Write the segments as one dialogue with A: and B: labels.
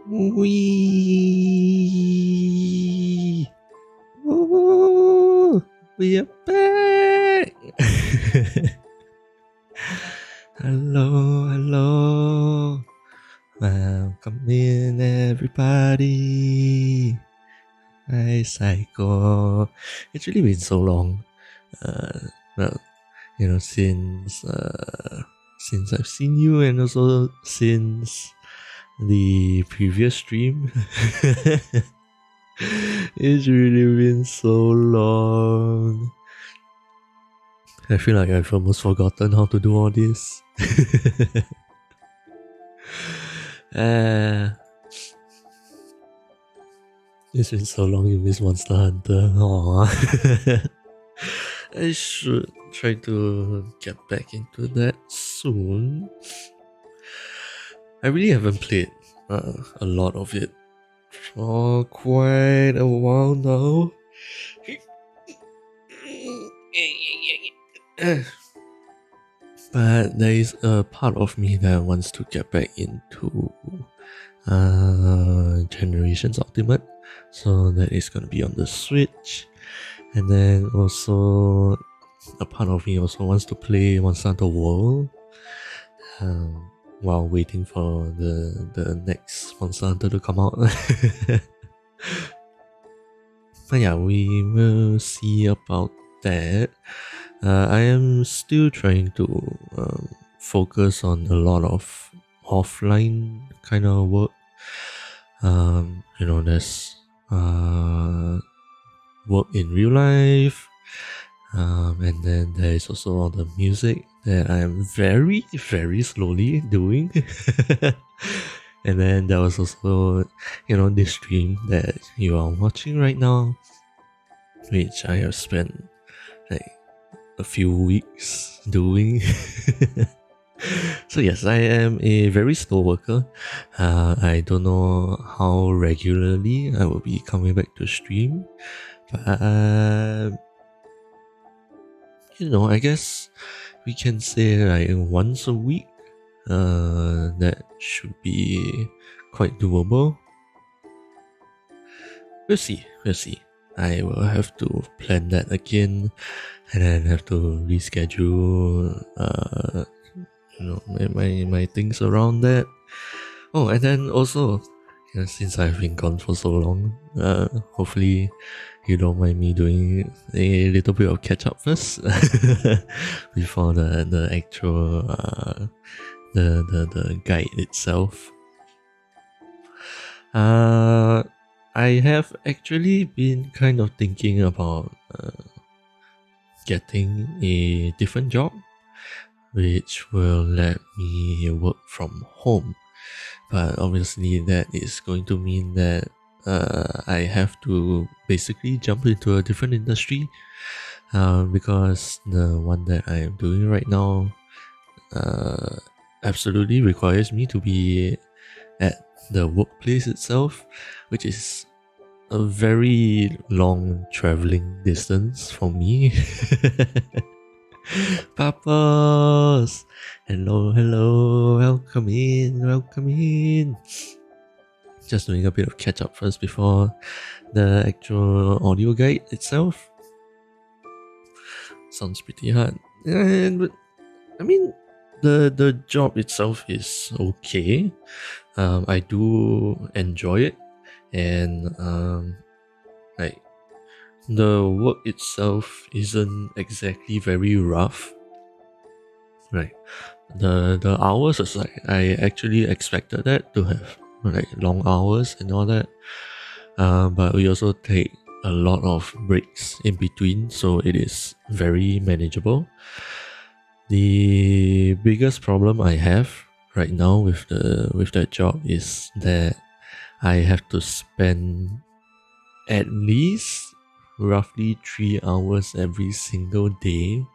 A: Wee! Ooh, we are back! Hello, hello. Welcome in, everybody. Hi, Psycho. It's really been so long. Well, since I've seen you, and also since the previous stream. It's really been so long. I feel like I've almost forgotten how to do all this. It's been so long you miss Monster Hunter. Aww. I should try to get back into that soon. I really haven't played a lot of it for quite a while now. But there is a part of me that wants to get back into Generations Ultimate, so that is going to be on the Switch. And then also a part of me also wants to play Monster Hunter World while waiting for the next Monster Hunter to come out. But yeah, we will see about that. I am still trying to focus on a lot of offline kind of work. There's work in real life, and then there is also all the music that I am very, very slowly doing. And then there was also, this stream that you are watching right now, which I have spent like a few weeks doing. So yes, I am a very slow worker. I don't know how regularly I will be coming back to stream, but I guess we can say like once a week. That should be quite doable. We'll see. I will have to plan that again, and then have to reschedule my things around that. Oh, and then also, since I've been gone for so long. Hopefully, you don't mind me doing a little bit of catch up first before the actual the guide itself. I have actually been kind of thinking about getting a different job, which will let me work from home. But obviously, that is going to mean that I have to basically jump into a different industry because the one that I am doing right now absolutely requires me to be at the workplace itself, which is a very long traveling distance for me. Papas! Hello, welcome in. Just doing a bit of catch up first before the actual audio guide itself. Sounds pretty hard. But I mean, the job itself is okay. I do enjoy it, and like the work itself isn't exactly very rough. Right. The hours aside, I actually expected that to have like long hours and all that. But we also take a lot of breaks in between, so it is very manageable. The biggest problem I have right now with that job is that I have to spend at least roughly 3 hours every single day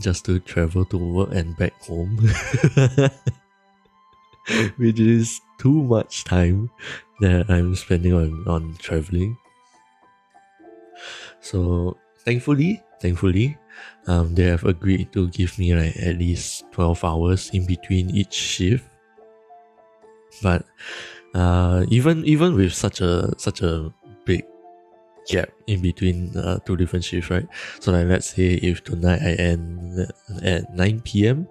A: just to travel to work and back home. Which is too much time that I'm spending on traveling. So thankfully, they have agreed to give me like at least 12 hours in between each shift. But even with such a big gap in between two different shifts, right? So like let's say if tonight I end at 9 p.m,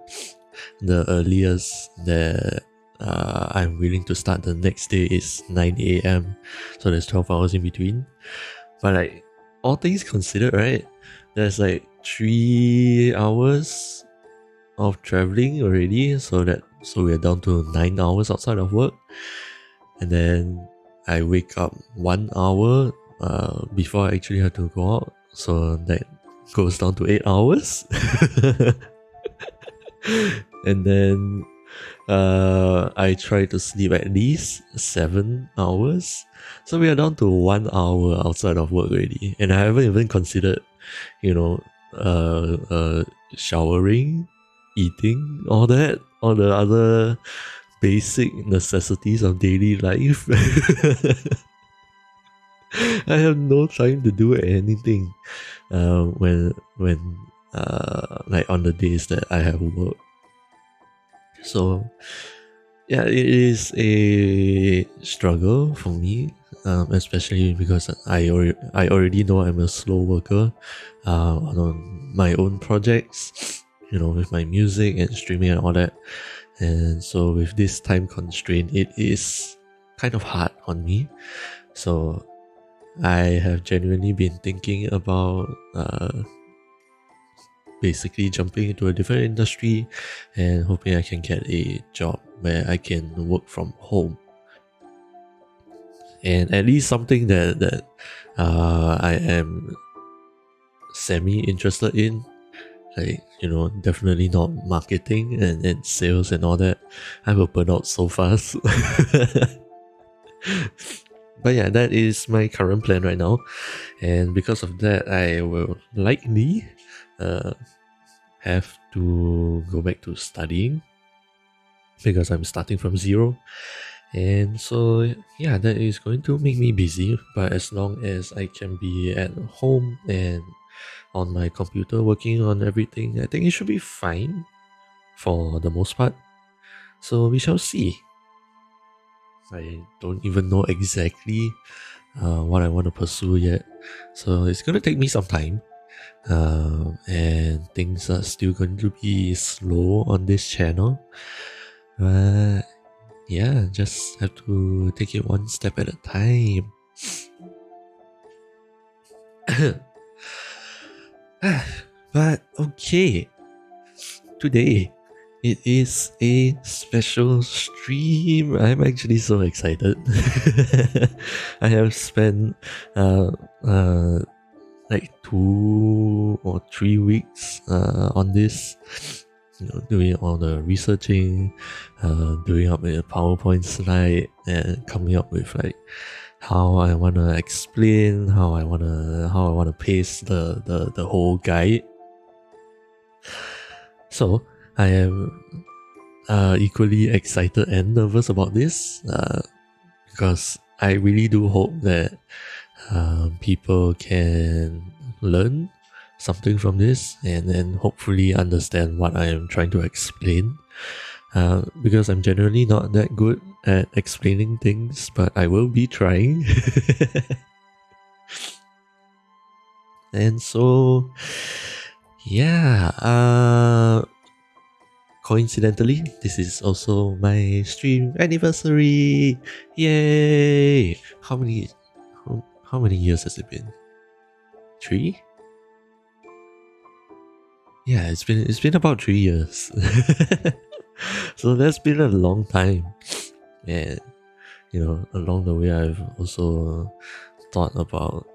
A: the earliest that I'm willing to start the next day is 9 a.m. So there's 12 hours in between. But like all things considered, right? There's like 3 hours of traveling already, so we're down to 9 hours outside of work. And then I wake up 1 hour before I actually have to go out, so that goes down to 8 hours. And then I try to sleep at least 7 hours. So we are down to 1 hour outside of work already. And I haven't even considered, showering, eating, all that, all the other basic necessities of daily life. I have no time to do anything when like on the days that I have work. So yeah, it is a struggle for me, especially because I already know I'm a slow worker on my own projects, with my music and streaming and all that. And so with this time constraint, it is kind of hard on me. So I have genuinely been thinking about basically jumping into a different industry and hoping I can get a job where I can work from home. And at least something that I am semi-interested in. Like, definitely not marketing and sales and all that. I will burn out so fast. But yeah, that is my current plan right now. And because of that, I will likely have to go back to studying because I'm starting from zero. And so yeah, that is going to make me busy, but as long as I can be at home and on my computer working on everything, I think it should be fine for the most part. So we shall see. I don't even know exactly what I want to pursue yet, so it's gonna take me some time. And things are still going to be slow on this channel. But yeah, just have to take it one step at a time. But okay, today it is a special stream. I'm actually so excited. I have spent uh, uh, like 2 or 3 weeks on this, doing all the researching, doing up a PowerPoint slide, and coming up with like how I wanna explain, how I wanna paste the whole guide. So I am equally excited and nervous about this, because I really do hope that people can learn something from this and then hopefully understand what I am trying to explain. Because I'm generally not that good at explaining things, but I will be trying. And so, yeah, coincidentally, this is also my stream anniversary. Yay! How many years has it been? 3? Yeah, it's been about 3 years. So that's been a long time. And along the way I've also thought about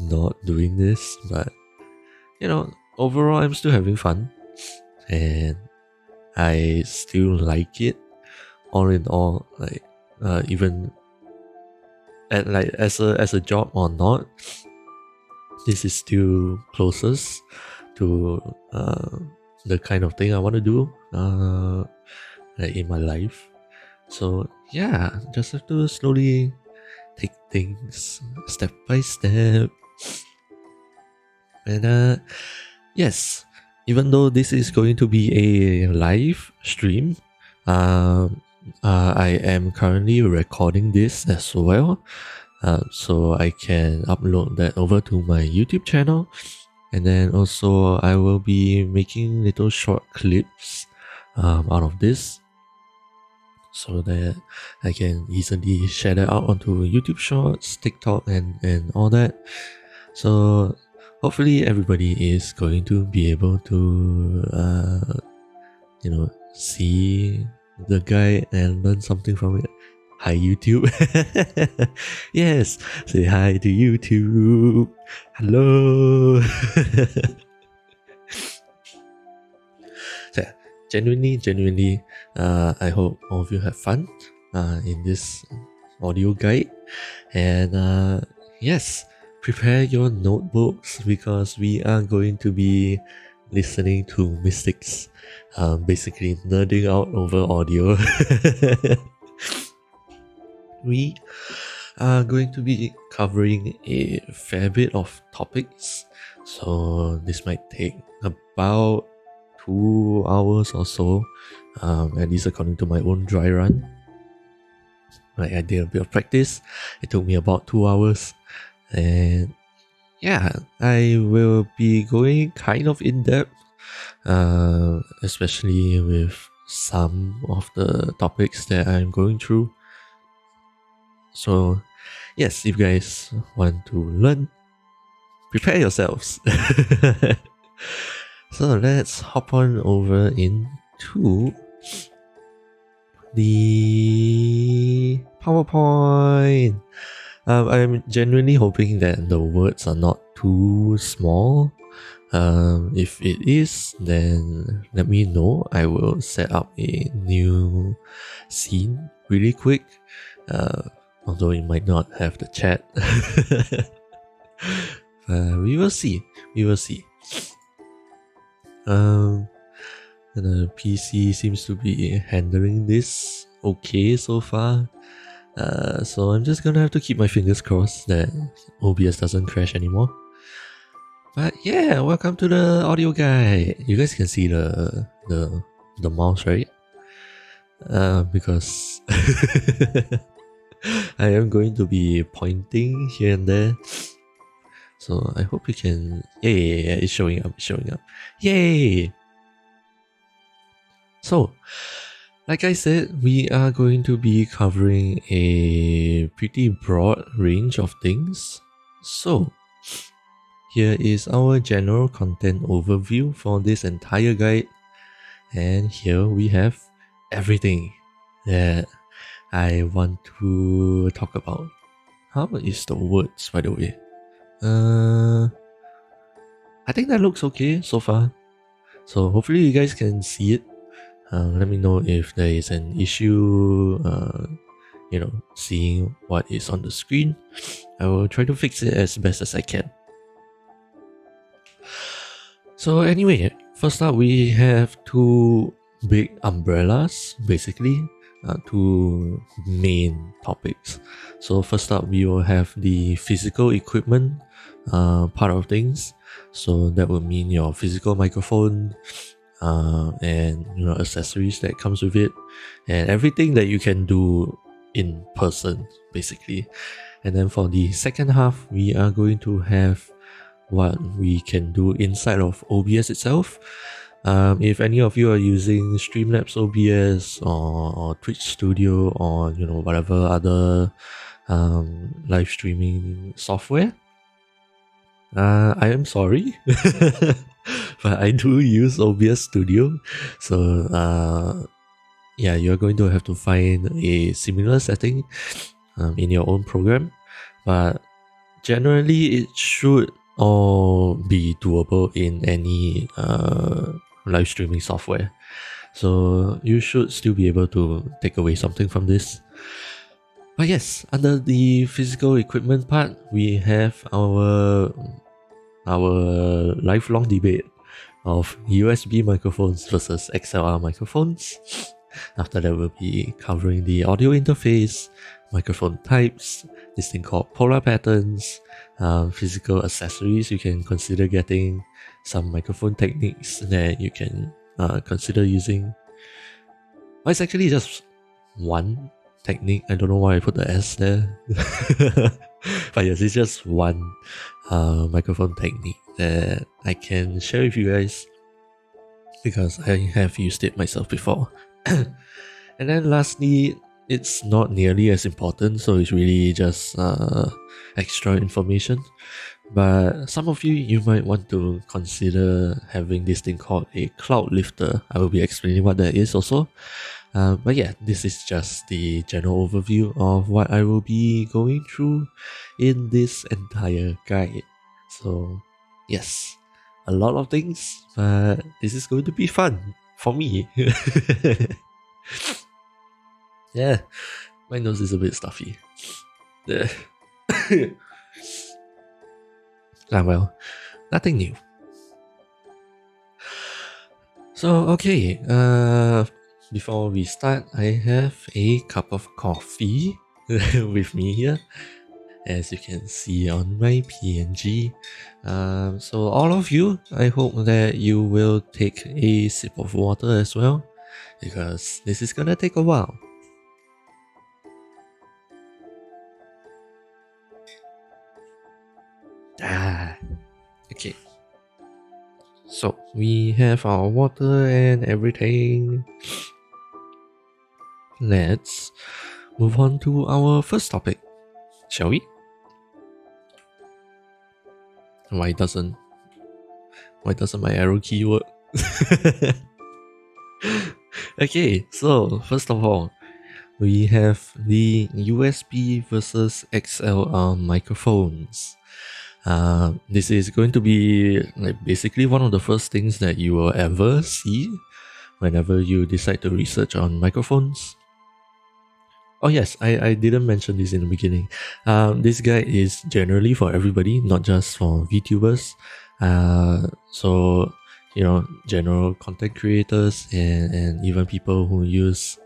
A: not doing this, but overall I'm still having fun and I still like it. All in all, like even as a job or not, this is still closest to the kind of thing I want to do like in my life. So yeah, just have to slowly take things step by step. And yes, even though this is going to be a live stream, I am currently recording this as well, so I can upload that over to my YouTube channel. And then also I will be making little short clips out of this, so that I can easily share that out onto YouTube Shorts, TikTok, and all that. So hopefully everybody is going to be able to see the guide and learn something from it. Hi YouTube. Yes, say hi to YouTube. Hello. So yeah, genuinely, I hope all of you have fun in this audio guide. And yes, prepare your notebooks because we are going to be listening to mystics, basically nerding out over audio. We are going to be covering a fair bit of topics, so this might take about 2 hours or so, at least according to my own dry run. Like, I did a bit of practice. It took me about 2 hours, and yeah, I will be going kind of in depth, especially with some of the topics that I'm going through. So yes, if you guys want to learn, prepare yourselves. So let's hop on over into the PowerPoint. I'm genuinely hoping that the words are not too small. If it is, then let me know. I will set up a new scene really quick. Although it might not have the chat. We will see. The PC seems to be handling this okay so far. So I'm just gonna have to keep my fingers crossed that OBS doesn't crash anymore. But yeah, welcome to the audio guide. You guys can see the mouse, right? Because I am going to be pointing here and there. So I hope you can. Yeah, it's showing up. Yay! So Like I said, we are going to be covering a pretty broad range of things. So, here is our general content overview for this entire guide. And here we have everything that I want to talk about. How is the words, by the way? I think that looks okay so far. So hopefully you guys can see it. Let me know if there is an issue, seeing what is on the screen. I will try to fix it as best as I can. So anyway, first up we have two big umbrellas, basically, two main topics. So first up we will have the physical equipment part of things. So that would mean your physical microphone, and accessories that comes with it, and everything that you can do in person, basically. And then for the second half, we are going to have what we can do inside of OBS itself. If any of you are using Streamlabs OBS or Twitch Studio or whatever other live streaming software, I am sorry, but I do use OBS Studio. So you're going to have to find a similar setting in your own program. But generally, it should all be doable in any live streaming software. So you should still be able to take away something from this. But yes, under the physical equipment part, we have our lifelong debate of USB microphones versus XLR microphones. After that, we'll be covering the audio interface, microphone types, this thing called polar patterns, physical accessories you can consider getting, some microphone techniques that you can consider using. Well, it's actually just one technique. I don't know why I put the S there. But yes, it's just one microphone technique that I can share with you guys because I have used it myself before. And then lastly, it's not nearly as important, so it's really just extra information. But some of you might want to consider having this thing called a cloud lifter. I will be explaining what that is also. But yeah, this is just the general overview of what I will be going through in this entire guide. So yes, a lot of things, but this is going to be fun for me. Yeah, my nose is a bit stuffy. Well, nothing new. So okay, before we start, I have a cup of coffee with me here, as you can see on my PNG. So all of you, I hope that you will take a sip of water as well, because this is gonna take a while. Okay. So we have our water and everything. Let's move on to our first topic, shall we? Why doesn't my arrow key work? Okay, so first of all, we have the USB versus XLR microphones. This is going to be basically one of the first things that you will ever see whenever you decide to research on microphones. Oh yes, I didn't mention this in the beginning. This guide is generally for everybody, not just for VTubers. So general content creators and even people who use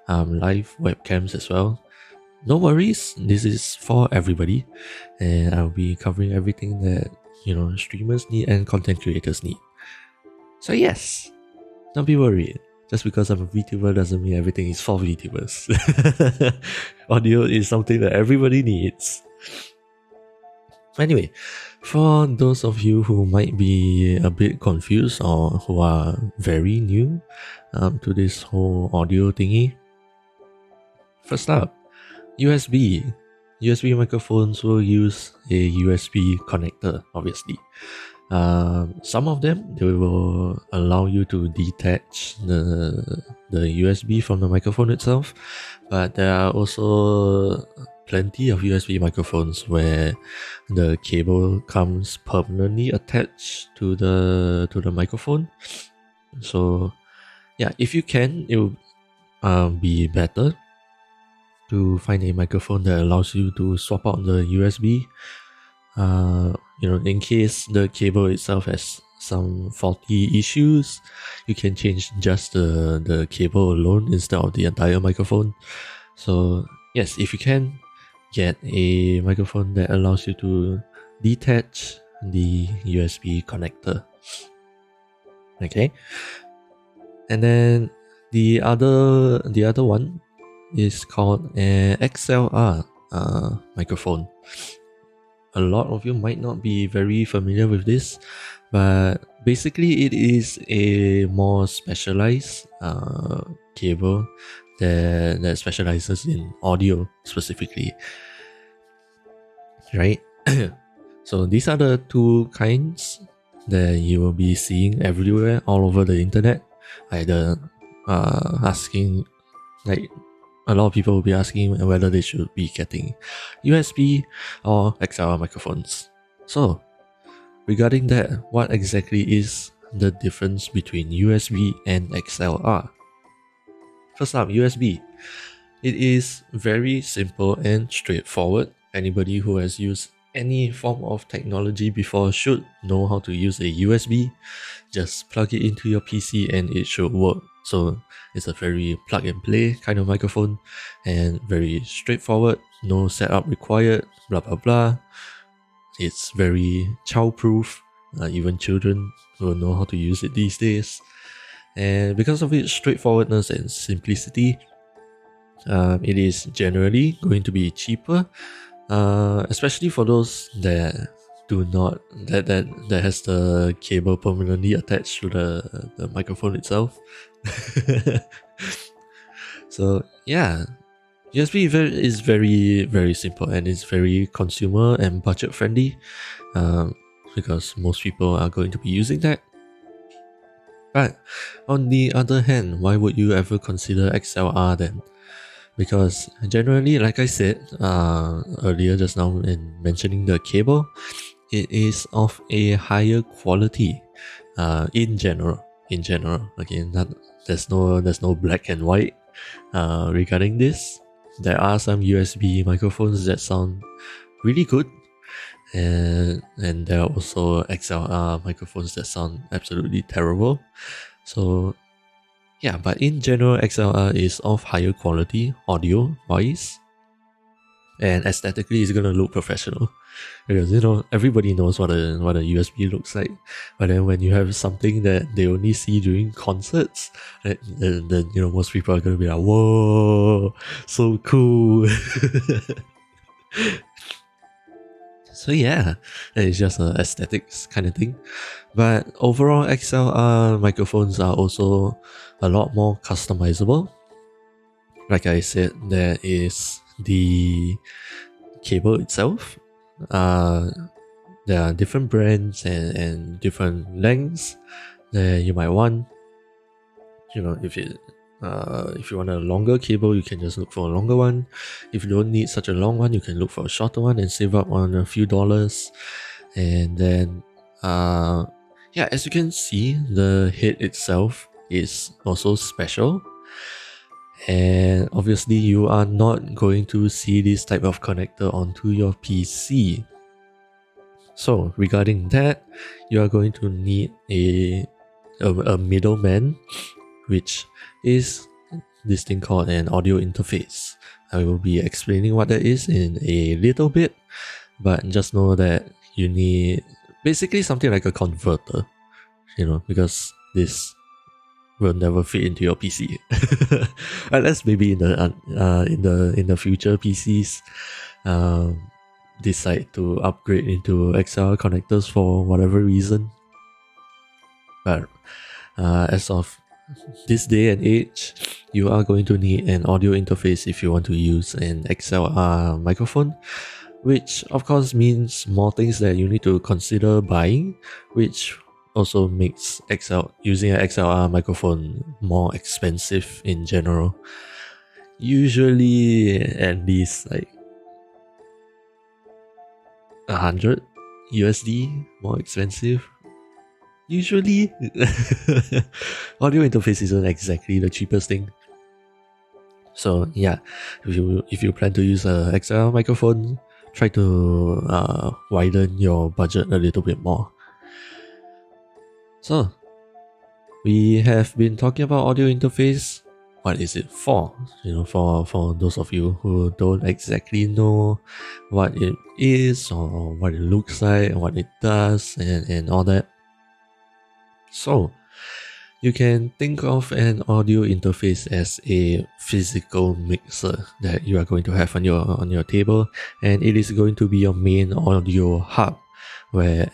A: live webcams as well. No worries, this is for everybody, and I'll be covering everything that streamers need and content creators need. So yes, don't be worried. Just because I'm a VTuber doesn't mean everything is for VTubers. Audio is something that everybody needs. Anyway, for those of you who might be a bit confused or who are very new to this whole audio thingy, first up, USB. USB microphones will use a USB connector, obviously. Some of them, they will allow you to detach the USB from the microphone itself, but there are also plenty of USB microphones where the cable comes permanently attached to the microphone. So yeah, if you can, it will be better to find a microphone that allows you to swap out the USB. In case the cable itself has some faulty issues, you can change just the cable alone instead of the entire microphone. So yes, if you can, get a microphone that allows you to detach the USB connector. Okay, and then the other one is called an XLR microphone. A lot of you might not be very familiar with this, but basically it is a more specialized cable that specializes in audio specifically, right? So these are the two kinds that you will be seeing everywhere all over the internet, either asking, like, a lot of people will be asking whether they should be getting USB or XLR microphones. So, regarding that, what exactly is the difference between USB and XLR? First up, USB. It is very simple and straightforward. Anybody who has used any form of technology before should know how to use a USB. Just plug it into your PC and it should work. So it's a very plug and play kind of microphone and very straightforward, no setup required, blah blah blah. It's very child-proof. Even children will know how to use it these days. And because of its straightforwardness and simplicity, it is generally going to be cheaper, especially for those that that has the cable permanently attached to the microphone itself. So yeah, USB is very, very simple and it's very consumer and budget friendly, because most people are going to be using that. But on the other hand, why would you ever consider XLR then? Because generally, like I said earlier just now in mentioning the cable, it is of a higher quality in general. Again, there's no black and white regarding this. There are some USB microphones that sound really good, and there are also XLR microphones that sound absolutely terrible. So yeah, but in general, XLR is of higher quality audio wise, and aesthetically it's gonna look professional, because everybody knows what a USB looks like. But then when you have something that they only see during concerts, then most people are gonna be like, whoa, so cool. So yeah, it's just an aesthetics kind of thing. But overall, XLR microphones are also a lot more customizable. Like I said, there is the cable itself. There are different brands and different lengths that you might want. If you want a longer cable, you can just look for a longer one. If you don't need such a long one, you can look for a shorter one and save up on a few dollars. And then as you can see, the head itself is also special. And obviously you are not going to see this type of connector onto your PC. So regarding that, you are going to need a middleman, which is this thing called an audio interface. I will be explaining what that is in a little bit, but just know that you need basically something like a converter, because this will never fit into your PC, unless maybe in the future PCs. decide to upgrade into XLR connectors for whatever reason. But as of this day and age, you are going to need an audio interface if you want to use an XLR microphone, which of course means more things that you need to consider buying, which also makes using an XLR microphone more expensive in general. Usually at least like 100 USD more expensive. Usually audio interface isn't exactly the cheapest thing. So yeah, if you plan to use a XLR microphone, try to widen your budget a little bit more. So we have been talking about audio interface. What is it for? For those of you who don't exactly know what it is or what it looks like and what it does and all that. So you can think of an audio interface as a physical mixer that you are going to have on your table, and it is going to be your main audio hub where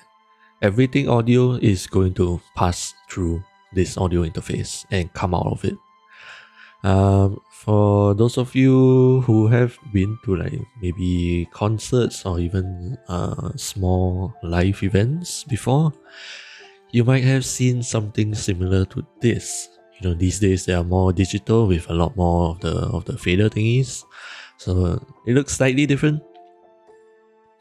A: everything audio is going to pass through this audio interface and come out of it. For those of you who have been to like maybe concerts or even small live events before, you might have seen something similar to this. These days they are more digital with a lot more of the fader thingies, so it looks slightly different.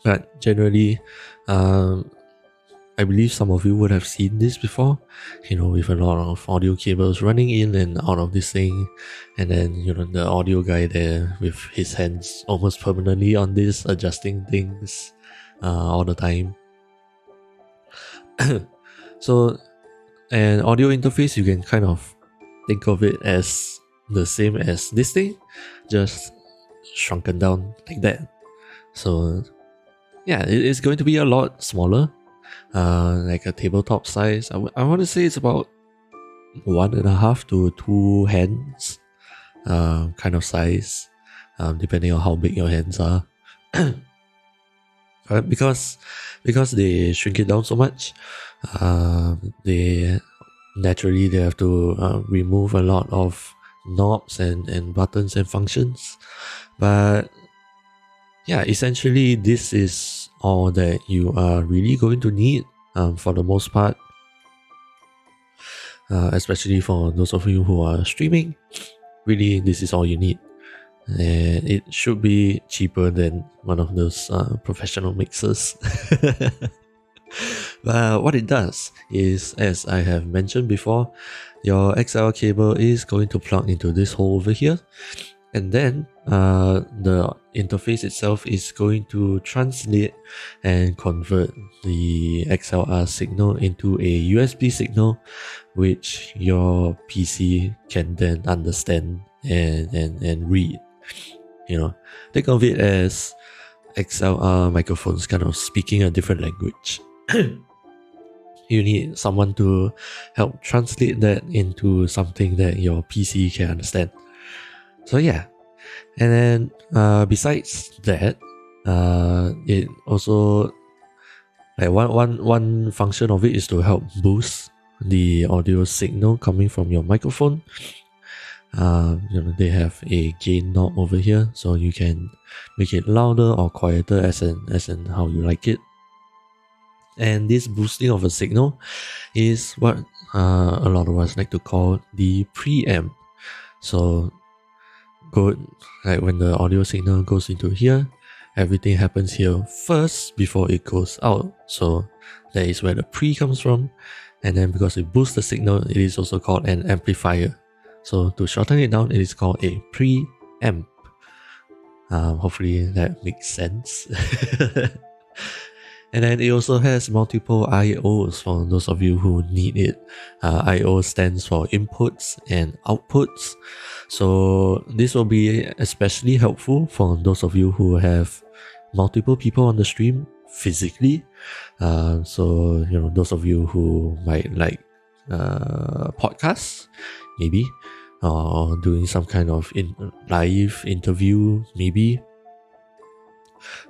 A: But generally, I believe some of you would have seen this before, with a lot of audio cables running in and out of this thing, and then the audio guy there with his hands almost permanently on this, adjusting things all the time. So an audio interface, you can kind of think of it as the same as this thing, just shrunken down like that. So yeah, it's going to be a lot smaller, like a tabletop size. I want to say it's about 1.5 to 2 hands kind of size, depending on how big your hands are. Because they shrink it down so much, they have to remove a lot of knobs and buttons and functions. But yeah, essentially this is all that you are really going to need for the most part, especially for those of you who are streaming. Really, this is all you need, and it should be cheaper than one of those professional mixers. But what it does is, as I have mentioned before, your XLR cable is going to plug into this hole over here, and then the interface itself is going to translate and convert the XLR signal into a USB signal, which your PC can then understand and read. Think of it as XLR microphones kind of speaking a different language. You need someone to help translate that into something that your PC can understand. So yeah, and then besides that, it also, like one function of it is to help boost the audio signal coming from your microphone. They have a gain knob over here, so you can make it louder or quieter as in how you like it. And this boosting of a signal is what a lot of us like to call the preamp. So like when the audio signal goes into here, everything happens here first before it goes out. So that is where the pre comes from. And then because it boosts the signal, it is also called an amplifier. So to shorten it down, it is called a preamp. Hopefully that makes sense. And then it also has multiple IOs for those of you who need it. IO stands for inputs and outputs. So this will be especially helpful for those of you who have multiple people on the stream physically. So those of you who might like podcasts, maybe, or doing some kind of live interview, maybe.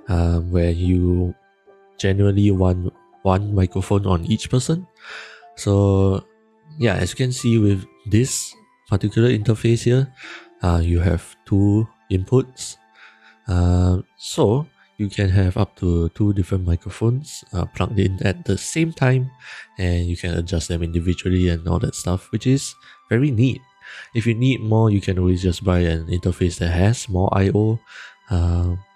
A: where you generally want one microphone on each person. So yeah, as you can see with this particular interface here, you have two inputs. So you can have up to two different microphones plugged in at the same time, and you can adjust them individually and all that stuff, which is very neat. If you need more, you can always just buy an interface that has more I/O.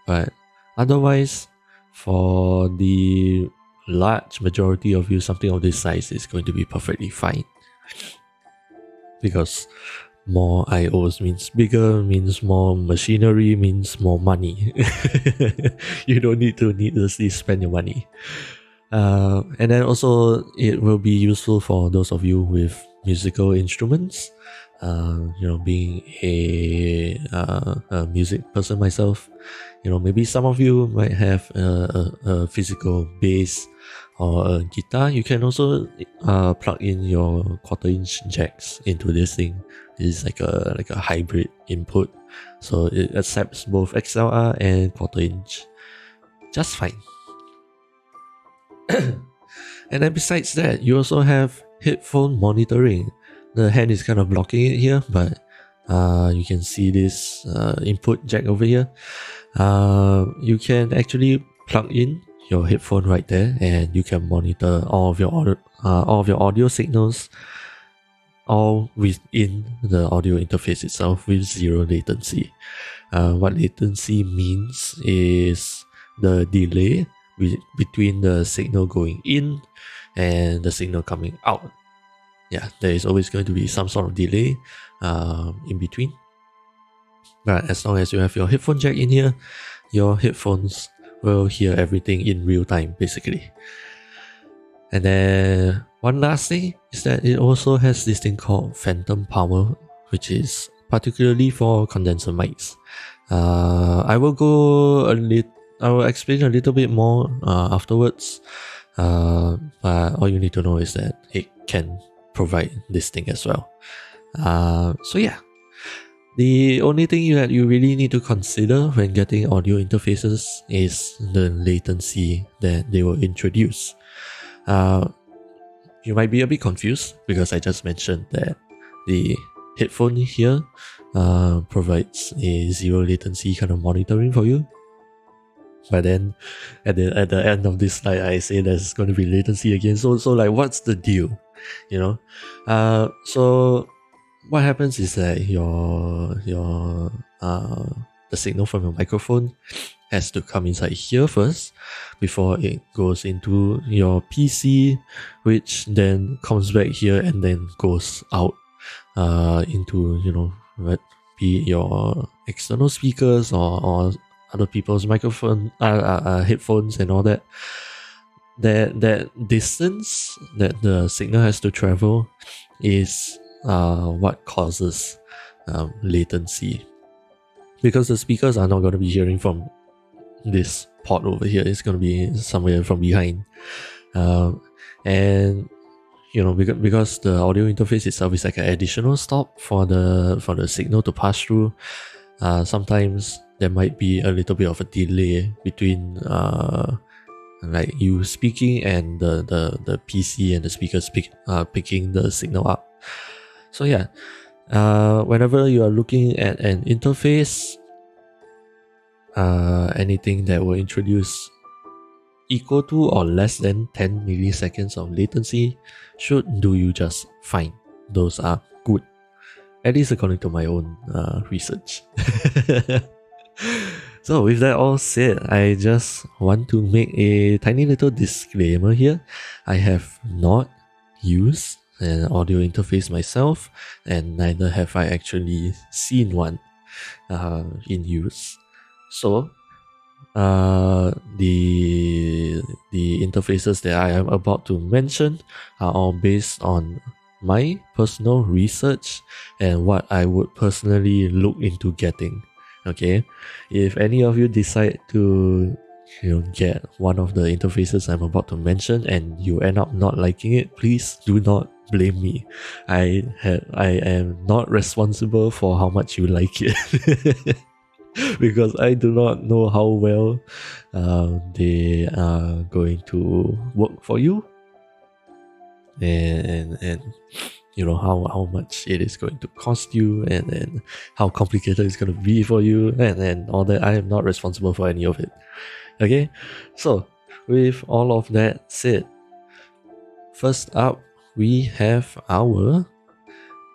A: But otherwise, for the large majority of you, something of this size is going to be perfectly fine. Because more I/Os means bigger, means more machinery, means more money. You don't need to needlessly spend your money. And then also, it will be useful for those of you with musical instruments. Being a music person myself, maybe some of you might have a physical bass or a guitar. You can also plug in your 1/4-inch jacks into this thing. It's like a hybrid input, so it accepts both XLR and 1/4-inch just fine. And then besides that, you also have headphone monitoring. The hand is kind of blocking it here, but you can see this input jack over here. You can actually plug in your headphone right there, and you can monitor all of your audio signals, all within the audio interface itself with zero latency. What latency means is the delay between the signal going in and the signal coming out. Yeah, there is always going to be some sort of delay in between. But as long as you have your headphone jack in here, your headphones will hear everything in real time, basically. And then one last thing is that it also has this thing called phantom power, which is particularly for condenser mics. I will explain a little bit more afterwards. But all you need to know is that it can provide this thing as well. So yeah, the only thing that you really need to consider when getting audio interfaces is the latency that they will introduce. You might be a bit confused because I just mentioned that the headphone here provides a zero latency kind of monitoring for you. But then at the end of this slide, I say there's going to be latency again. So like, what's the deal? So what happens is that the signal from your microphone has to come inside here first before it goes into your PC, which then comes back here and then goes out into be it your external speakers or other people's microphone headphones and all that. That distance that the signal has to travel is what causes latency, because the speakers are not going to be hearing from this port over here. It's going to be somewhere from behind, and because the audio interface itself is like an additional stop for the signal to pass through. Sometimes there might be a little bit of a delay between like you speaking and the PC and the speakers picking the signal up. So yeah, whenever you are looking at an interface, anything that will introduce equal to or less than 10 milliseconds of latency should do you just fine. Those are good, at least according to my own research. So with that all said, I just want to make a tiny little disclaimer here. I have not used an audio interface myself, and neither have I actually seen one in use. So the interfaces that I am about to mention are all based on my personal research and what I would personally look into getting. Okay, if any of you decide to get one of the interfaces I'm about to mention and you end up not liking it, please do not blame me. I am not responsible for how much you like it. because I do not know how well they are going to work for you, and you know how much it is going to cost you, and then how complicated it's going to be for you, and all that. I am not responsible for any of it. Okay, so with all of that said, first up we have our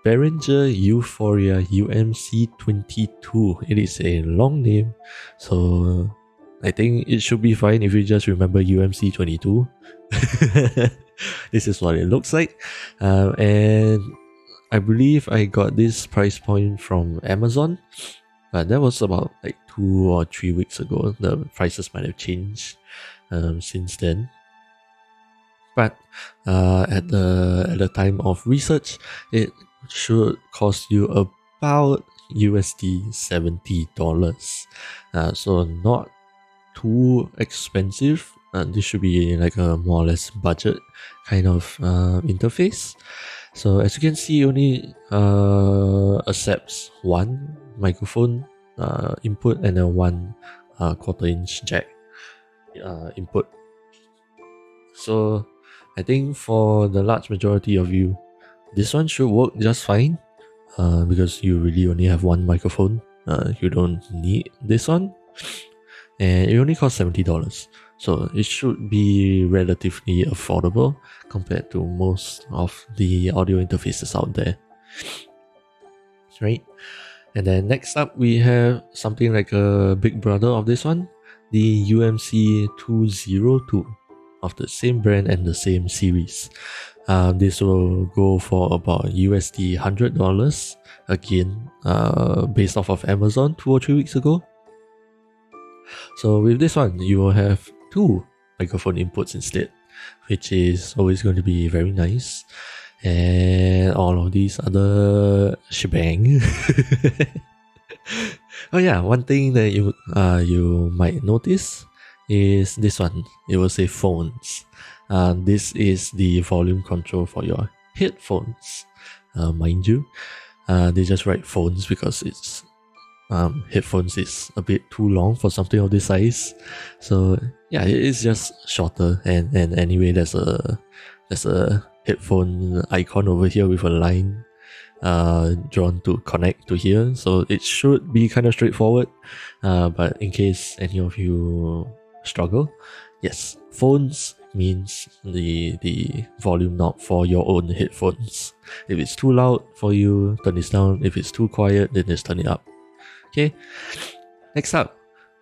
A: Behringer Euphoria UMC22. It is a long name, so I think it should be fine if you just remember UMC22. This is what it looks like, and I believe I got this price point from Amazon, but that was about like 2 or 3 weeks ago. The prices might have changed since then. But at the time of research, it should cost you about USD $70. So not too expensive. This should be like a more or less budget kind of interface. So as you can see, it only accepts one microphone input and then one 1/4 inch jack input. So I think for the large majority of you, this one should work just fine, because you really only have one microphone. You don't need this one, and it only costs $70. So it should be relatively affordable compared to most of the audio interfaces out there. Right? And then next up we have something like a big brother of this one, the UMC 202 of the same brand and the same series. This will go for about USD $100, again based off of Amazon 2 or 3 weeks ago. So with this one, you will have 2 microphone inputs instead, which is always going to be very nice. And all of these other shebang. Oh yeah, one thing that you might notice is this one. It will say phones. This is the volume control for your headphones. Mind you, they just write phones because it's headphones is a bit too long for something of this size. So yeah, it is just shorter. And anyway, there's a headphone icon over here with a line drawn to connect to here. So it should be kind of straightforward. But in case any of you struggle, yes, phones means the volume knob for your own headphones. If it's too loud for you, turn this down. If it's too quiet, then just turn it up. Okay, next up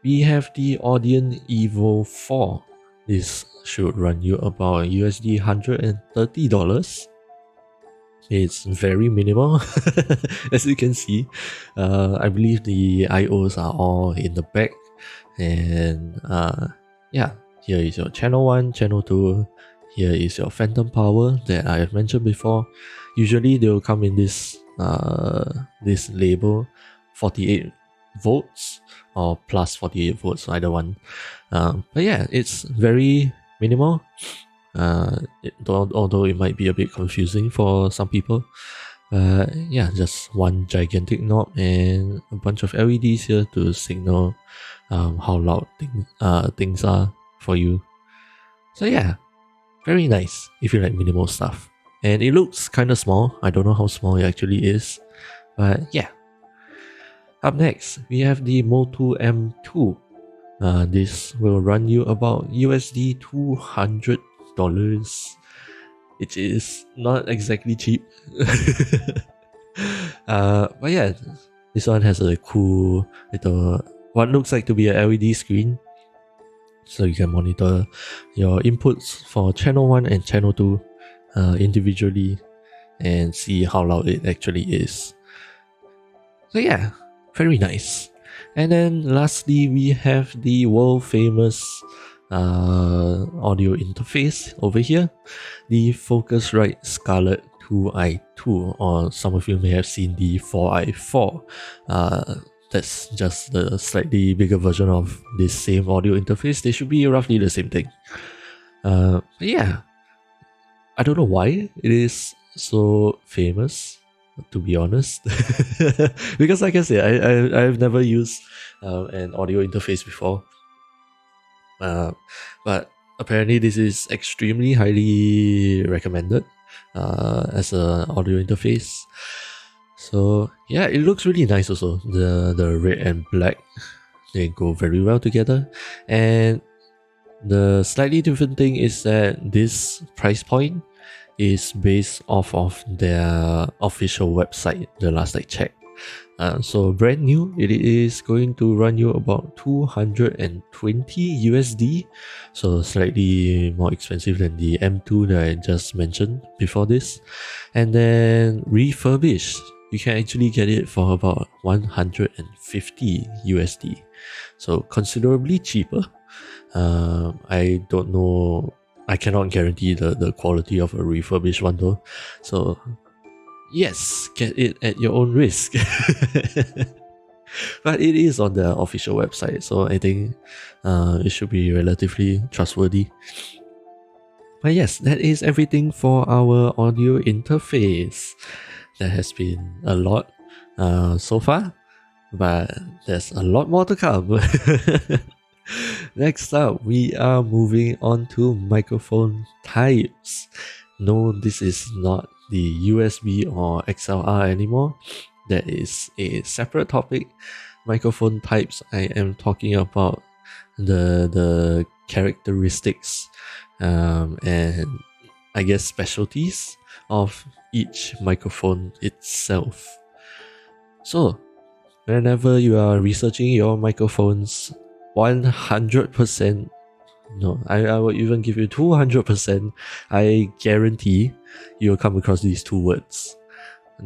A: we have the Audion Evo 4. This should run you about USD $130. It's very minimal. As you can see. I believe the IOs are all in the back, and yeah, here is your channel 1, channel 2. Here is your phantom power that I have mentioned before. Usually they will come in this this label 48 volts or plus 48 volts, either one. But yeah, it's very minimal. Although it might be a bit confusing for some people. Yeah, just one gigantic knob and a bunch of LEDs here to signal how loud things are for you. So yeah, very nice if you like minimal stuff. And it looks kind of small. I don't know how small it actually is, but yeah. Up next, we have the Motu M2. This will run you about USD $200. It is not exactly cheap. But yeah, this one has a cool little, what looks like to be a LED screen. So you can monitor your inputs for channel 1 and channel 2 individually and see how loud it actually is. So yeah, very nice. And then lastly, we have the world famous audio interface over here, the Focusrite Scarlett 2i2, or some of you may have seen the 4i4. That's just the slightly bigger version of this same audio interface. They should be roughly the same thing. But yeah, I don't know why it is so famous. to be honest. Because like I said, I've never used an audio interface before. But apparently this is extremely highly recommended as an audio interface. So yeah, it looks really nice also. The red and black, they go very well together. And the slightly different thing is that this price point is based off of their official website, the last I checked. So brand new, it is going to run you about 220 USD, so slightly more expensive than the M2 that I just mentioned before this. And then refurbished, you can actually get it for about 150 USD, so considerably cheaper. I don't know, I cannot guarantee the quality of a refurbished one though, so yes, get it at your own risk. But it is on the official website, so I think it should be relatively trustworthy. But yes, that is everything for our audio interface. There has been a lot so far, but there's a lot more to come. Next up, we are moving on to microphone types. No, this is not the USB or XLR anymore. That is a separate topic. Microphone types, I am talking about the characteristics and I guess specialties of each microphone itself. So, whenever you are researching your microphones, 100%, no, I will even give you 200%, I guarantee you'll come across these two words: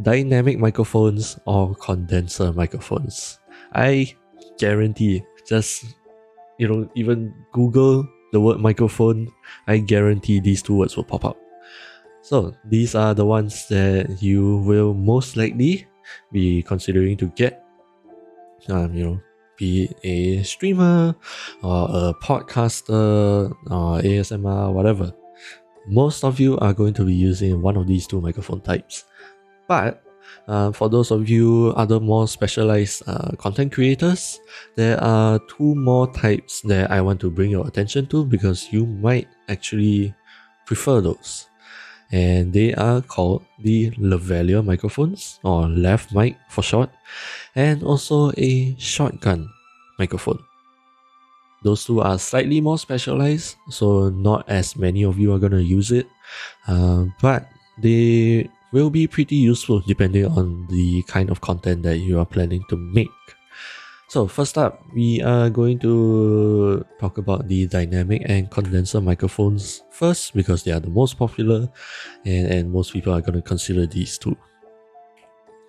A: dynamic microphones or condenser microphones. I guarantee, just, even Google the word microphone, I guarantee these two words will pop up. So these are the ones that you will most likely be considering to get. Be it a streamer or a podcaster or ASMR, whatever. Most of you are going to be using one of these two microphone types. But for those of you other more specialized content creators, there are two more types that I want to bring your attention to because you might actually prefer those. And they are called the lavalier microphones, or lav mic for short, and also a shotgun microphone. Those two are slightly more specialized, so not as many of you are going to use it, but they will be pretty useful depending on the kind of content that you are planning to make. So first up, we are going to talk about the dynamic and condenser microphones first because they are the most popular and most people are going to consider these two.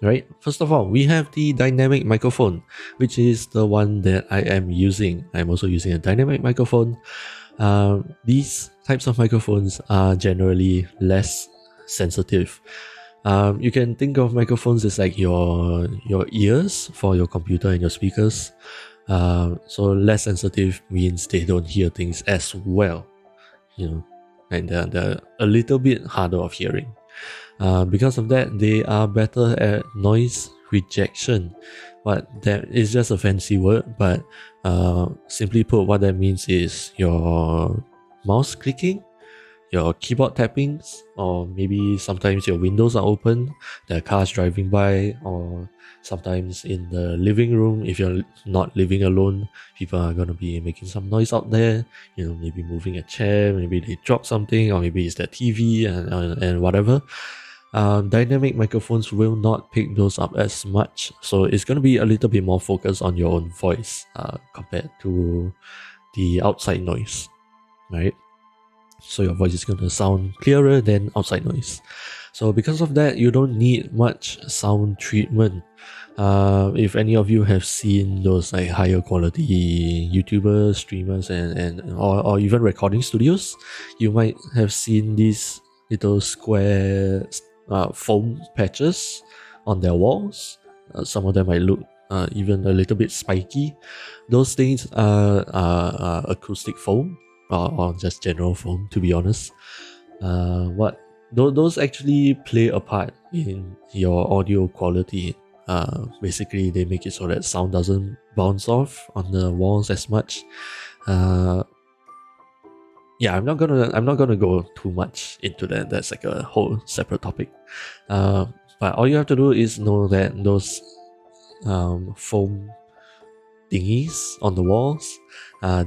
A: Right, first of all, we have the dynamic microphone, which is the one that I am using. I'm also using a dynamic microphone. These types of microphones are generally less sensitive. You can think of microphones as like your ears for your computer and your speakers. So less sensitive means they don't hear things as well, and they're a little bit harder of hearing. Because of that, they are better at noise rejection. But that is just a fancy word, but simply put, what that means is your mouse clicking, your keyboard tappings, or maybe sometimes your windows are open, there are cars driving by, or sometimes in the living room, if you're not living alone, people are going to be making some noise out there, maybe moving a chair, maybe they drop something, or maybe it's their TV and whatever. Dynamic microphones will not pick those up as much, so it's going to be a little bit more focused on your own voice compared to the outside noise, right? So your voice is going to sound clearer than outside noise. So because of that, you don't need much sound treatment. If any of you have seen those like higher quality YouTubers, streamers, or even recording studios, you might have seen these little square foam patches on their walls. Some of them might look even a little bit spiky. Those things are acoustic foam, or just general foam, to be honest. What those actually play a part in your audio quality. Basically, they make it so that sound doesn't bounce off on the walls as much. Yeah, I'm not gonna go too much into that. That's like a whole separate topic. But all you have to do is know that those foam thingies on the walls,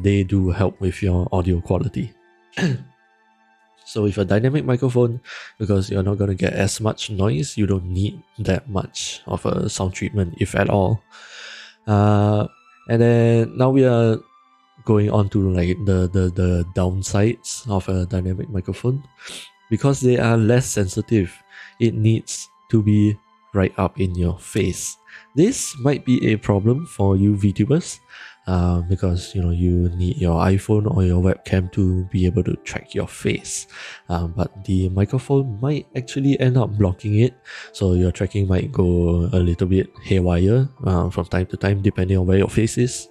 A: they do help with your audio quality. So with a dynamic microphone, because you're not going to get as much noise, you don't need that much of a sound treatment, if at all. And then now we are going on to like the downsides of a dynamic microphone. Because they are less sensitive, it needs to be right up in your face. This might be a problem for you VTubers, because you need your iPhone or your webcam to be able to track your face, but the microphone might actually end up blocking it, so your tracking might go a little bit haywire from time to time depending on where your face is.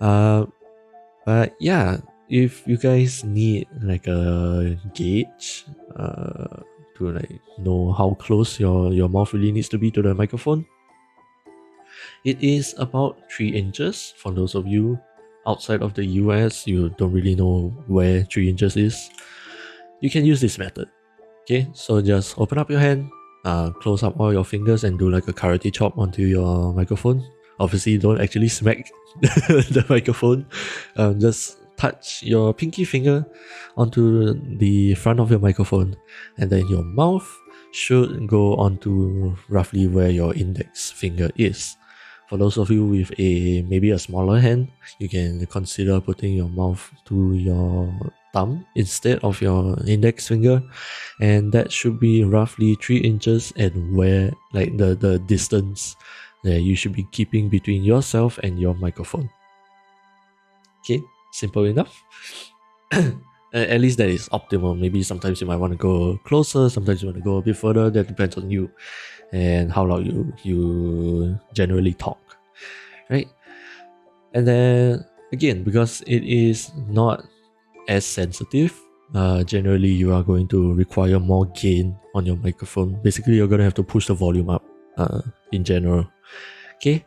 A: But yeah, if you guys need like a gauge to like know how close your mouth really needs to be to the microphone, it is about 3 inches. For those of you outside of the US, you don't really know where 3 inches is, you can use this method. Okay, so just open up your hand, close up all your fingers and do like a karate chop onto your microphone. Obviously, don't actually smack the microphone. Just touch your pinky finger onto the front of your microphone, and then your mouth should go onto roughly where your index finger is. For those of you with maybe a smaller hand, you can consider putting your mouth to your thumb instead of your index finger, and that should be roughly 3 inches, and where like the distance that you should be keeping between yourself and your microphone. Okay, simple enough. At least that is optimal. Maybe sometimes you might want to go closer, sometimes you want to go a bit further. That depends on you and how loud you generally talk, right? And then again, because it is not as sensitive, generally you are going to require more gain on your microphone. Basically, you're going to have to push the volume up in general. Okay,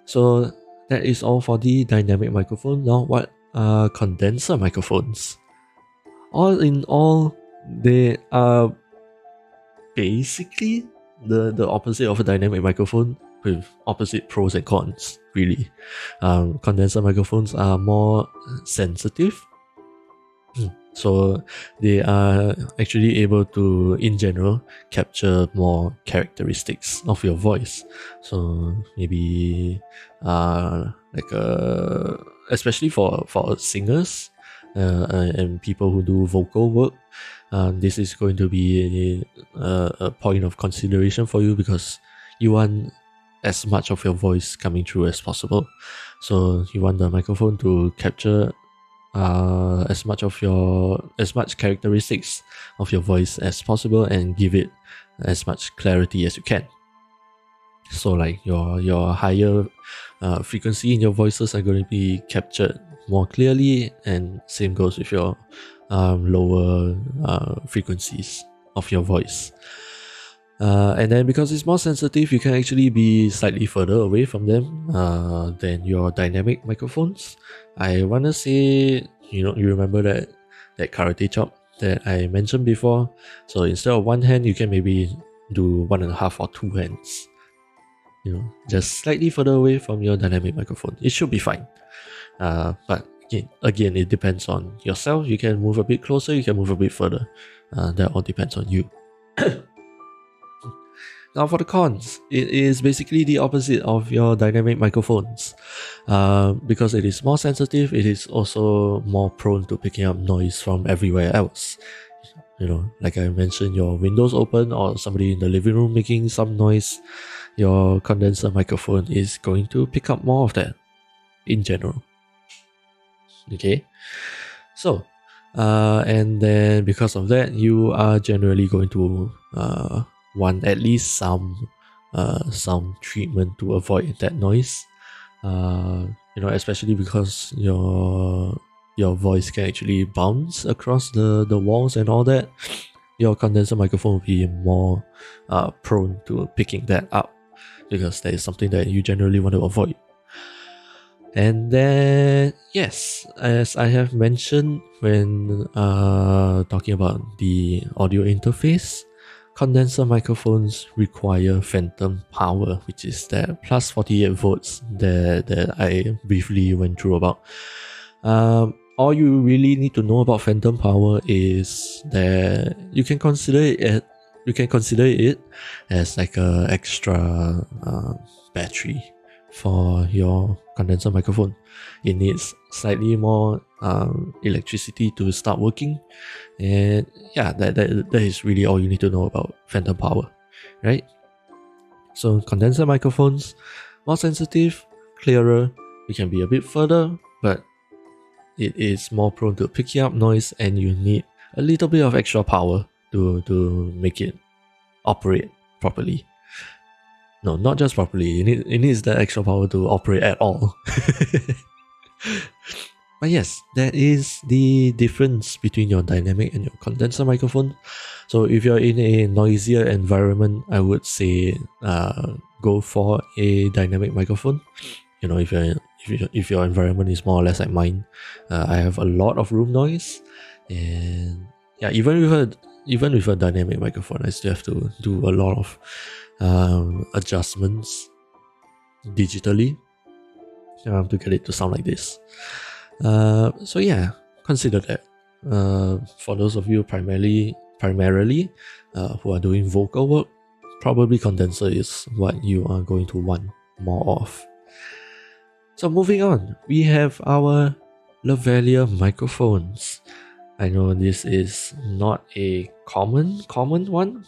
A: so that is all for the dynamic microphone. Now, what are condenser microphones? All in all, they are basically the opposite of a dynamic microphone, with opposite pros and cons, really. Condenser microphones are more sensitive, so they are actually able to, in general, capture more characteristics of your voice. So maybe especially for singers and people who do vocal work, this is going to be a point of consideration for you, because you want as much of your voice coming through as possible. So you want the microphone to capture as much characteristics of your voice as possible and give it as much clarity as you can. So like your higher frequency in your voices are going to be captured more clearly, and same goes with your lower frequencies of your voice. And then because it's more sensitive, you can actually be slightly further away from them than your dynamic microphones. I want to say, you remember that karate chop that I mentioned before? So instead of one hand, you can maybe do 1.5 or 2 hands. Just slightly further away from your dynamic microphone. It should be fine. But again, it depends on yourself. You can move a bit closer, you can move a bit further. That all depends on you. Now for the cons, it is basically the opposite of your dynamic microphones. Because it is more sensitive, it is also more prone to picking up noise from everywhere else. Like I mentioned, your windows open or somebody in the living room making some noise, your condenser microphone is going to pick up more of that in general. Okay, so and then because of that, you are generally going to want at least some treatment to avoid that noise. Especially because your voice can actually bounce across the walls and all that. your condenser microphone will be more prone to picking that up, because that is something that you generally want to avoid. And then, yes, as I have mentioned when talking about the audio interface, condenser microphones require phantom power, which is that plus 48 volts that I briefly went through about. All you really need to know about phantom power is that you can consider it as like a extra battery for your condenser microphone. It needs slightly more electricity to start working, and yeah, that is really all you need to know about phantom power, right? So condenser microphones, more sensitive, clearer, it can be a bit further, but it is more prone to picking up noise, and you need a little bit of extra power to make it operate properly. No, not just properly. It needs that extra power to operate at all. But yes, that is the difference between your dynamic and your condenser microphone. So if you're in a noisier environment, I would say go for a dynamic microphone. You know, if your environment is more or less like mine, I have a lot of room noise, and yeah, even with a dynamic microphone, I still have to do a lot of adjustments digitally to get it to sound like this. So yeah, consider that. For those of you primarily who are doing vocal work, probably condenser is what you are going to want more of. So moving on, we have our lavalier microphones. I know this is not a common one,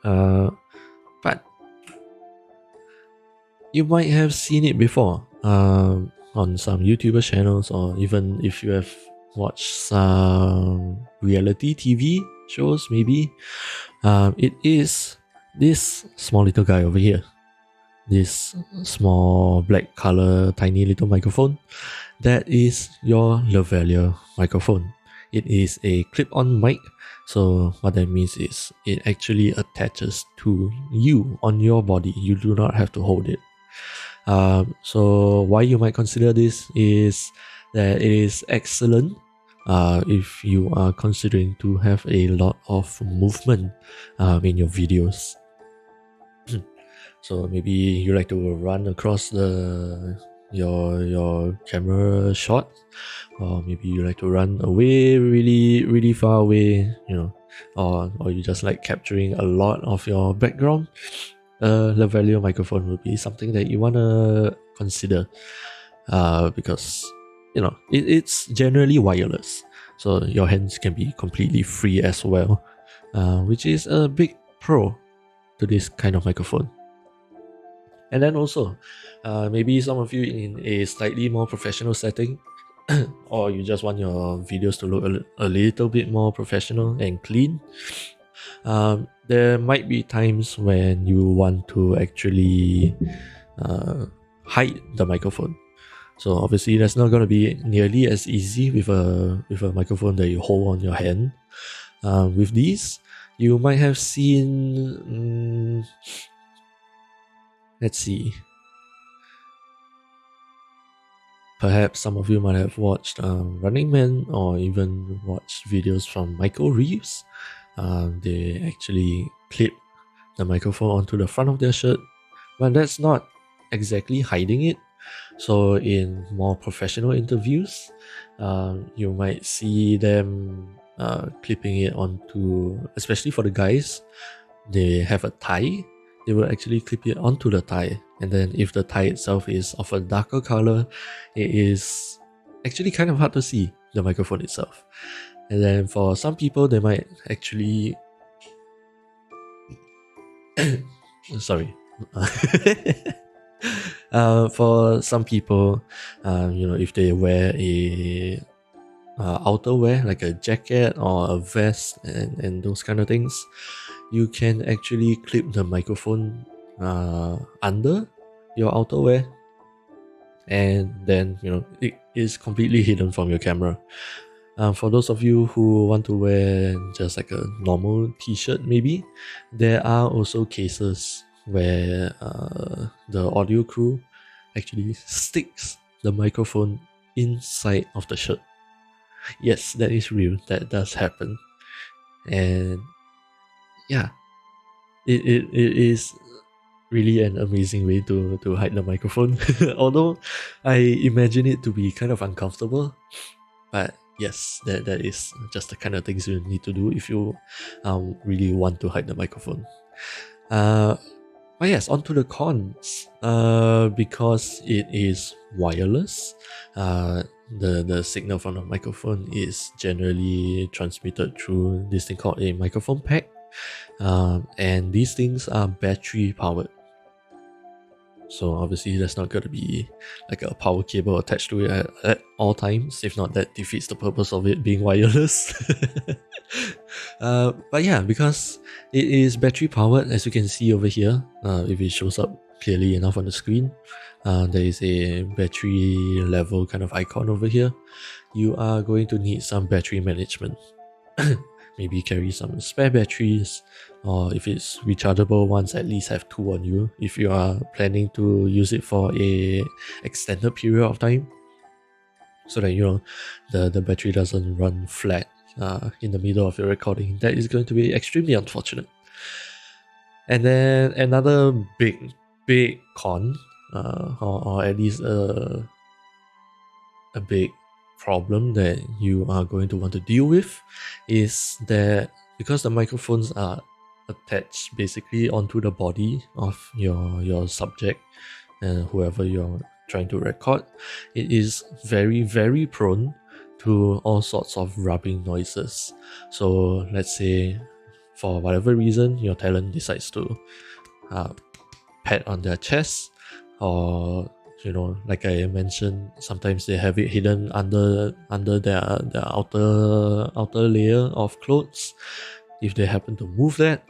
A: but you might have seen it before on some YouTuber channels, or even if you have watched some reality TV shows, maybe. It is this small little guy over here. This small black color tiny little microphone. That is your lavalier microphone. It is a clip-on mic, so what that means is it actually attaches to you on your body. You do not have to hold it. So why you might consider this is that it is excellent if you are considering to have a lot of movement in your videos. So maybe you like to run across your camera shot, or maybe you like to run away really far away, you know, or you just like capturing a lot of your background. Lavalier microphone will be something that you want to consider, because you know it's generally wireless, so your hands can be completely free as well, which is a big pro to this kind of microphone. And then also, maybe some of you in a slightly more professional setting, or you just want your videos to look a little bit more professional and clean. There might be times when you want to actually hide the microphone. So obviously that's not going to be nearly as easy with a microphone that you hold on your hand. With these, you might have seen, let's see, perhaps some of you might have watched Running Man, or even watched videos from Michael Reeves. They actually clip the microphone onto the front of their shirt, but that's not exactly hiding it. So in more professional interviews, you might see them clipping it onto, especially for the guys, they have a tie. They will actually clip it onto the tie, and then if the tie itself is of a darker color, it is actually kind of hard to see the microphone itself. And then for some people, they might actually sorry. For some people, you know, if they wear a outerwear like a jacket or a vest and those kind of things, you can actually clip the microphone under your outerwear, and then you know it is completely hidden from your camera. For those of you who want to wear just like a normal t-shirt maybe, there are also cases where the audio crew actually sticks the microphone inside of the shirt. Yes, that is real. That does happen. And yeah, it is really an amazing way to hide the microphone. Although I imagine it to be kind of uncomfortable. But yes, that is just the kind of things you need to do if you really want to hide the microphone. But yes, on to the cons. Because it is wireless, the signal from the microphone is generally transmitted through this thing called a microphone pack. And these things are battery powered. So obviously there's not going to be like a power cable attached to it at all times. If not, that defeats the purpose of it being wireless. But yeah, because it is battery powered, as you can see over here, if it shows up clearly enough on the screen, there is a battery level kind of icon over here. You are going to need some battery management. Maybe carry some spare batteries, or if it's rechargeable ones, at least have 2 on you if you are planning to use it for a extended period of time, so that the battery doesn't run flat in the middle of your recording. That is going to be extremely unfortunate. And then another big con, or at least a big problem that you are going to want to deal with, is that because the microphones are attached basically onto the body of your subject and whoever you're trying to record, it is very, very prone to all sorts of rubbing noises. So let's say for whatever reason your talent decides to pat on their chest, or like I mentioned, sometimes they have it hidden under their outer layer of clothes. If they happen to move that,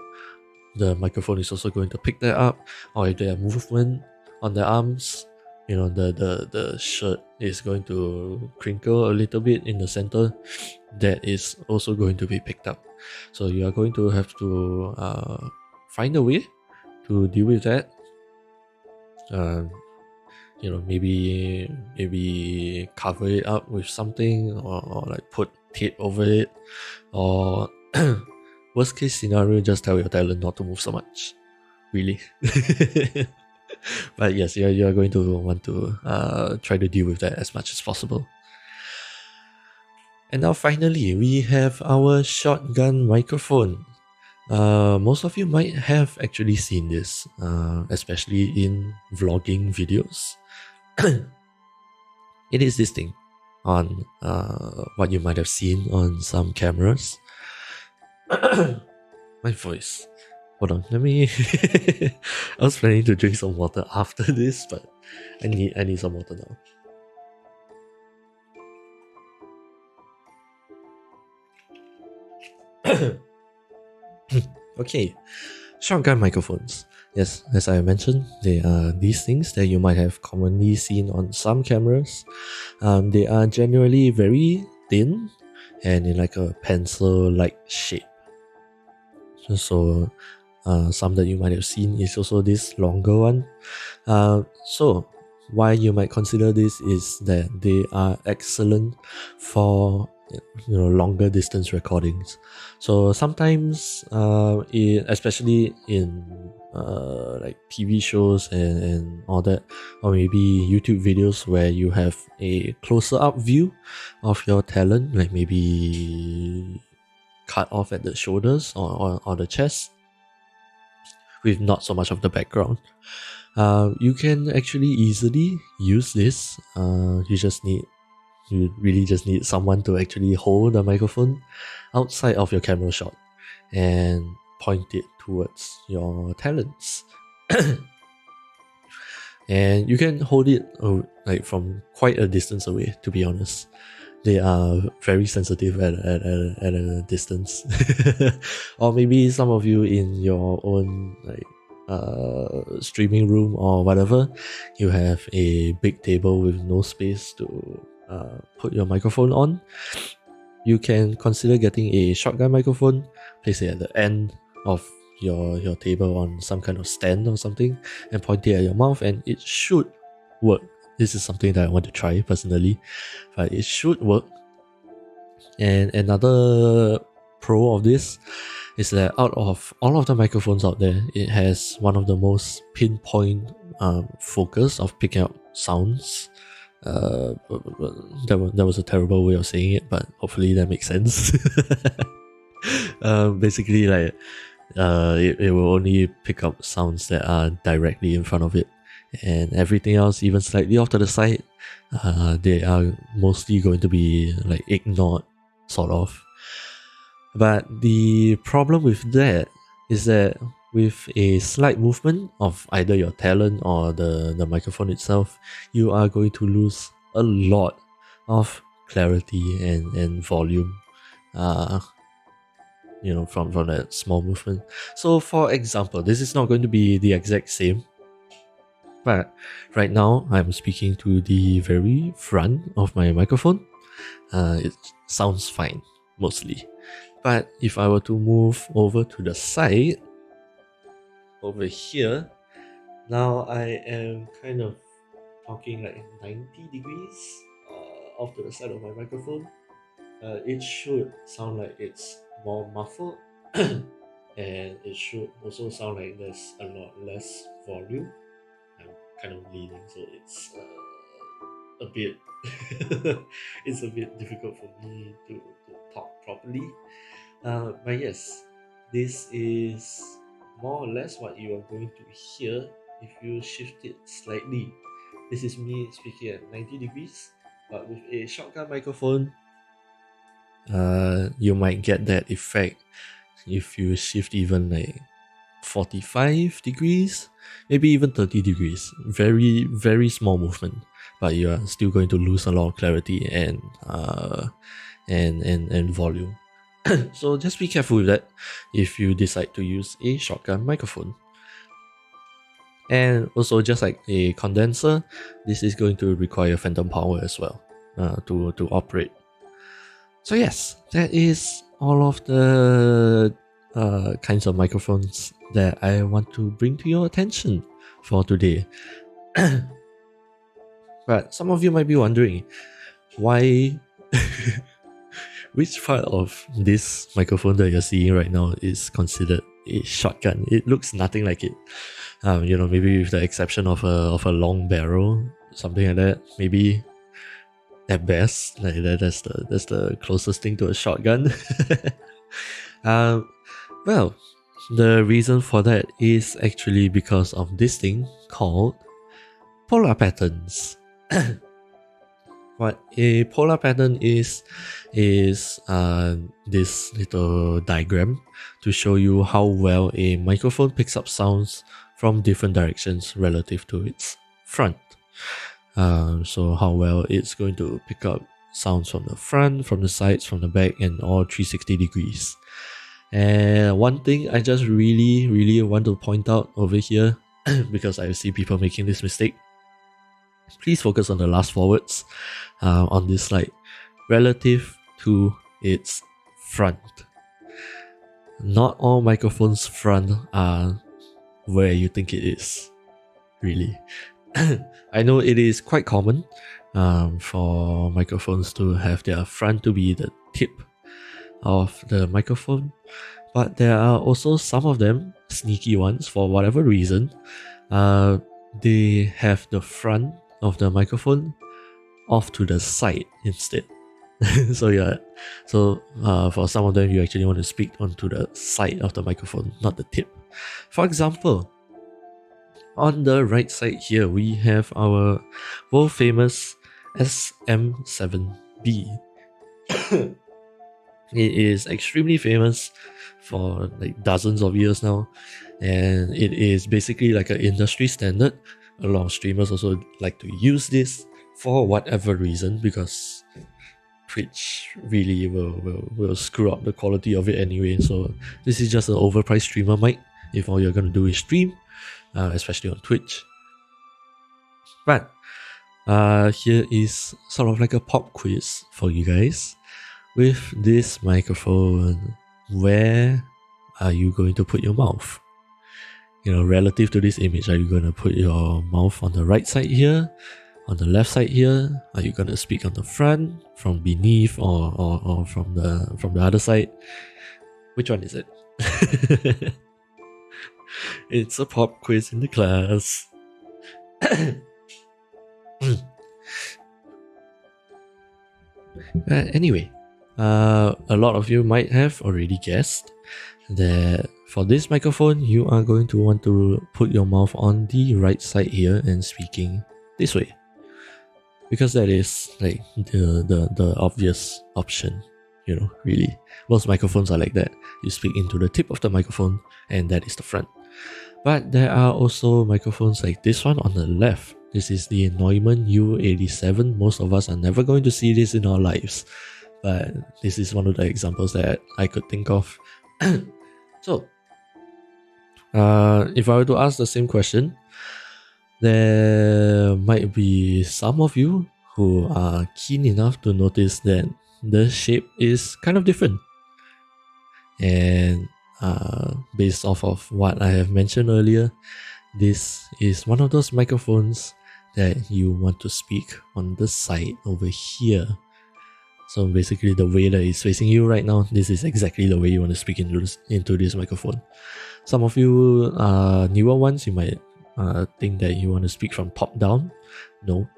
A: the microphone is also going to pick that up. Or if they have movement on their arms, the shirt is going to crinkle a little bit in the center. That is also going to be picked up. So you are going to have to find a way to deal with that. Maybe cover it up with something, or like put tape over it, or worst case scenario, just tell your talent not to move so much. Really. But yes, you're going to want to try to deal with that as much as possible. And now finally, we have our shotgun microphone. Most of you might have actually seen this, especially in vlogging videos. It is this thing on what you might have seen on some cameras. My voice. Hold on, let me. I was planning to drink some water after this, but I need some water now. Okay, shotgun microphones. Yes, as I mentioned, they are these things that you might have commonly seen on some cameras. They are generally very thin and in like a pencil-like shape. So some that you might have seen is also this longer one. So why you might consider this is that they are excellent for longer distance recordings. So sometimes especially in like TV shows and all that, or maybe YouTube videos where you have a closer up view of your talent, like maybe cut off at the shoulders or the chest with not so much of the background. You can actually easily use this. You really just need someone to actually hold the microphone outside of your camera shot and point it towards your talents. And you can hold it like from quite a distance away, to be honest. They are very sensitive at a distance. Or maybe some of you in your own streaming room or whatever, you have a big table with no space to put your microphone on. you can consider getting a shotgun microphone, place it at the end of your table on some kind of stand or something, and point it at your mouth, and it should work. This is something that I want to try personally, but it should work. And another pro of this is that out of all of the microphones out there, it has one of the most pinpoint focus of picking up sounds. That was a terrible way of saying it, but hopefully that makes sense. Basically, like it will only pick up sounds that are directly in front of it, and everything else, even slightly off to the side, they are mostly going to be like ignored, sort of. But the problem with that is that with a slight movement of either your talent or the microphone itself, you are going to lose a lot of clarity and volume, from that small movement. So for example, this is not going to be the exact same, but right now I'm speaking to the very front of my microphone. It sounds fine, mostly. But if I were to move over to the side, over here, now I am kind of talking like 90 degrees off to the side of my microphone. It should sound like it's more muffled, and it should also sound like there's a lot less volume. I'm kind of leaning, so it's a bit it's a bit difficult for me to talk properly. But yes, this is more or less what you are going to hear if you shift it slightly. This is me speaking at 90 degrees, but with a shotgun microphone, you might get that effect if you shift even like 45 degrees, maybe even 30 degrees. Very, very small movement, but you are still going to lose a lot of clarity and volume. So just be careful with that if you decide to use a shotgun microphone. And also, just like a condenser, this is going to require phantom power as well to operate. So yes, that is all of the kinds of microphones that I want to bring to your attention for today. But some of you might be wondering, why which part of this microphone that you're seeing right now is considered a shotgun? It looks nothing like it. Maybe with the exception of a long barrel, something like that. Maybe at best, like that's the closest thing to a shotgun. Well, the reason for that is actually because of this thing called polar patterns. What a polar pattern is this little diagram to show you how well a microphone picks up sounds from different directions relative to its front. So how well it's going to pick up sounds from the front, from the sides, from the back, and all 360 degrees. And one thing I just really, really want to point out over here, because I see people making this mistake, please focus on the last four words on this slide, relative to its front. Not all microphones' front are where you think it is, really. I know it is quite common for microphones to have their front to be the tip of the microphone, but there are also some of them, sneaky ones, for whatever reason, they have the front of the microphone off to the side instead. So for some of them, you actually want to speak onto the side of the microphone, not the tip. For example, on the right side here, we have our world famous SM7B. It is extremely famous for like dozens of years now, and it is basically like an industry standard. A lot of streamers also like to use this for whatever reason, because Twitch really will screw up the quality of it anyway. So this is just an overpriced streamer mic if all you're gonna do is stream, especially on Twitch. But here is sort of like a pop quiz for you guys. With this microphone, where are you going to put your mouth? Relative to this image, are you going to put your mouth on the right side here, on the left side here? Are you going to speak on the front, from beneath, or from the other side? Which one is it? It's a pop quiz in the class. Anyway, a lot of you might have already guessed that for this microphone, you are going to want to put your mouth on the right side here and speaking this way, because that is like the obvious option. Really, most microphones are like that. You speak into the tip of the microphone, and that is the front. But there are also microphones like this one on the left. This is the Neumann U87. Most of us are never going to see this in our lives, but this is one of the examples that I could think of. So, if I were to ask the same question, there might be some of you who are keen enough to notice that the shape is kind of different. And based off of what I have mentioned earlier, this is one of those microphones that you want to speak on the side over here. So basically the way that it's facing you right now, this is exactly the way you want to speak into this microphone. Some of you newer ones, you might think that you want to speak from top down. No,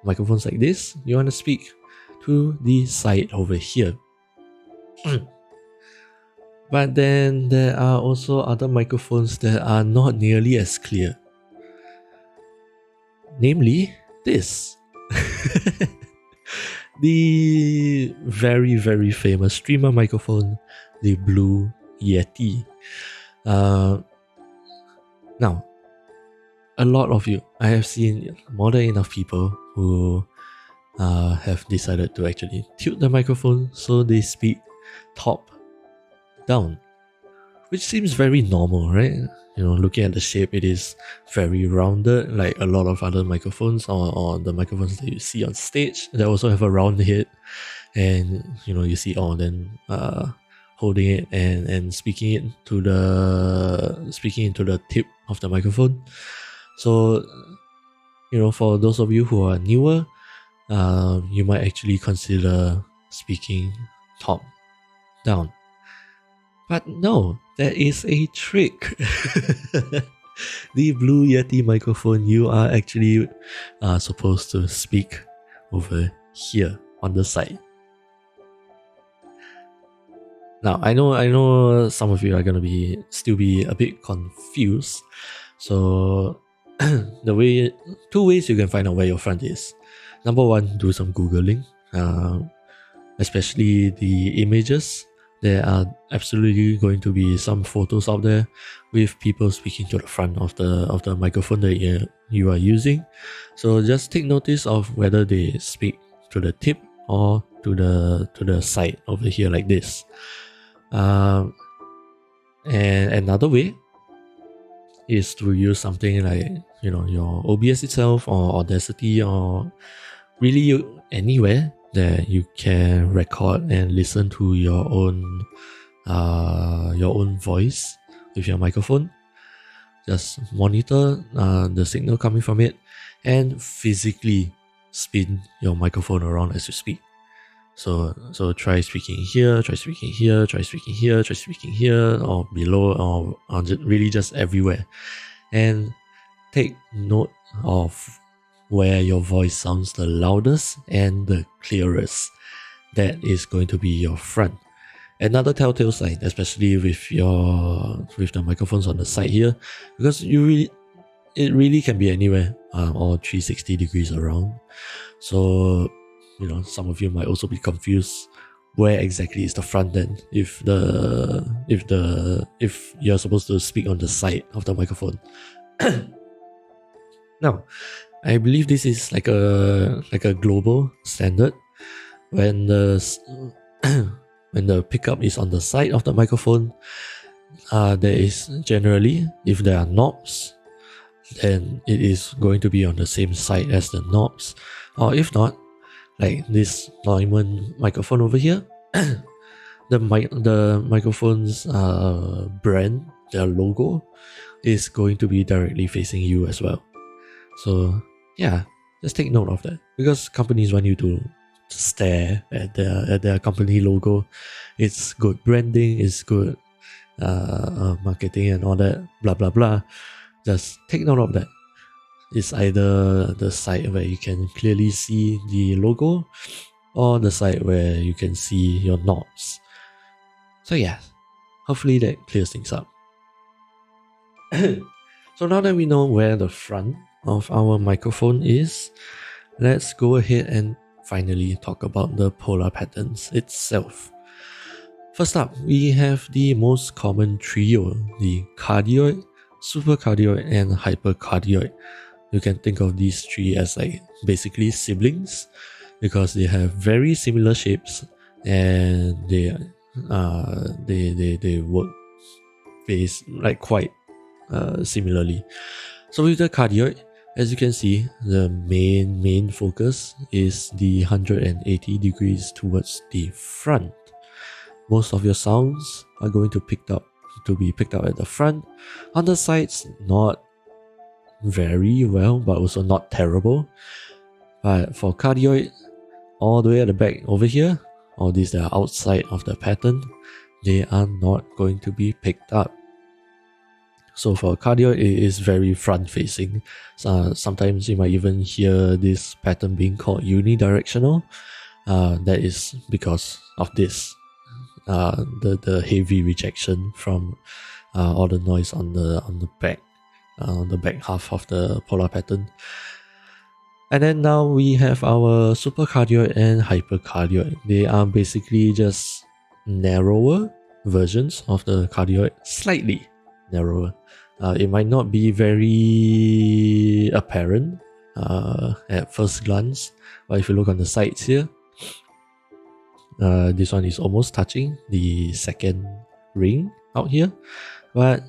A: microphones like this, you want to speak to the side over here. But then there are also other microphones that are not nearly as clear. Namely, this. The very, very famous streamer microphone, the Blue Yeti. Now, a lot of you, I have seen more than enough people who have decided to actually tilt the microphone so they speak top down, which seems very normal, right? Looking at the shape, it is very rounded, like a lot of other microphones or the microphones that you see on stage. They also have a round head, and you see them holding it and speaking into the tip of the microphone. So, for those of you who are newer, you might actually consider speaking top down. But no, there is a trick. The Blue Yeti microphone, you are actually supposed to speak over here on the side. Now, I know some of you are gonna still be a bit confused. So, two ways you can find out where your front is. Number one, do some Googling, especially the images. There are absolutely going to be some photos out there with people speaking to the front of the microphone that you are using. So just take notice of whether they speak to the tip or to the side over here like this. And another way is to use something like your OBS itself or Audacity or really anywhere that you can record and listen to your own voice with your microphone. Just monitor the signal coming from it and physically spin your microphone around as you speak. So try speaking here, try speaking here, try speaking here, try speaking here, or below, or really just everywhere. And take note of where your voice sounds the loudest and the clearest. That is going to be your front. Another telltale sign, especially with the microphones on the side here, because it really can be anywhere, or 360 degrees around. So some of you might also be confused where exactly is the front then, if you're supposed to speak on the side of the microphone. Now, I believe this is like a global standard. When the pickup is on the side of the microphone, there is generally, if there are knobs, then it is going to be on the same side as the knobs. Or if not, like this Neumann microphone over here, the microphone's brand, their logo, is going to be directly facing you as well. So yeah, just take note of that, because companies want you to stare at their company logo. It's good branding, it's good marketing and all that, blah blah blah. Just take note of that. It's either the side where you can clearly see the logo, or the side where you can see your knobs. So yeah, hopefully that clears things up. So now that we know where the front of our microphone is, let's go ahead and finally talk about the polar patterns itself. First up, we have the most common trio, the cardioid, supercardioid, and hypercardioid. You can think of these three as like basically siblings, because they have very similar shapes and they work quite similarly. So with the cardioid, as you can see, the main focus is the 180 degrees towards the front. Most of your sounds are going to be picked up at the front. On the sides, not very well, but also not terrible. But for cardioid, all the way at the back over here, all these that are outside of the pattern, they are not going to be picked up. So for cardioid, it is very front facing. Sometimes you might even hear this pattern being called unidirectional. That is because of this, the heavy rejection from all the noise on the back half of the polar pattern. And then now we have our supercardioid and hypercardioid. They are basically just narrower versions of the cardioid, slightly narrower. It might not be very apparent at first glance, but if you look on the sides here, this one is almost touching the second ring out here. But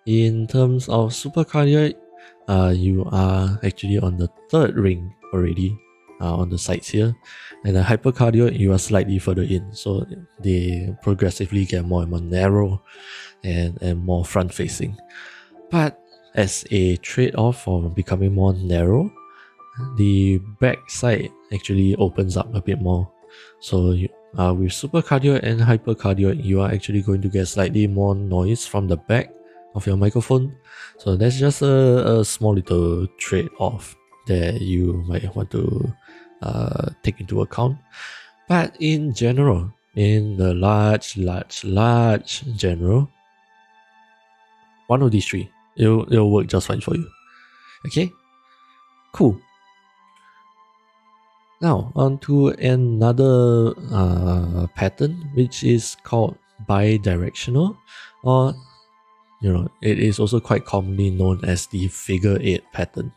A: in terms of supercardioid, you are actually on the third ring already on the sides here, and the hypercardioid, you are slightly further in, so they progressively get more and more narrow and more front facing. But as a trade-off for becoming more narrow, the back side actually opens up a bit more. So with supercardioid and hypercardioid, you are actually going to get slightly more noise from the back of your microphone. So that's just a small little trade-off that you might want to take into account. But in general, in the large general, one of these three, it'll work just fine for you. Okay? Cool. Now, on to another pattern, which is called bidirectional, or it is also quite commonly known as the figure 8 pattern.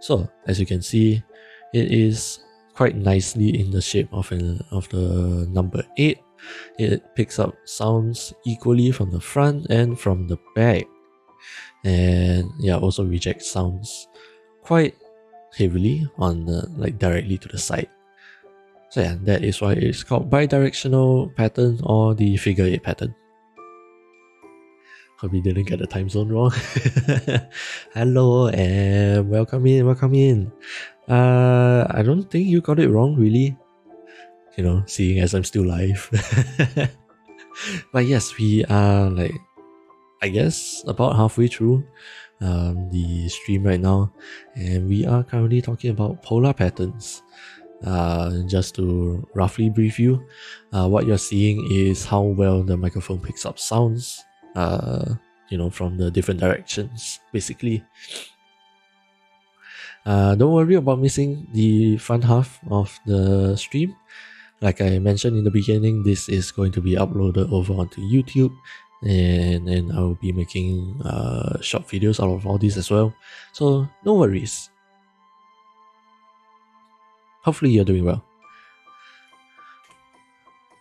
A: So, as you can see, it is quite nicely in the shape of the number 8. It picks up sounds equally from the front and from the back, and also rejects sounds quite heavily on directly to the side. So that is why it's called bidirectional pattern or the figure 8 pattern. Hope you didn't get the time zone wrong. Hello and welcome in. I don't think you got it wrong really, seeing as I'm still live. But yes, we are I guess about halfway through the stream right now, and we are currently talking about polar patterns. Just to roughly brief you, what you're seeing is how well the microphone picks up sounds from the different directions, basically. Don't worry about missing the front half of the stream. Like I mentioned in the beginning, this is going to be uploaded over onto YouTube, and I will be making short videos out of all this as well. So no worries. Hopefully you're doing well.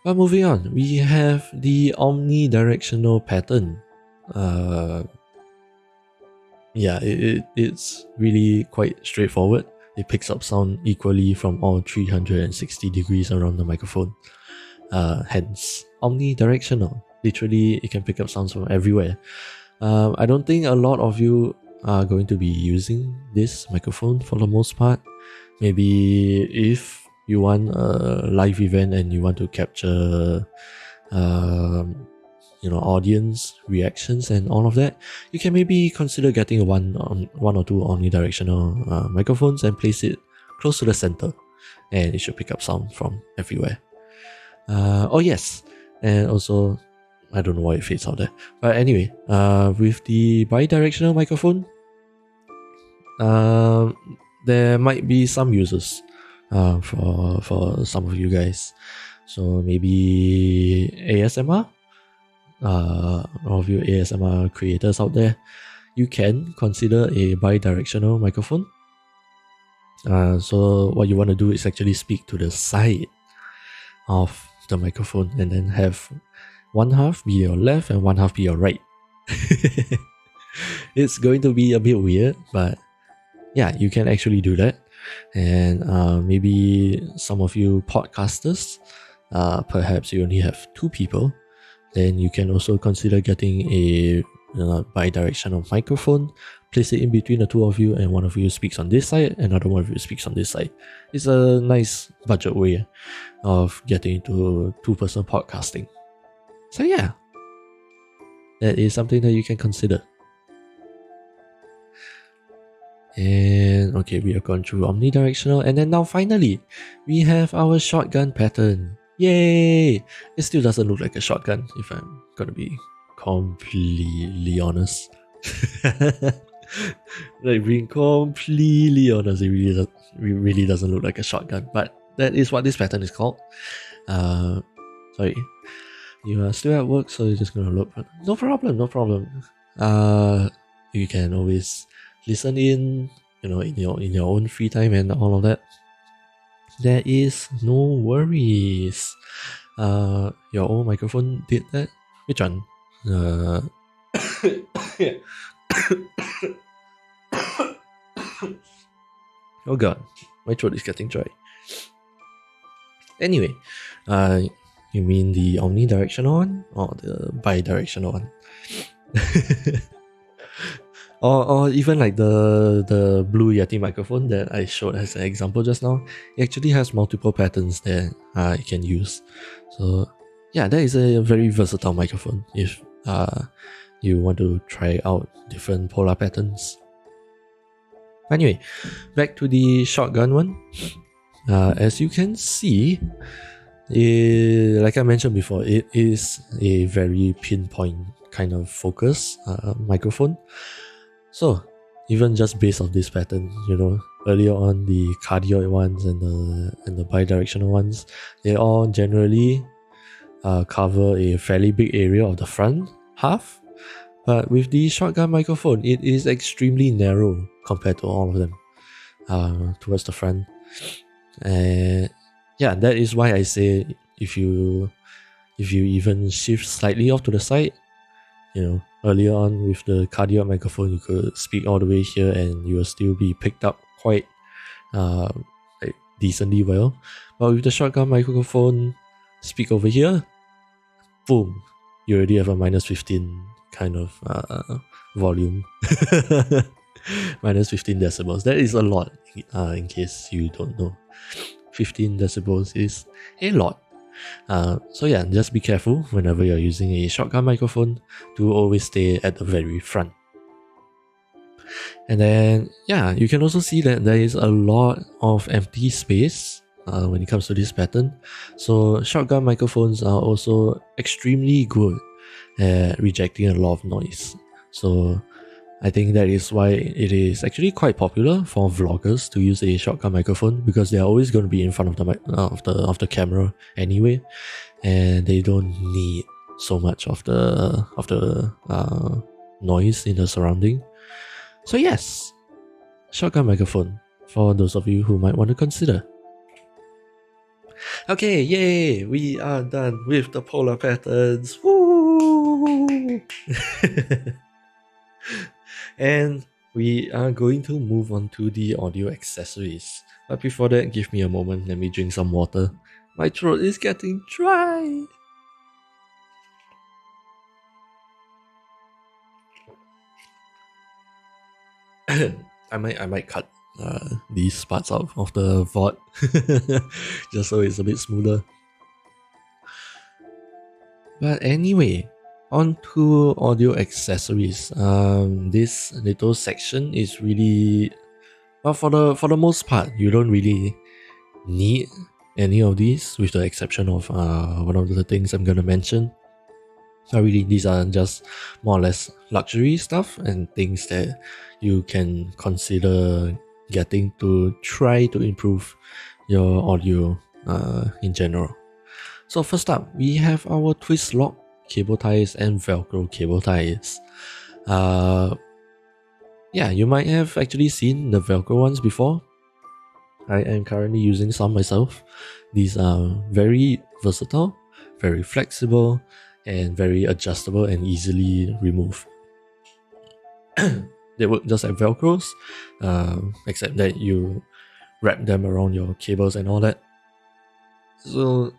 A: But moving on, we have the omnidirectional pattern. It's really quite straightforward. It picks up sound equally from all 360 degrees around the microphone. hence omnidirectional. Literally, it can pick up sounds from everywhere. I don't think a lot of you are going to be using this microphone for the most part. Maybe if you want a live event and you want to capture audience reactions and all of that, you can maybe consider getting one or two omnidirectional microphones and place it close to the center, and it should pick up sound from everywhere. Oh yes, and also I don't know why it fades out there, but anyway, with the bi-directional microphone, there might be some uses for some of you guys. So maybe ASMR, all of you ASMR creators out there, you can consider a bi-directional microphone. So what you want to do is actually speak to the side of the microphone and then have one half be your left and one half be your right. It's going to be a bit weird, but yeah, you can actually do that. And maybe some of you podcasters, perhaps you only have two people, then you can also consider getting a bi-directional microphone, place it in between the two of you, and one of you speaks on this side, another one of you speaks on this side. It's a nice budget way of getting into two-person podcasting. So yeah, that is something that you can consider. And okay, we have gone through omnidirectional, and then now finally, we have our shotgun pattern. Yay! It still doesn't look like a shotgun, if I'm gonna be completely honest. Like, being completely honest, it really doesn't look like a shotgun, but that is what this pattern is called. Sorry, you are still at work, so you're just gonna look. No problem. You can always listen in, in your own free time and all of that. There is no worries. Your own microphone did that. Which one? Oh god, my throat is getting dry. Anyway, you mean the omnidirectional one or the bi-directional one? Or even like the Blue Yeti microphone that I showed as an example just now. It actually has multiple patterns that you can use. So yeah, that is a very versatile microphone if you want to try out different polar patterns. Anyway, back to the shotgun one. As you can see, like I mentioned before, it is a very pinpoint kind of focus microphone. So even just based on this pattern, earlier on the cardioid ones and the bi-directional ones, they all generally cover a fairly big area of the front half. But with the shotgun microphone, it is extremely narrow compared to all of them towards the front. And yeah, that is why I say if you even shift slightly off to the side, earlier on with the cardioid microphone, you could speak all the way here and you will still be picked up quite decently well. But with the shotgun microphone, speak over here, boom, you already have a -15 kind of volume. -15 decibels. That is a lot, in case you don't know. 15 decibels is a lot. So yeah, just be careful whenever you're using a shotgun microphone to always stay at the very front. And then yeah, you can also see that there is a lot of empty space when it comes to this pattern. So shotgun microphones are also extremely good at rejecting a lot of noise. So I think that is why it is actually quite popular for vloggers to use a shotgun microphone, because they are always going to be in front of the camera anyway, and they don't need so much of the noise in the surrounding. So yes, shotgun microphone for those of you who might want to consider. Okay, yay! We are done with the polar patterns. Woo! And we are going to move on to the audio accessories. But before that, give me a moment, let me drink some water. My throat is getting dry. I might cut these parts out of the VOD just so it's a bit smoother. But anyway, on to audio accessories. This little section is really, well, for the most part, you don't really need any of these, with the exception of one of the things I'm gonna mention. So really, these are just more or less luxury stuff and things that you can consider getting to try to improve your audio in general. So first up, we have our twist lock cable ties and Velcro cable ties. Yeah, you might have actually seen the Velcro ones before. I am currently using some myself. These are very versatile, very flexible, and very adjustable and easily removed. They work just like Velcros, except that you wrap them around your cables and all that. So,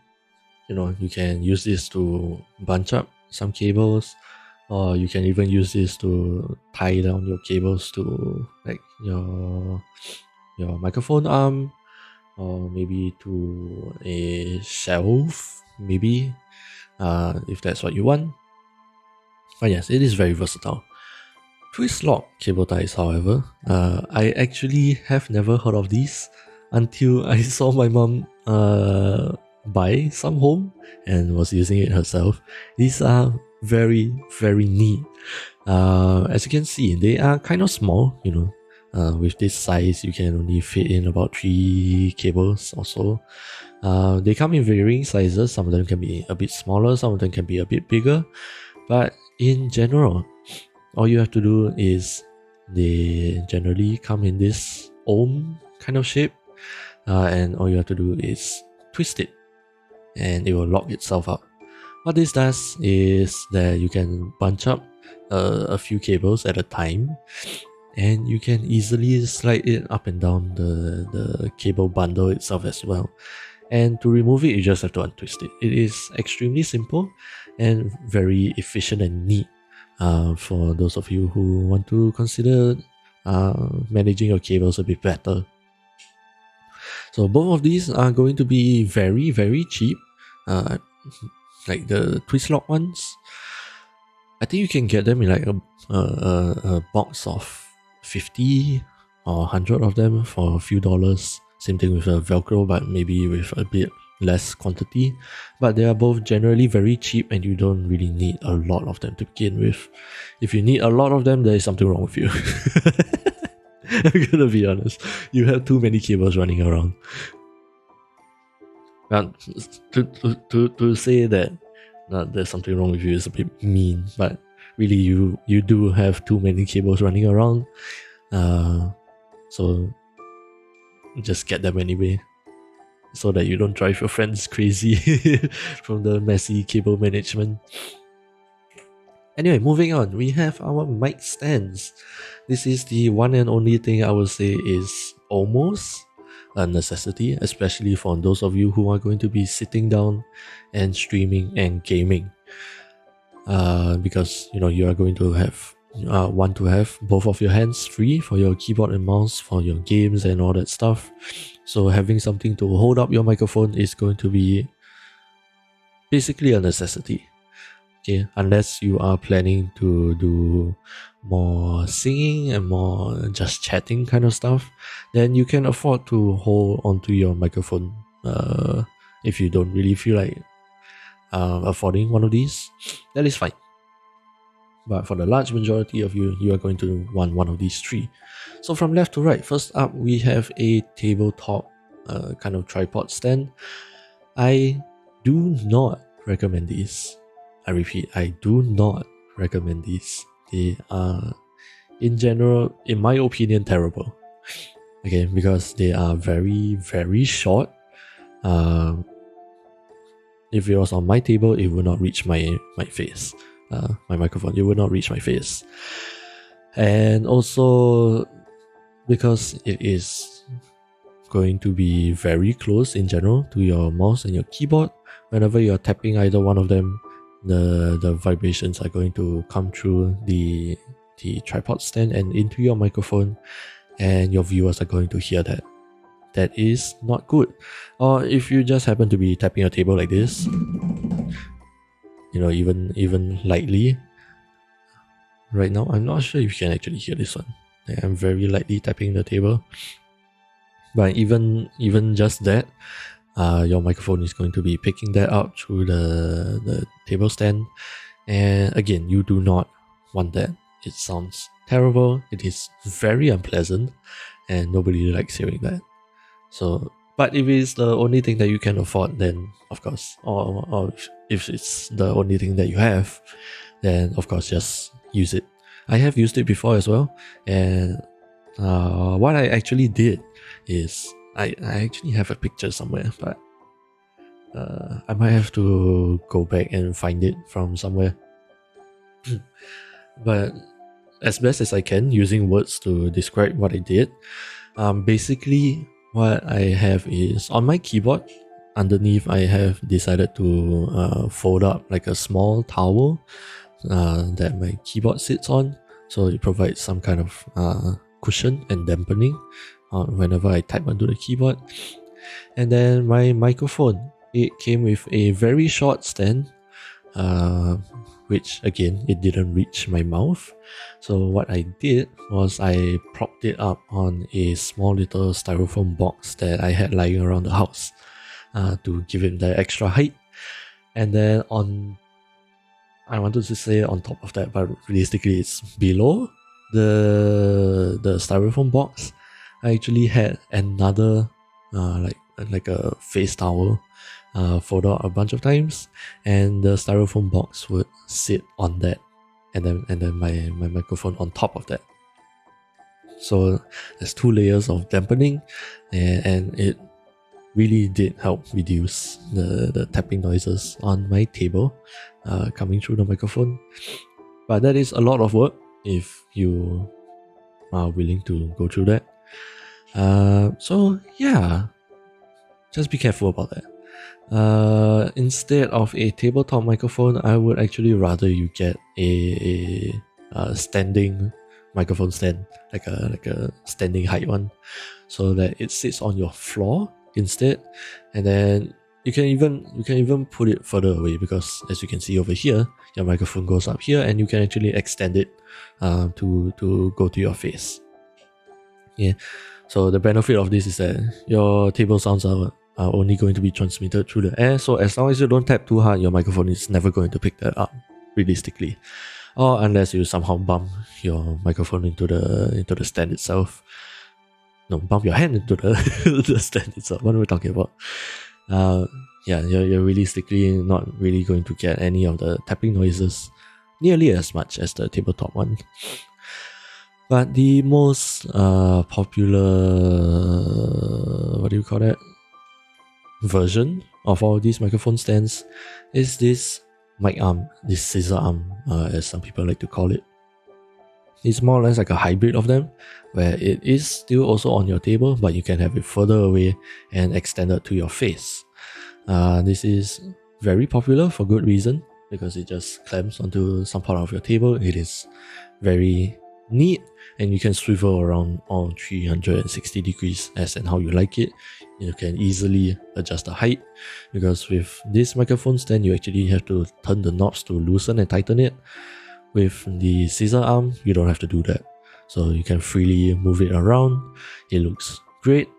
A: you can use this to bunch up some cables, or you can even use this to tie down your cables to like your microphone arm, or maybe to a shelf, maybe, if that's what you want. But yes, it is very versatile. Twist lock cable ties, however, I actually have never heard of these until I saw my mom buy some home and was using it herself. These are very, very neat. As you can see, they are kind of small, with this size, you can only fit in about 3 cables or so. They come in varying sizes. Some of them can be a bit smaller, some of them can be a bit bigger. But in general, all you have to do is they generally come in this ohm kind of shape, and all you have to do is twist it and it will lock itself up. What this does is that you can bunch up a few cables at a time, and you can easily slide it up and down the cable bundle itself as well. And to remove it, you just have to untwist it. It is extremely simple and very efficient and neat for those of you who want to consider managing your cables a bit better. So both of these are going to be very, very cheap. Like the twist lock ones, I think you can get them in like a box of 50 or 100 of them for a few dollars. Same thing with a Velcro, but maybe with a bit less quantity. But they are both generally very cheap, and you don't really need a lot of them to begin with. If you need a lot of them, there is something wrong with you. I'm gonna be honest. You have too many cables running around. Now, to say that there's something wrong with you is a bit mean, but really you do have too many cables running around. So just get them anyway, so that you don't drive your friends crazy from the messy cable management. Anyway, moving on, we have our mic stands. This is the one and only thing I would say is almost a necessity, especially for those of you who are going to be sitting down and streaming and gaming. Because you are going to want to have both of your hands free for your keyboard and mouse, for your games and all that stuff. So having something to hold up your microphone is going to be basically a necessity. Okay, unless you are planning to do more singing and more just chatting kind of stuff, then you can afford to hold onto your microphone if you don't really feel like affording one of these. That is fine. But for the large majority of you, you are going to want one of these 3. So from left to right, first up we have a tabletop kind of tripod stand. I do not recommend these. I repeat, I do not recommend these. They are, in general, in my opinion, terrible. Okay, because they are very, very short. If it was on my table, it would not reach my face. My microphone, it would not reach my face. And also, because it is going to be very close in general to your mouse and your keyboard. Whenever you're tapping either one of them, the vibrations are going to come through the tripod stand and into your microphone, and your viewers are going to hear that. That is not good. Or if you just happen to be tapping your table like this, even lightly. Right now, I'm not sure if you can actually hear this one. I'm very lightly tapping the table. But even just that, your microphone is going to be picking that out through the table stand. And again, you do not want that. It sounds terrible. It is very unpleasant, and nobody likes hearing that. So, but if it's the only thing that you can afford, then of course, or if it's the only thing that you have, then of course just use it. I have used it before as well, and what I actually did is I actually have a picture somewhere, but I might have to go back and find it from somewhere. But as best as I can, using words to describe what I did, basically what I have is on my keyboard, underneath I have decided to fold up like a small towel that my keyboard sits on, so it provides some kind of cushion and dampening whenever I type onto the keyboard. And then my microphone, it came with a very short stand, which again, it didn't reach my mouth. So what I did was I propped it up on a small little styrofoam box that I had lying around the house to give it the extra height. And then I wanted to say on top of that, but realistically it's below the styrofoam box. I actually had another like a face towel folded out a bunch of times, and the styrofoam box would sit on that, and then my microphone on top of that. So there's 2 layers of dampening, and it really did help reduce the tapping noises on my table coming through the microphone. But that is a lot of work if you are willing to go through that. So yeah, just be careful about that. Instead of a tabletop microphone, I would actually rather you get a standing microphone stand, like a standing height one, so that it sits on your floor instead. And then you can even put it further away, because as you can see over here, your microphone goes up here, and you can actually extend it to go to your face. Yeah. So the benefit of this is that your table sounds are only going to be transmitted through the air. So as long as you don't tap too hard, your microphone is never going to pick that up, realistically. Or unless you somehow bump your microphone into the stand itself. No, bump your hand into the stand itself. What are we talking about? Yeah, you're realistically not really going to get any of the tapping noises nearly as much as the tabletop one. But the most popular, what do you call that, version of all these microphone stands is this mic arm, this scissor arm, as some people like to call it. It's more or less like a hybrid of them, where it is still also on your table, but you can have it further away and extended to your face. This is very popular for good reason, because it just clamps onto some part of your table. It is very neat, and you can swivel around all 360 degrees as and how you like it. You can easily adjust the height, because with this microphone stand, you actually have to turn the knobs to loosen and tighten it. With the scissor arm, you don't have to do that. So you can freely move it around. It looks great,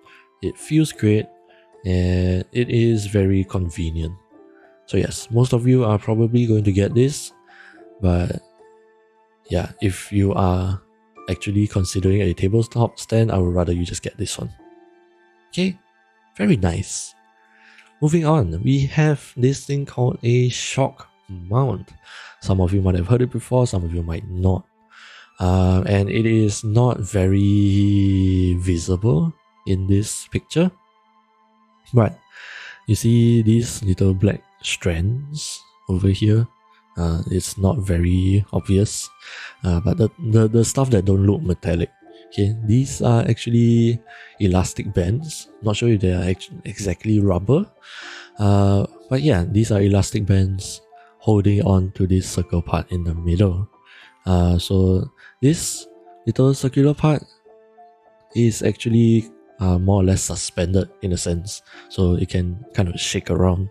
A: it feels great, and it is very convenient. So yes, most of you are probably going to get this, but yeah, if you are actually considering a tabletop stand, I would rather you just get this one. Okay, very nice. Moving on, we have this thing called a shock mount. Some of you might have heard it before, some of you might not. And it is not very visible in this picture, but you see these little black strands over here. It's not very obvious, but the stuff that don't look metallic, Okay, these are actually elastic bands. Not sure if they are exactly rubber, but yeah, these are elastic bands holding on to this circle part in the middle. So this little circular part is actually more or less suspended in a sense, so it can kind of shake around.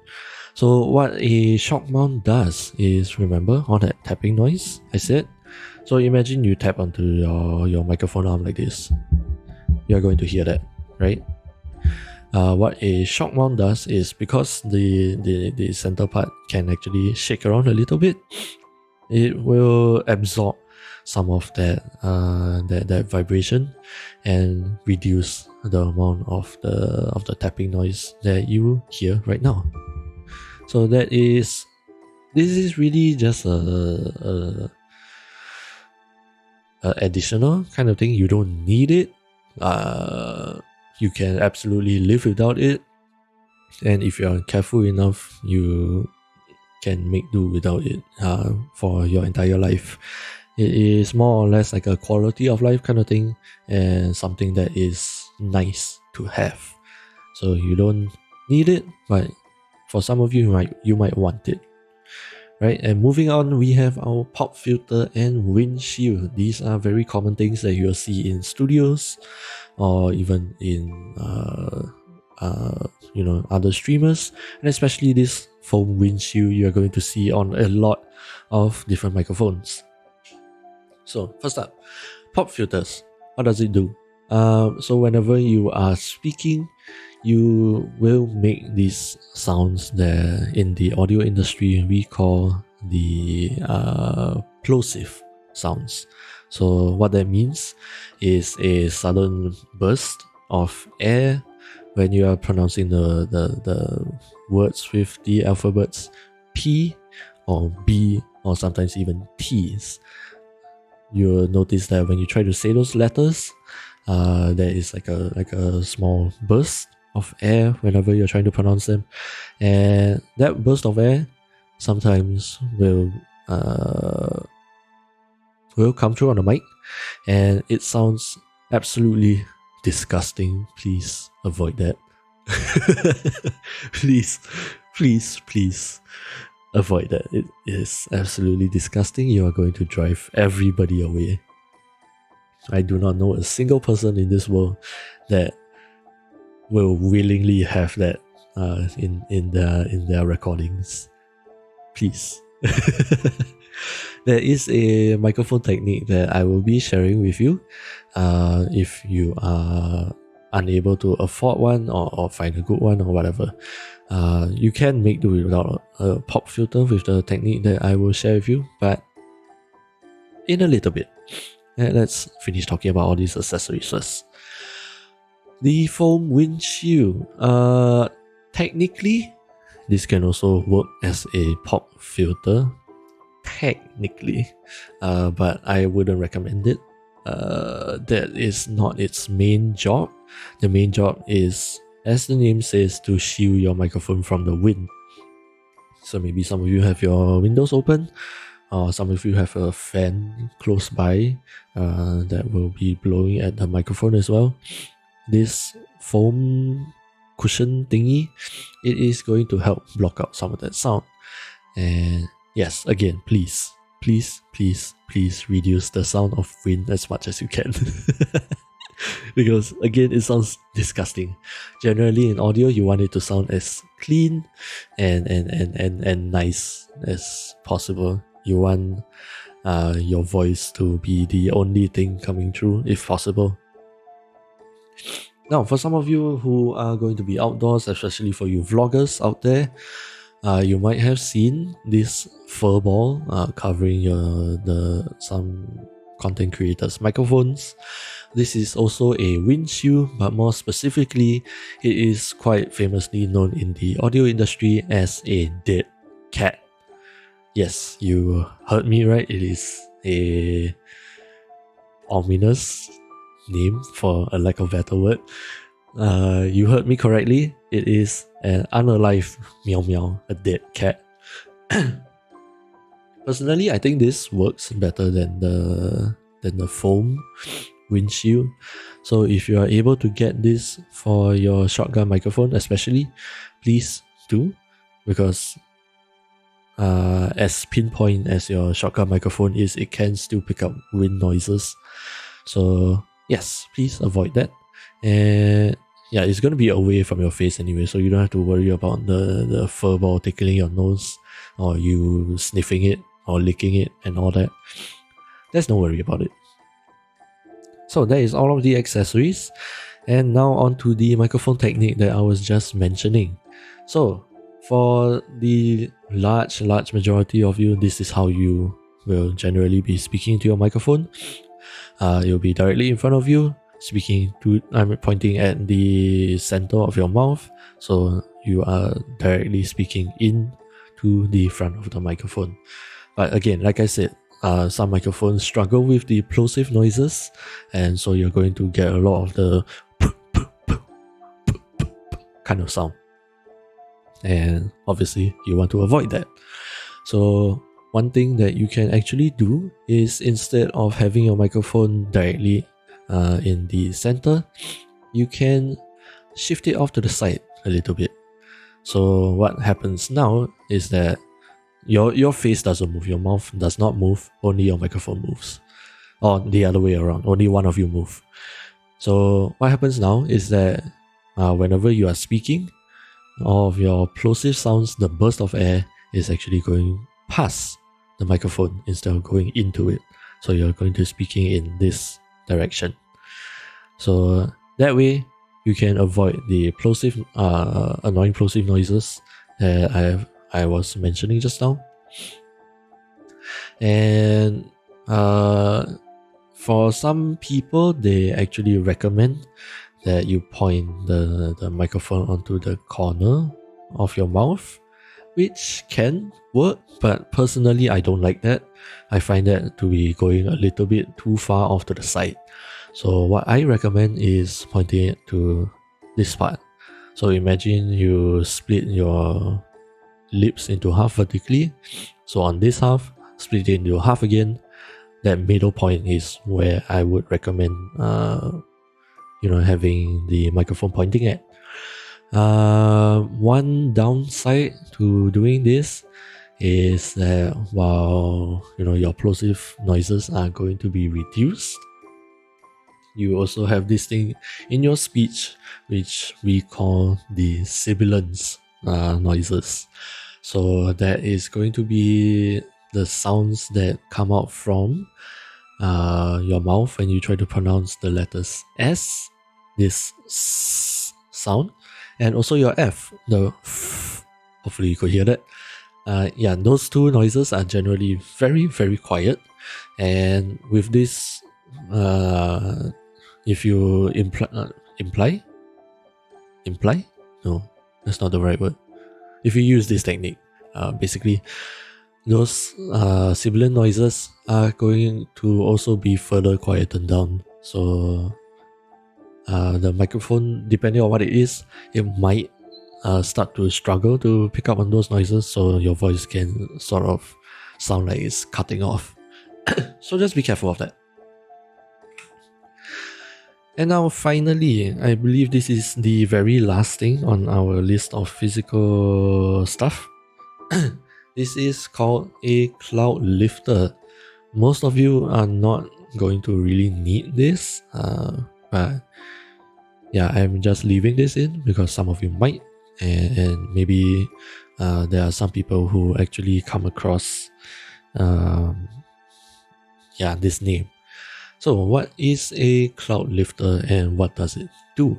A: So what a shock mount does is, remember all that tapping noise I said? So imagine you tap onto your microphone arm like this. You're going to hear that, right? What a shock mount does is, because the center part can actually shake around a little bit, it will absorb some of that vibration and reduce the amount of the tapping noise that you hear right now. So this is really just a additional kind of thing. You don't need it. You can absolutely live without it, and if you are careful enough, you can make do without it for your entire life. It is more or less like a quality of life kind of thing, and something that is nice to have. So you don't need it, but for some of you, you might want it. Right, and moving on, we have our pop filter and windshield. These are very common things that you'll see in studios, or even in other streamers, and especially this foam windshield you are going to see on a lot of different microphones. So first up, pop filters. What does it do? So whenever you are speaking, you will make these sounds that in the audio industry we call the plosive sounds. So what that means is a sudden burst of air when you are pronouncing the words with the alphabets P or B or sometimes even T's. You'll notice that when you try to say those letters, there is like a small burst of air whenever you're trying to pronounce them, and that burst of air sometimes will come through on the mic, and it sounds absolutely disgusting. Please avoid that. please avoid that. It is absolutely disgusting. You are going to drive everybody away. I do not know a single person in this world that will willingly have that in their recordings. Please. There is a microphone technique that I will be sharing with you. If you are unable to afford one or find a good one or whatever, you can make do without a pop filter with the technique that I will share with you, but in a little bit. Let's finish talking about all these accessories first. The foam windshield. Technically, this can also work as a pop filter. Technically, but I wouldn't recommend it. That is not its main job. The main job is, as the name says, to shield your microphone from the wind. So maybe some of you have your windows open, or some of you have a fan close by that will be blowing at the microphone as well. This foam cushion thingy, it is going to help block out some of that sound. And yes, again, please reduce the sound of wind as much as you can. Because again, it sounds disgusting. Generally in audio, you want it to sound as clean and nice as possible. You want your voice to be the only thing coming through if possible. Now, for some of you who are going to be outdoors, especially for you vloggers out there, you might have seen this fur ball covering some content creators' microphones. This is also a windshield, but more specifically, it is quite famously known in the audio industry as a dead cat. Yes, you heard me right. It is a ominous name, for a lack of better word. You heard me correctly. It is an unalive meow meow, a dead cat. Personally, I think this works better than the foam windshield. So if you are able to get this for your shotgun microphone especially, please do, because as pinpoint as your shotgun microphone is, it can still pick up wind noises. So yes, please avoid that. And yeah, it's going to be away from your face anyway, so you don't have to worry about the fur ball tickling your nose, or you sniffing it or licking it and all that. There's no worry about it. So that is all of the accessories. And now on to the microphone technique that I was just mentioning. So for the large majority of you, this is how you will generally be speaking to your microphone. You'll be directly in front of you, I'm pointing at the center of your mouth, so you are directly speaking in to the front of the microphone. But again, like I said, some microphones struggle with the plosive noises, and so you're going to get a lot of the kind of sound. And obviously, you want to avoid that. So one thing that you can actually do is, instead of having your microphone directly in the center, you can shift it off to the side a little bit. So what happens now is that your face doesn't move, your mouth does not move, only your microphone moves. Or the other way around, only one of you move. So what happens now is that whenever you are speaking, all of your plosive sounds, the burst of air, is actually going past the microphone instead of going into it. So you're going to be speaking in this direction. So that way you can avoid the plosive, annoying plosive noises that I was mentioning just now. And for some people, they actually recommend that you point the microphone onto the corner of your mouth, which can work, but personally I don't like that. I find that to be going a little bit too far off to the side. So what I recommend is pointing it to this part. So imagine you split your lips into half vertically. So on this half, split it into half again. That middle point is where I would recommend having the microphone pointing at. One downside to doing this is that while your plosive noises are going to be reduced, you also have this thing in your speech which we call the sibilance noises. So that is going to be the sounds that come out from your mouth when you try to pronounce the letters S, this S sound, and also your F, the F. Hopefully you could hear that. Those two noises are generally very, very quiet. And with this, if you imply? No, that's not the right word. If you use this technique, basically, those sibilant noises are going to also be further quietened down. So the microphone, depending on what it is, it might start to struggle to pick up on those noises, so your voice can sort of sound like it's cutting off. So just be careful of that. And now finally, I believe this is the very last thing on our list of physical stuff. This is called a cloud lifter. Most of you are not going to really need this, but yeah, I'm just leaving this in because some of you might, and maybe there are some people who actually come across this name. So what is a cloud lifter and what does it do?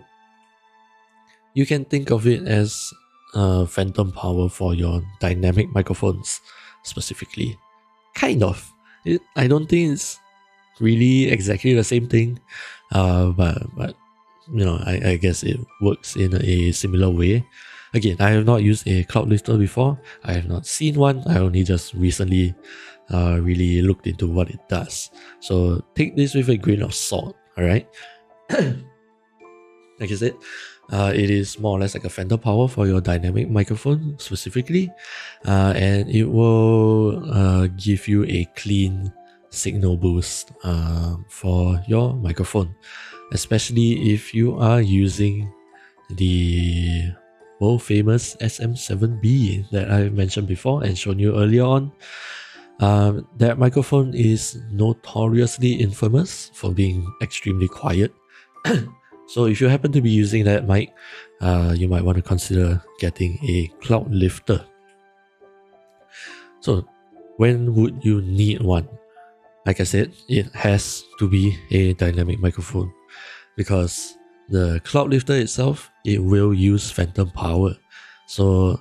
A: You can think of it as phantom power for your dynamic microphones specifically. Kind of. I don't think it's really exactly the same thing, but I guess it works in a similar way. Again, I have not used a cloud lifter before. I have not seen one. I only just recently really looked into what it does. So take this with a grain of salt, alright? Like I said, it is more or less like a phantom power for your dynamic microphone specifically, and it will give you a clean signal boost for your microphone, especially if you are using the world famous SM7B that I mentioned before and shown you earlier on. That microphone is notoriously infamous for being extremely quiet. So if you happen to be using that mic, you might want to consider getting a cloud lifter. So when would you need one? Like I said, it has to be a dynamic microphone because the cloud lifter itself, it will use phantom power. So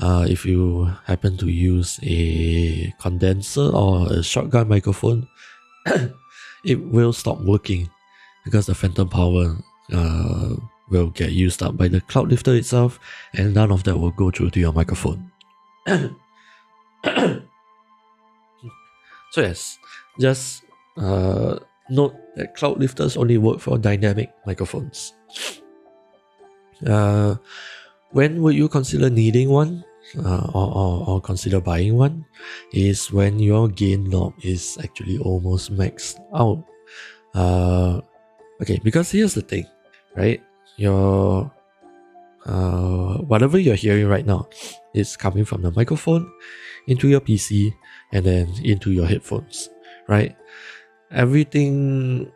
A: if you happen to use a condenser or a shotgun microphone, it will stop working because the phantom power will get used up by the cloud lifter itself, and none of that will go through to your microphone. So yes, just note that cloud lifters only work for dynamic microphones. When would you consider needing one or consider buying one is when your gain knob is actually almost maxed out. Okay, because here's the thing, right? Your whatever you're hearing right now is coming from the microphone into your PC and then into your headphones, right? Everything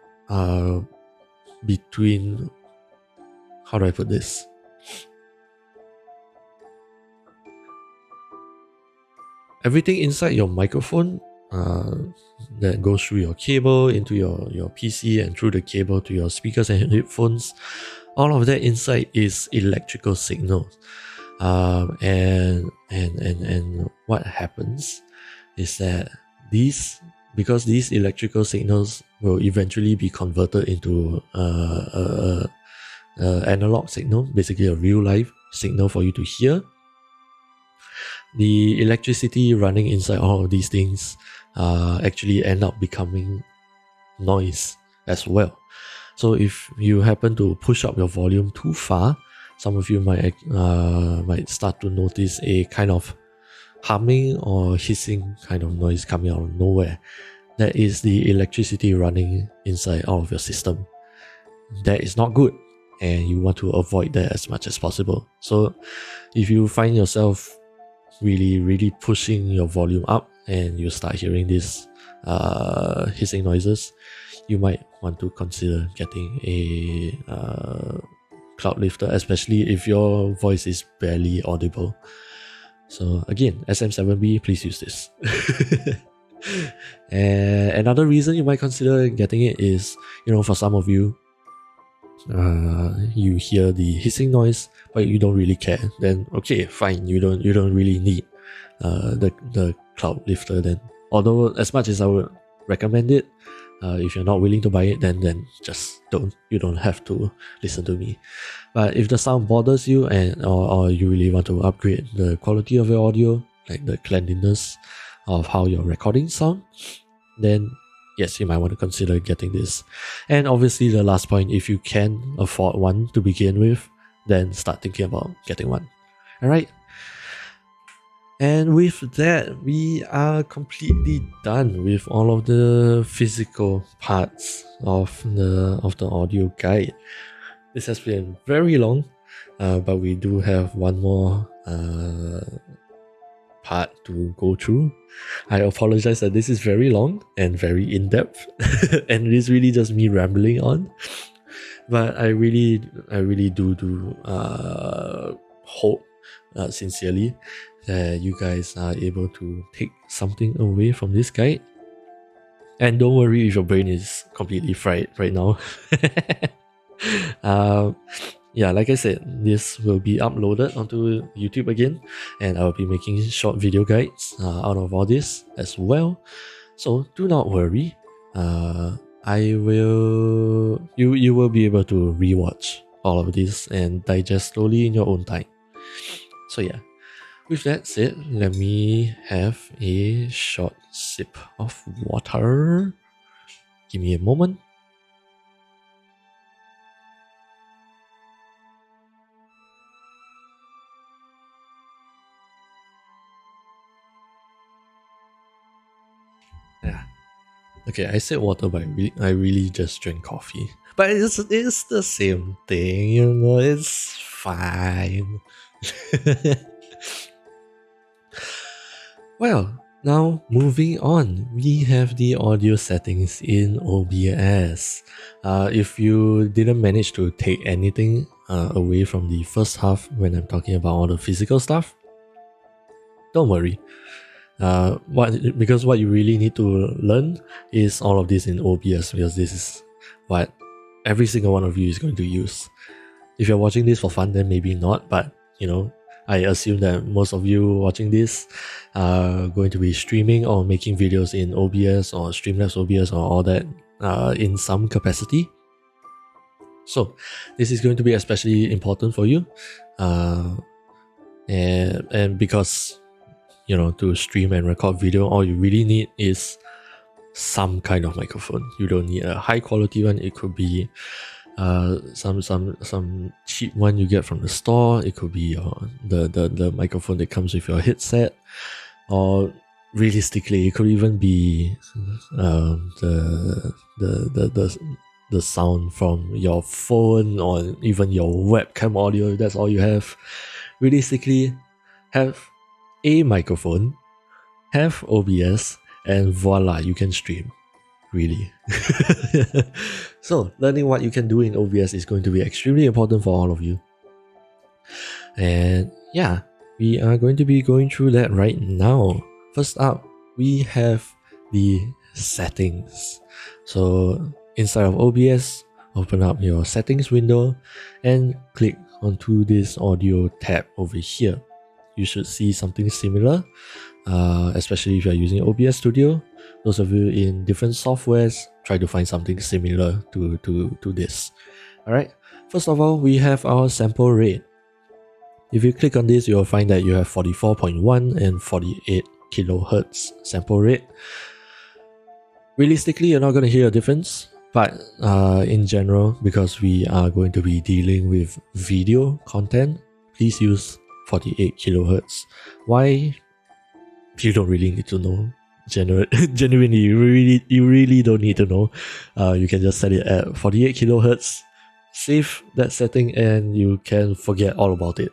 A: between, how do I put this? Everything inside your microphone that goes through your cable into your PC and through the cable to your speakers and headphones, all of that inside is electrical signals. And what happens is that because these electrical signals will eventually be converted into analog signal, basically a real life signal for you to hear. The electricity running inside all of these things actually end up becoming noise as well. So if you happen to push up your volume too far, some of you might start to notice a kind of humming or hissing kind of noise coming out of nowhere. That is the electricity running inside all of your system. That is not good, and you want to avoid that as much as possible. So if you find yourself really pushing your volume up and you start hearing these hissing noises, you might want to consider getting a cloud lifter, especially if your voice is barely audible. So again, SM7B, please use this. And another reason you might consider getting it is, for some of you, you hear the hissing noise, but you don't really care. Then okay, fine, you don't really need the cloud lifter then. Although as much as I would recommend it, if you're not willing to buy it, then just don't. You don't have to listen to me. But if the sound bothers you or you really want to upgrade the quality of your audio, like the cleanliness of how your recordings sound, then yes, you might want to consider getting this. And obviously the last point, if you can afford one to begin with, then start thinking about getting one. Alright? And with that, we are completely done with all of the physical parts of the audio guide. This has been very long, but we do have one more part to go through. I apologize that this is very long and very in-depth, and it is really just me rambling on. But I really do hope sincerely that you guys are able to take something away from this guide. And don't worry if your brain is completely fried right now. Yeah, like I said, this will be uploaded onto YouTube again, and I'll be making short video guides out of all this as well. So do not worry. I will. You will be able to rewatch all of this and digest slowly in your own time. So yeah. With that said, let me have a short sip of water. Give me a moment. Yeah. Okay, I said water, but I really just drank coffee. But it's the same thing, you know, it's fine. Well, now moving on, we have the audio settings in OBS. If you didn't manage to take anything away from the first half when I'm talking about all the physical stuff, don't worry. Because what you really need to learn is all of this in OBS, because this is what every single one of you is going to use. If you're watching this for fun, then maybe not, but you know, I assume that most of you watching this are going to be streaming or making videos in OBS or Streamlabs OBS or all that in some capacity. So this is going to be especially important for you, and because, you know, to stream and record video, all you really need is some kind of microphone. You don't need a high quality one. It could be some cheap one you get from the store. It could be the microphone that comes with your headset, or realistically, it could even be the sound from your phone or even your webcam audio. That's all you have. Realistically, have a microphone, have OBS, and voila, you can stream. Really. So, learning what you can do in OBS is going to be extremely important for all of you. And yeah, we are going to be going through that right now. First up, we have the settings. So, inside of OBS, open up your settings window and click onto this audio tab over here. You should see something similar, especially if you're using OBS Studio. Those of you in different softwares, try to find something similar to this. Alright, first of all, we have our sample rate. If you click on this, you'll find that you have 44.1 and 48 kilohertz sample rate. Realistically, you're not going to hear a difference, but in general, because we are going to be dealing with video content, please use 48 kilohertz. Why? You don't really need to know. Genuinely, you really don't need to know. You can just set it at 48 kilohertz, save that setting, and you can forget all about it.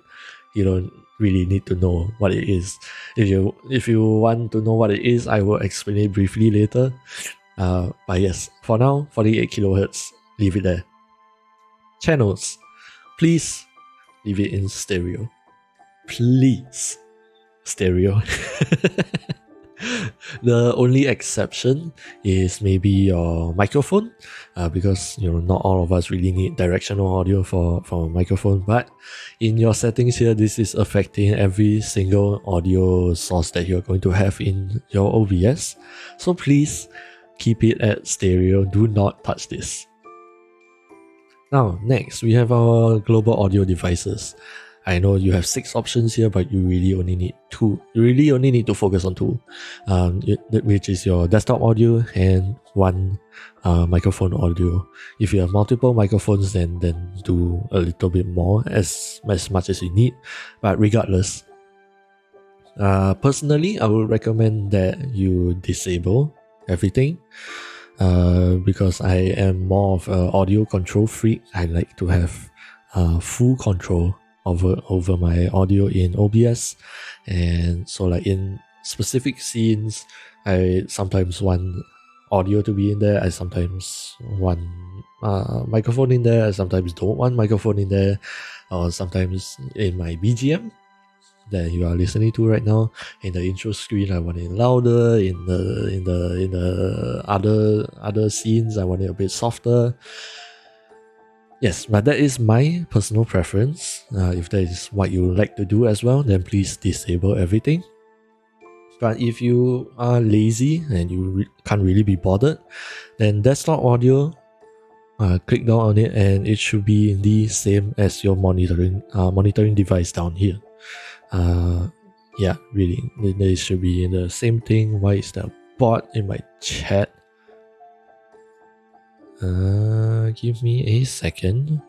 A: You don't really need to know what it is. If you want to know what it is, I will explain it briefly later. But yes, for now, 48 kilohertz, leave it there. Channels, please leave it in stereo. Please, stereo. The only exception is maybe your microphone, because you know, not all of us really need directional audio for a microphone, but in your settings here, this is affecting every single audio source that you're going to have in your OBS. So please keep it at stereo. Do not touch this. Now, next, we have our global audio devices. I know you have 6 options here, but you really only need 2. You really only need to focus on 2, which is your desktop audio and 1 microphone audio. If you have multiple microphones, then do a little bit more, as much as you need. But regardless, personally, I would recommend that you disable everything, because I am more of an audio control freak. I like to have full control over my audio in OBS, and so like in specific scenes, I sometimes want audio to be in there, I sometimes want microphone in there, I sometimes don't want microphone in there, or sometimes in my BGM that you are listening to right now, in the intro screen, I want it louder. In the other scenes, I want it a bit softer. Yes, but that is my personal preference. If that is what you like to do as well, then please disable everything. But if you are lazy and you can't really be bothered, then desktop audio, click down on it and it should be the same as your monitoring device down here. Yeah, really, they should be in the same thing. Why is there a bot in my chat? Give me a second.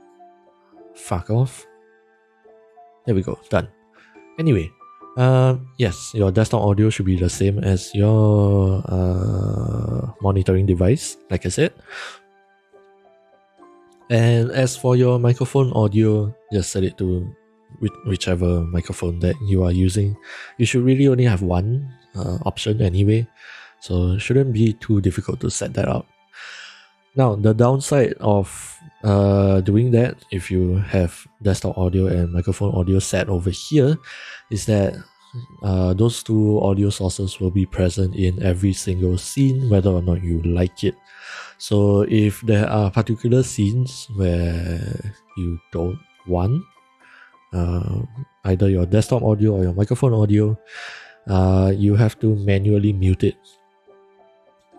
A: Fuck off. There we go, done. Anyway, Yes, your desktop audio should be the same as your monitoring device, like I said. And as for your microphone audio, just set it to whichever microphone that you are using. You should really only have one option anyway, so it shouldn't be too difficult to set that up. Now, the downside of doing that, if you have desktop audio and microphone audio set over here, is that those two audio sources will be present in every single scene, whether or not you like it. So if there are particular scenes where you don't want either your desktop audio or your microphone audio, you have to manually mute it.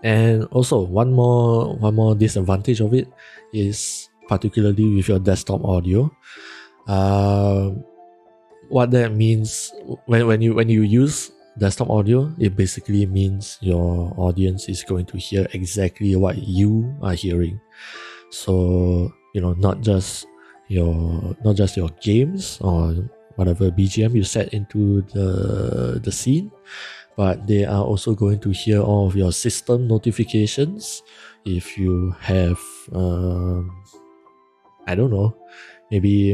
A: And also one more disadvantage of it is, particularly with your desktop audio, what that means when you use desktop audio, it basically means your audience is going to hear exactly what you are hearing. So not just your games or whatever BGM you set into the scene, but they are also going to hear all of your system notifications. If you have I don't know, maybe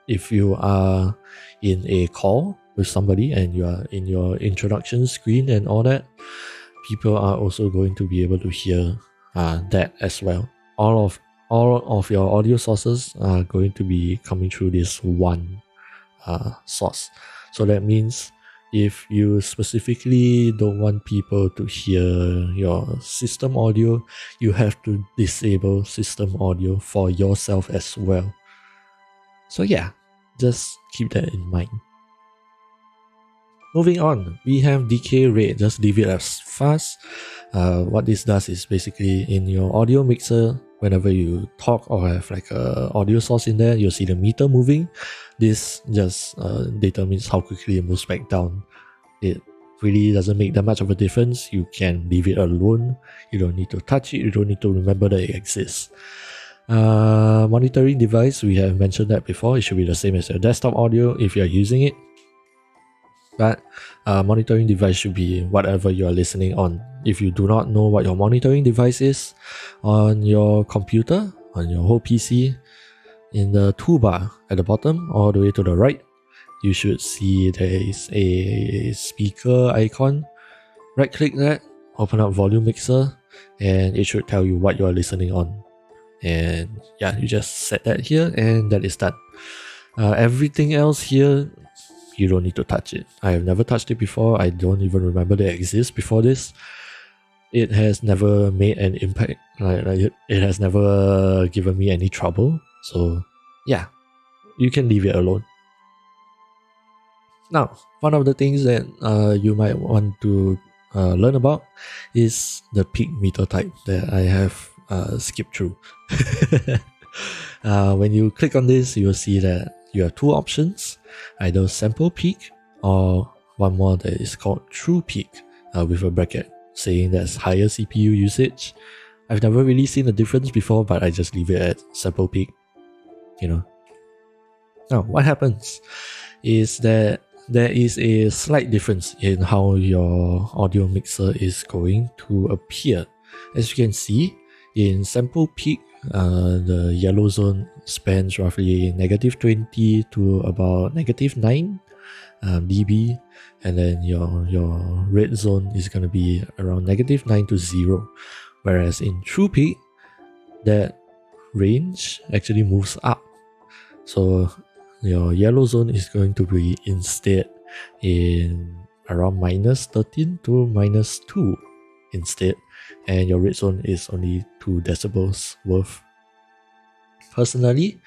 A: if you are in a call with somebody and you are in your introduction screen and all that, people are also going to be able to hear that as well. All of your audio sources are going to be coming through this one source. So that means if you specifically don't want people to hear your system audio, you have to disable system audio for yourself as well. So yeah, just keep that in mind. Moving on, we have decay rate. Just leave it as fast. What this does is basically in your audio mixer, whenever you talk or have like a audio source in there, you'll see the meter moving. This just determines how quickly it moves back down. It really doesn't make that much of a difference. You can leave it alone. You don't need to touch it. You don't need to remember that it exists. Monitoring device, we have mentioned that before. It should be the same as your desktop audio if you're using it. But monitoring device should be whatever you are listening on. If you do not know what your monitoring device is, on your computer, on your whole PC, in the toolbar at the bottom, all the way to the right, you should see there is a speaker icon. Right click that, open up volume mixer, and it should tell you what you are listening on. And yeah, you just set that here and that is done. Everything else here, you don't need to touch it. I have never touched it before. I don't even remember that it exists before this. It has never made an impact. It has never given me any trouble. So yeah, you can leave it alone. Now, one of the things that you might want to learn about is the peak meter type that I have skipped through. When you click on this, you will see that you have two options, either sample peak or one more that is called true peak with a bracket saying there's higher CPU usage. I've never really seen a difference before, but I just leave it at sample peak. Now, what happens is that there is a slight difference in how your audio mixer is going to appear. As you can see, in sample peak, the yellow zone spans roughly -20 to about -9 dB, and then your red zone is going to be around -9 to 0. Whereas in true peak, that range actually moves up. So your yellow zone is going to be instead in around -13 to -2 instead, and your red zone is only 2 decibels worth. Personally,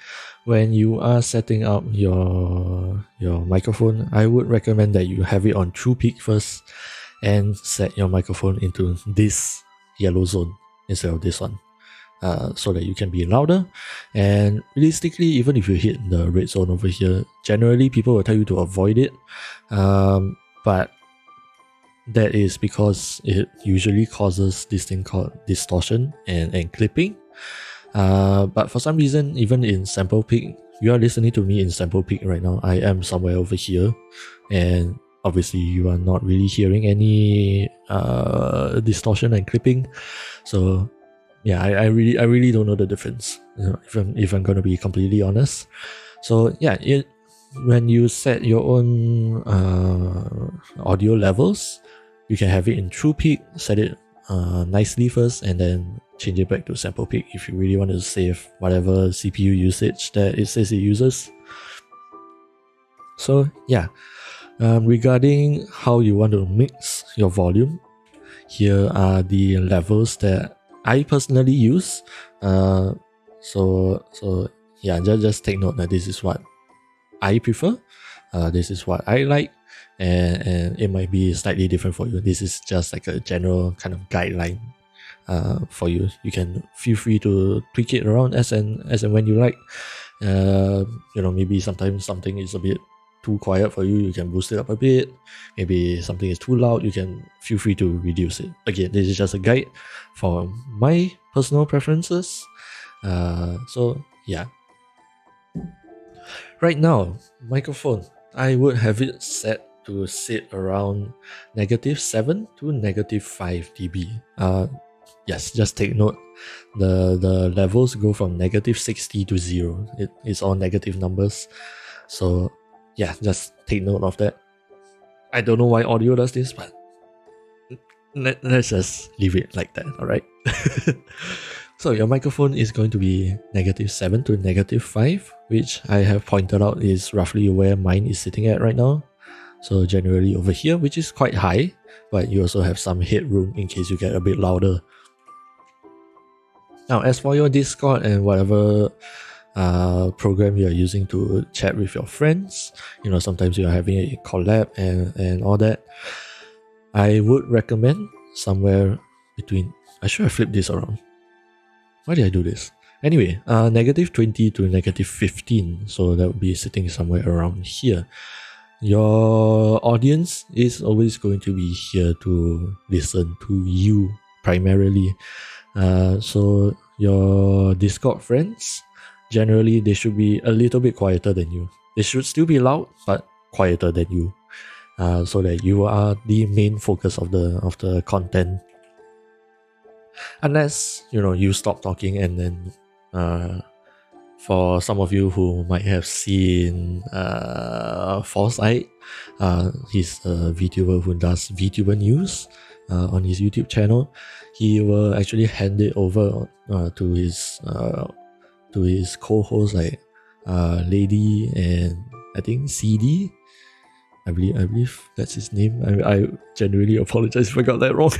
A: when you are setting up your microphone, I would recommend that you have it on true peak first and set your microphone into this yellow zone instead of this one, so that you can be louder. And realistically, even if you hit the red zone over here, generally people will tell you to avoid it, but that is because it usually causes this thing called distortion and clipping. But for some reason, even in sample peak, you are listening to me in sample peak right now. I am somewhere over here, and obviously you are not really hearing any distortion and clipping. So yeah, I really don't know the difference, if I'm gonna be completely honest. So yeah, when you set your own audio levels, you can have it in true peak, set it nicely first, and then change it back to sample peak if you really want to save whatever CPU usage that it says it uses. So yeah, regarding how you want to mix your volume, here are the levels that I personally use. So yeah, just take note that this is what I prefer. This is what I like, and it might be slightly different for you. This is just like a general kind of guideline for you. You can feel free to tweak it around as and when you like. Maybe sometimes something is a bit too quiet for you, you can boost it up a bit. Maybe something is too loud, you can feel free to reduce it. Again, this is just a guide for my personal preferences. So yeah. Right now, microphone, I would have it set to sit around -7 to -5 dB. Yes, just take note. The levels go from -60 to 0. It's all negative numbers. So yeah, just take note of that. I don't know why audio does this, but let's just leave it like that, alright? So your microphone is going to be -7 to -5, which I have pointed out is roughly where mine is sitting at right now. So generally over here, which is quite high, but you also have some headroom in case you get a bit louder. Now, as for your Discord and whatever program you're using to chat with your friends, sometimes you're having a collab and all that, I would recommend somewhere between, I should have flipped this around. Why did I do this? Anyway, -20 to -15, so that would be sitting somewhere around here. Your audience is always going to be here to listen to you primarily. So your Discord friends, generally they should be a little bit quieter than you. They should still be loud, but quieter than you, so that you are the main focus of the content. Unless you stop talking, and then for some of you who might have seen Foresight, he's a VTuber who does VTuber news on his YouTube channel. He will actually hand it over to his co-host, like Lady and I think CD. I believe that's his name. I genuinely apologize if I got that wrong.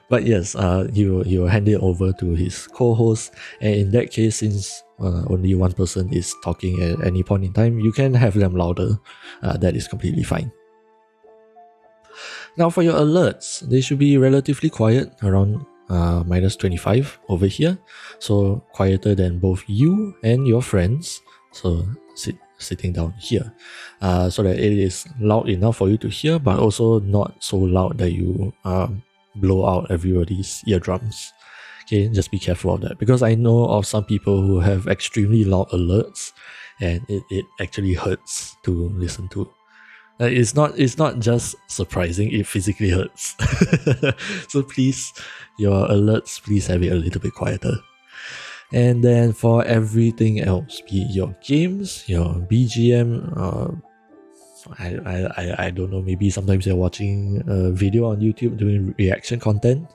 A: But yes, he will hand it over to his co-host, and in that case, since only one person is talking at any point in time, you can have them louder. That is completely fine. Now for your alerts, they should be relatively quiet, around -25 over here, so quieter than both you and your friends. So sitting down here, so that it is loud enough for you to hear, but also not so loud that you blow out everybody's eardrums. Okay, just be careful of that, because I know of some people who have extremely loud alerts, and it actually hurts to listen to. It's not just surprising, it physically hurts. So please, your alerts, please have it a little bit quieter. And then for everything else, be it your games, your BGM, I don't know, maybe sometimes you're watching a video on YouTube doing reaction content,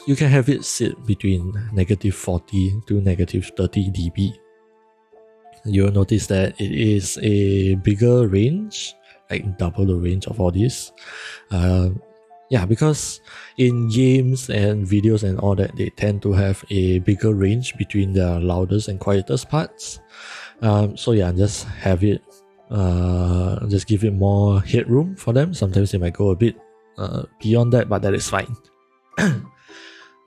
A: you can have it sit between -40 to -30 dB. You'll notice that it is a bigger range, like double the range of all this. Yeah, because in games and videos and all that, they tend to have a bigger range between their loudest and quietest parts. So yeah, just have it, just give it more headroom for them. Sometimes they might go a bit beyond that, but that is fine.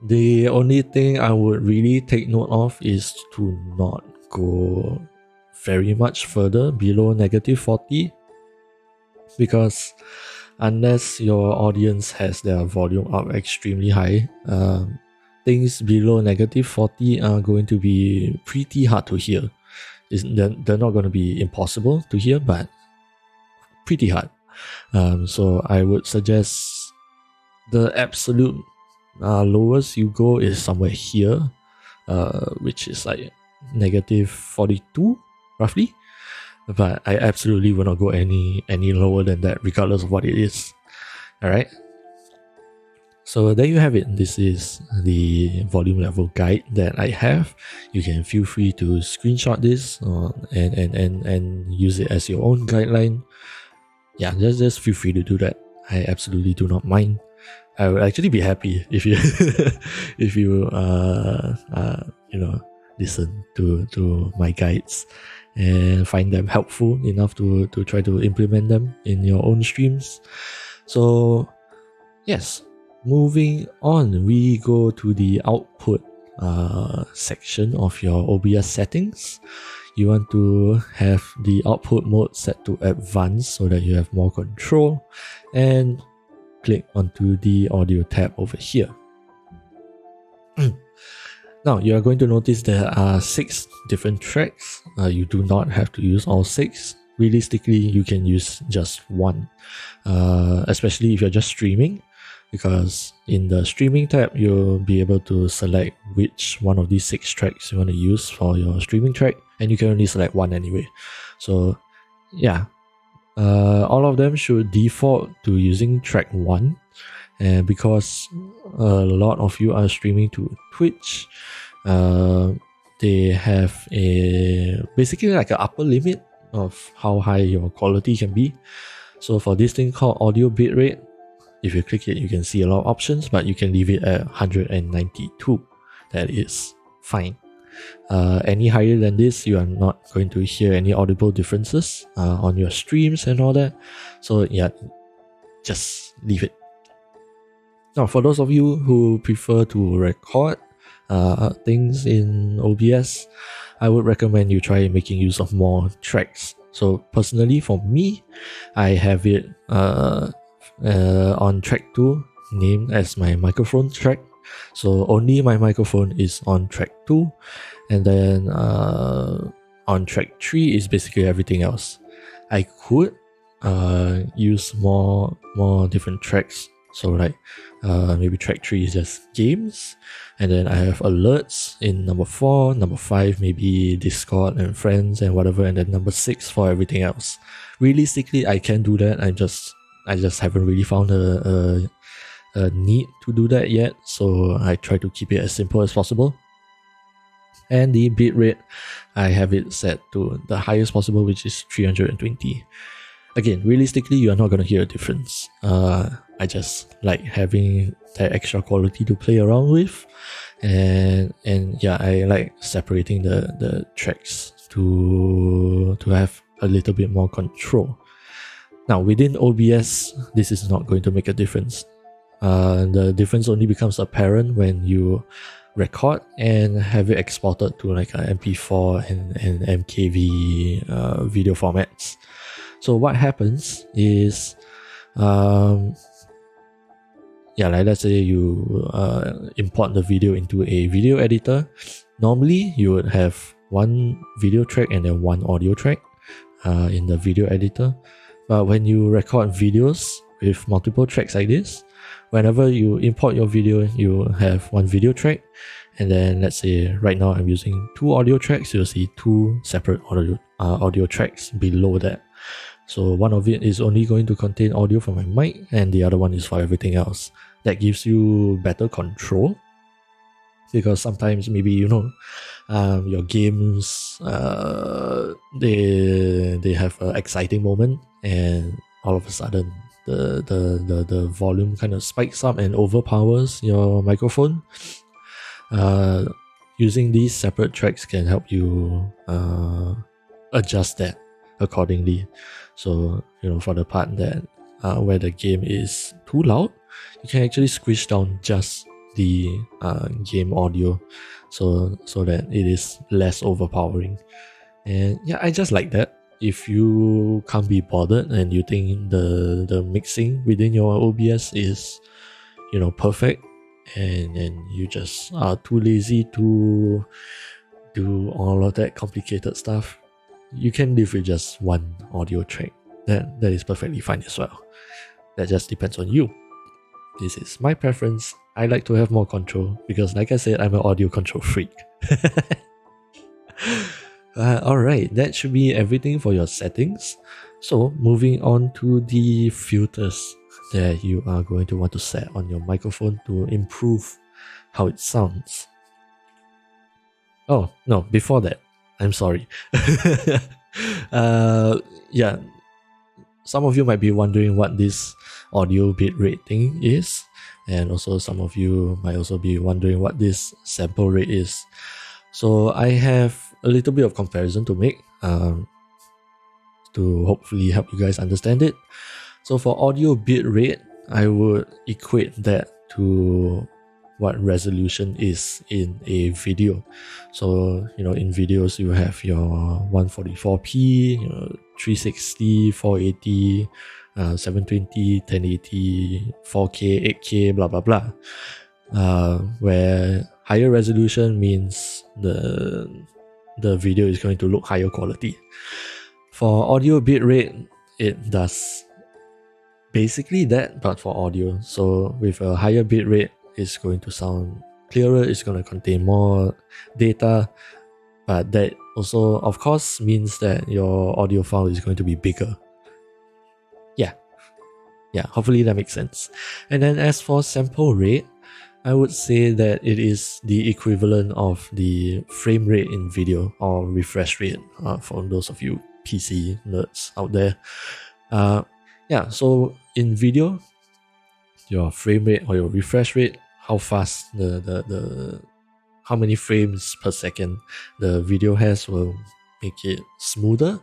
A: The only thing I would really take note of is to not go very much further below -40, because unless your audience has their volume up extremely high, things below -40 are going to be pretty hard to hear. they're not going to be impossible to hear, but pretty hard. So I would suggest the absolute lowest you go is somewhere here, which is like -42 roughly. But I absolutely will not go any lower than that, regardless of what it is. All right. So there you have it. This is the volume level guide that I have. You can feel free to screenshot this and use it as your own guideline. Yeah, just feel free to do that. I absolutely do not mind. I would actually be happy if you if you listen to my guides and find them helpful enough to try to implement them in your own streams. So yes, moving on, we go to the output section of your OBS settings. You want to have the output mode set to advanced so that you have more control, and click onto the audio tab over here. Now you are going to notice there are 6 different tracks. You do not have to use all 6. Realistically, you can use just one, especially if you're just streaming, because in the streaming tab, you'll be able to select which one of these 6 tracks you want to use for your streaming track, and you can only select one anyway. So yeah, all of them should default to using track 1. And because a lot of you are streaming to Twitch, they have basically like an upper limit of how high your quality can be. So for this thing called audio bitrate, if you click it, you can see a lot of options, but you can leave it at 192. That is fine. Any higher than this, you are not going to hear any audible differences on your streams and all that. So yeah, just leave it. Now, for those of you who prefer to record things in OBS, I would recommend you try making use of more tracks. So personally, for me, I have it on track 2 named as my microphone track. So only my microphone is on track 2, and then on track 3 is basically everything else. I could use more different tracks. So like maybe track 3 is just games, and then I have alerts in number 4, number 5 maybe Discord and friends and whatever, and then number 6 for everything else. Realistically, I can do that. I just haven't really found a need to do that yet, so I try to keep it as simple as possible. And the bitrate, I have it set to the highest possible, which is 320. Again, realistically, you are not going to hear a difference. I just like having that extra quality to play around with, and yeah, I like separating the tracks to have a little bit more control. Now, within OBS, this is not going to make a difference. The difference only becomes apparent when you record and have it exported to like a MP4 and MKV video formats. So what happens is, like let's say you import the video into a video editor. Normally, you would have one video track and then one audio track in the video editor. But when you record videos with multiple tracks like this, whenever you import your video, you have one video track, and then let's say right now I'm using 2 audio tracks. You'll see 2 separate audio tracks below that. So one of it is only going to contain audio from my mic, and the other one is for everything else. That gives you better control, because sometimes maybe your games they have an exciting moment, and all of a sudden the volume kind of spikes up and overpowers your microphone. Using these separate tracks can help you adjust that accordingly. So for the part that where the game is too loud, you can actually squish down just the game audio so that it is less overpowering. And yeah, I just like that. If you can't be bothered and you think the mixing within your OBS is perfect, and you just are too lazy to do all of that complicated stuff, you can live with just one audio track. That is perfectly fine as well. That just depends on you. This is my preference. I like to have more control because, like I said, I'm an audio control freak. Alright, that should be everything for your settings. So moving on to the filters that you are going to want to set on your microphone to improve how it sounds. Oh, no, before that, I'm sorry. Yeah, some of you might be wondering what this audio bitrate thing is, and also some of you might also be wondering what this sample rate is. So I have a little bit of comparison to make to hopefully help you guys understand it. So for audio bitrate, I would equate that to what resolution is in a video. So, in videos you have your 144p, 360, 480, 720, 1080, 4K, 8K, blah blah blah. Where higher resolution means the video is going to look higher quality. For audio bitrate, it does basically that, but for audio. So with a higher bitrate, it's going to sound clearer, it's going to contain more data, but that also, of course, means that your audio file is going to be bigger. Yeah, hopefully that makes sense. And then as for sample rate, I would say that it is the equivalent of the frame rate in video or refresh rate for those of you PC nerds out there. Yeah, so in video, your frame rate or your refresh rate, how fast how many frames per second the video has will make it smoother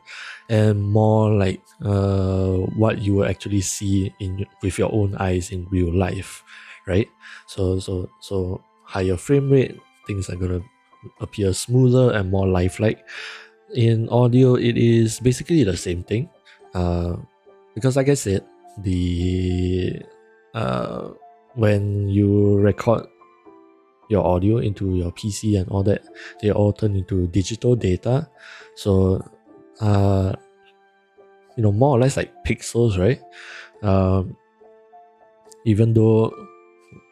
A: and more like what you will actually see with your own eyes in real life, right? So higher frame rate, things are gonna appear smoother and more lifelike. In audio, it is basically the same thing, because like I said, when you record your audio into your PC and all that, they all turn into digital data. So, more or less like pixels, right? Even though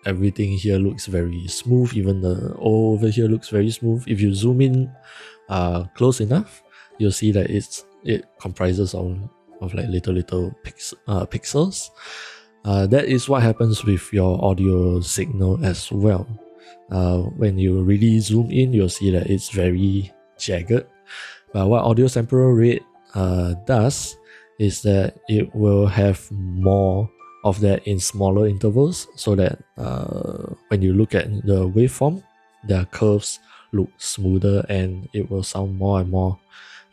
A: everything here looks very smooth, even the O over here looks very smooth, if you zoom in close enough, you'll see that it comprises of like little pixels. That is what happens with your audio signal as well. When you really zoom in, you'll see that it's very jagged. But what audio sample rate does is that it will have more of that in smaller intervals, so that when you look at the waveform, the curves look smoother and it will sound more and more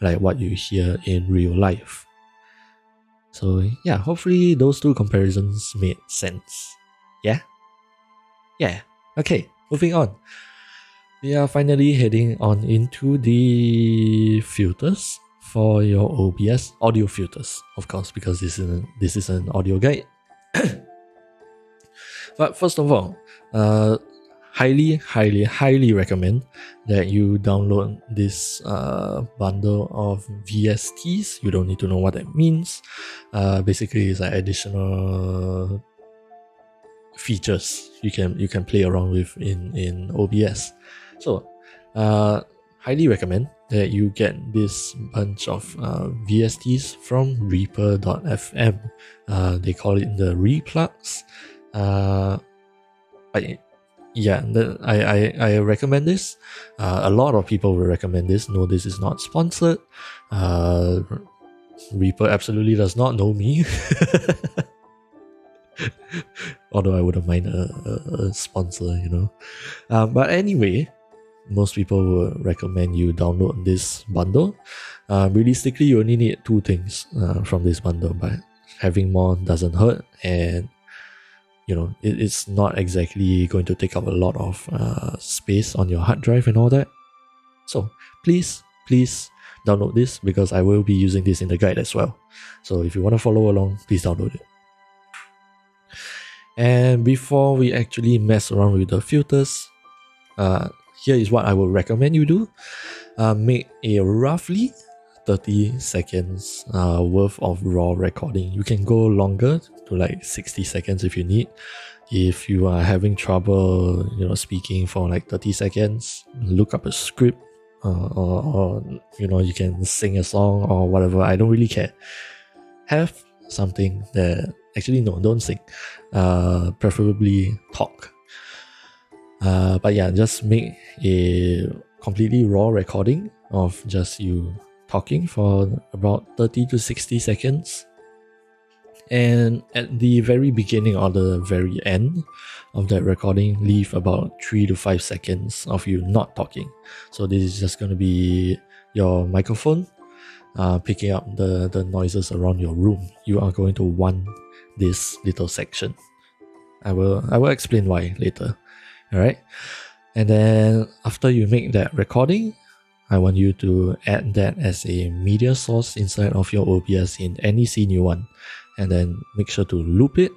A: like what you hear in real life. So yeah, hopefully those two comparisons made sense. Yeah? Okay, moving on. We are finally heading on into the filters for your OBS, audio filters, of course, because this is an audio guide. But first of all, highly recommend that you download this bundle of VSTs. You don't need to know what that means. Basically, it's like additional features you can play around with in OBS. So, highly recommend that you get this bunch of VSTs from Reaper.fm. They call it the Replugs. I recommend this. A lot of people will recommend this. No, this is not sponsored. Reaper absolutely does not know me. Although I wouldn't mind a sponsor, But anyway, most people will recommend you download this bundle. Realistically, you only need two things from this bundle, but having more doesn't hurt, and it's not exactly going to take up a lot of space on your hard drive and all that. So please download this, because I will be using this in the guide as well. So if you want to follow along, please download it. And before we actually mess around with the filters, here is what I would recommend you do. Make a roughly 30 seconds worth of raw recording. You can go longer to like 60 seconds if you need. If you are having trouble, speaking for like 30 seconds, look up a script, or you can sing a song or whatever. I don't really care. Have something that actually no, don't sing. Preferably talk. But yeah, just make a completely raw recording of just you talking for about 30 to 60 seconds. And at the very beginning or the very end of that recording, leave about 3 to 5 seconds of you not talking. So this is just going to be your microphone picking up the noises around your room. You are going to want this little section. I will explain why later. Alright? And then after you make that recording, I want you to add that as a media source inside of your OBS in any scene you want. And then make sure to loop it.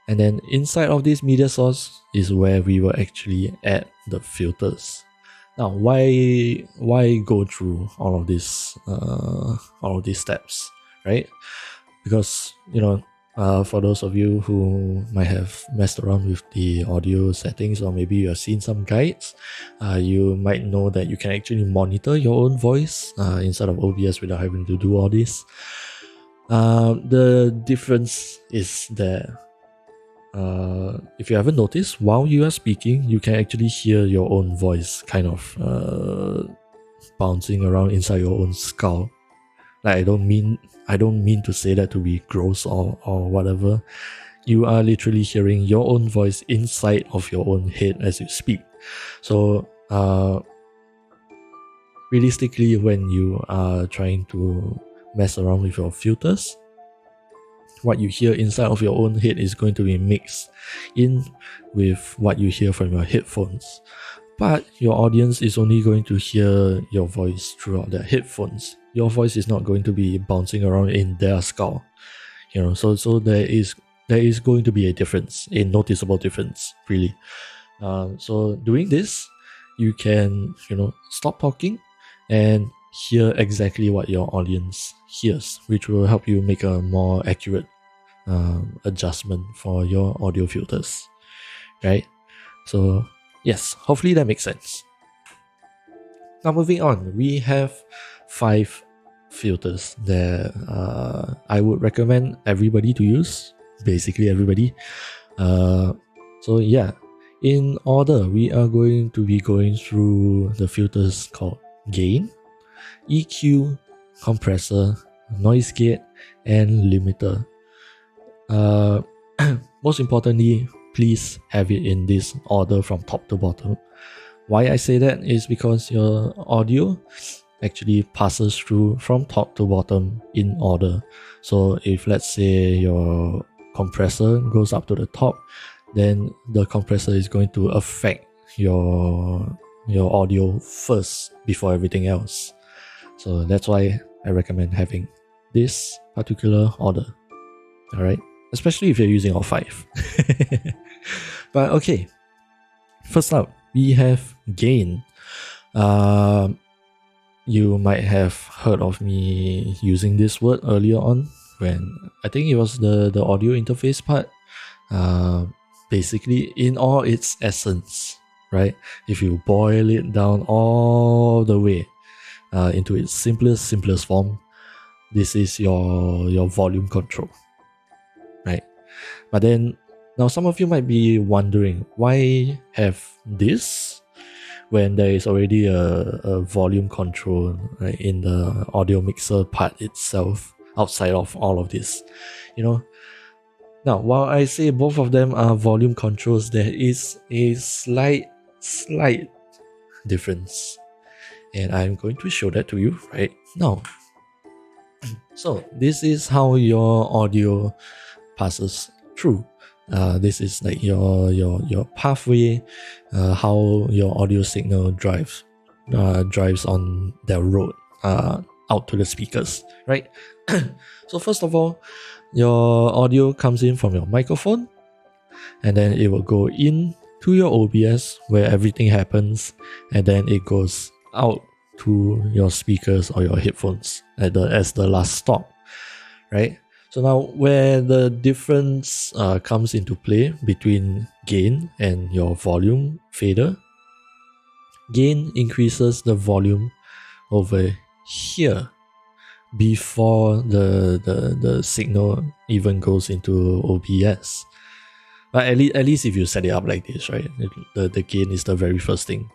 A: And then inside of this media source is where we will actually add the filters. Now, why go through all of these steps, right? Because for those of you who might have messed around with the audio settings, or maybe you have seen some guides, you might know that you can actually monitor your own voice inside of OBS without having to do all this. The difference is that if you haven't noticed, while you are speaking, you can actually hear your own voice kind of bouncing around inside your own skull. Like, I don't mean to say that to be gross or whatever. You are literally hearing your own voice inside of your own head as you speak. So realistically, when you are trying to mess around with your filters, what you hear inside of your own head is going to be mixed in with what you hear from your headphones. But your audience is only going to hear your voice throughout their headphones. Your voice is not going to be bouncing around in their skull. So there is going to be a difference, a noticeable difference, really. So doing this, you can stop talking and hear exactly what your audience hears, which will help you make a more accurate adjustment for your audio filters, right? So yes, hopefully that makes sense. Now moving on, we have 5 filters that I would recommend everybody to use, basically everybody. So yeah, in order, we are going to be going through the filters called gain, EQ, compressor, noise gate, and limiter. Most importantly, please have it in this order from top to bottom. Why I say that is because your audio actually passes through from top to bottom in order. So if let's say your compressor goes up to the top, then the compressor is going to affect your audio first before everything else. So that's why I recommend having this particular order. Alright, especially if you're using all 5. But okay, first up, we have gain. You might have heard of me using this word earlier on when I think it was the audio interface part. Basically, in all its essence, right? If you boil it down all the way into its simplest form, this is your volume control, right? But then now some of you might be wondering, why have this when there is already a volume control, right, in the audio mixer part itself outside of all of this? Now, while I say both of them are volume controls, there is a slight difference. And I'm going to show that to you right now. So this is how your audio passes through. This is like your pathway, how your audio signal drives on the road out to the speakers, right? So first of all, your audio comes in from your microphone, and then it will go in to your OBS where everything happens, and then it goes out to your speakers or your headphones as the last stop, right? So now where the difference comes into play between gain and your volume fader, gain increases the volume over here before the signal even goes into OBS. But at least if you set it up like this, right? The gain is the very first thing,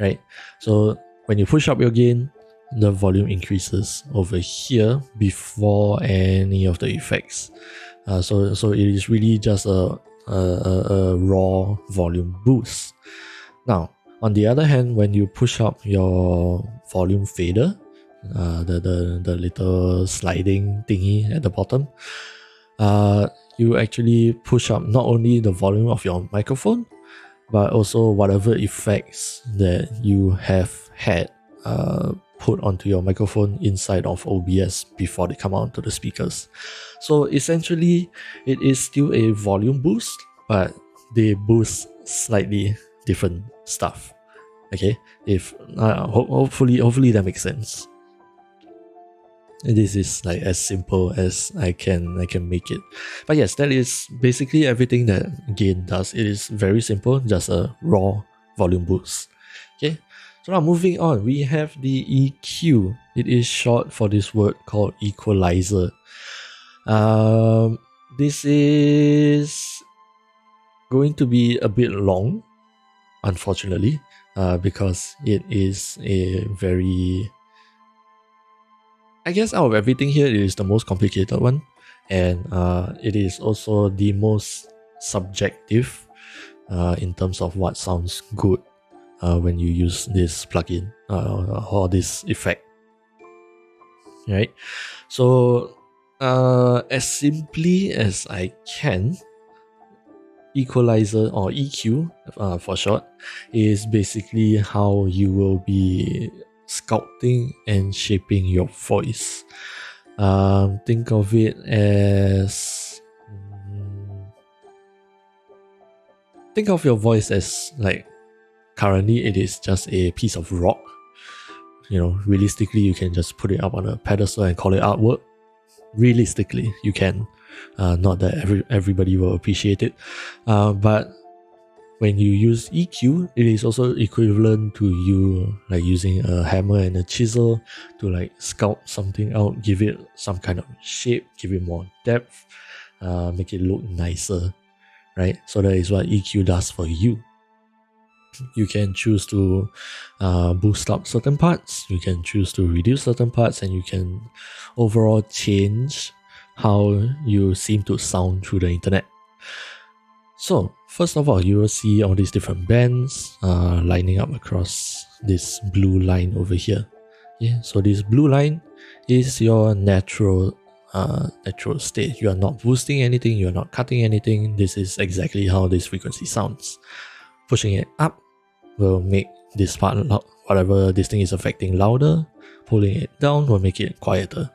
A: right? So when you push up your gain, the volume increases over here before any of the effects. So it is really just a raw volume boost. Now, on the other hand, when you push up your volume fader, the little sliding thingy at the bottom, you actually push up not only the volume of your microphone, but also whatever effects that you have had put onto your microphone inside of OBS before they come out to the speakers. So essentially, it is still a volume boost, but they boost slightly different stuff. Okay, if hopefully that makes sense. This is like as simple as I can make it. But yes, that is basically everything that gain does. It is very simple, just a raw volume boost. Okay, so now moving on, we have the EQ. It is short for this word called equalizer. This is going to be a bit long, unfortunately, because it is a very, I guess out of everything here, it is the most complicated one, and it is also the most subjective in terms of what sounds good when you use this plugin or this effect, right? So as simply as I can, equalizer or EQ for short is basically how you will be sculpting and shaping your voice. Think of it as think of your voice as like currently it is just a piece of rock. You know, realistically you can just put it up on a pedestal and call it artwork. Realistically you can, not that everybody will appreciate it, but when you use EQ, it is also equivalent to you like using a hammer and a chisel to like sculpt something out, give it some kind of shape, give it more depth, make it look nicer, right? So that is what EQ does for you. You can choose to boost up certain parts, you can choose to reduce certain parts, and you can overall change how you seem to sound through the internet. So first of all, you will see all these different bands lining up across this blue line over here. Yeah, so this blue line is your natural state. You are not boosting anything, you are not cutting anything. This is exactly how this frequency sounds. Pushing it up will make this part whatever this thing is affecting louder. Pulling it down will make it quieter.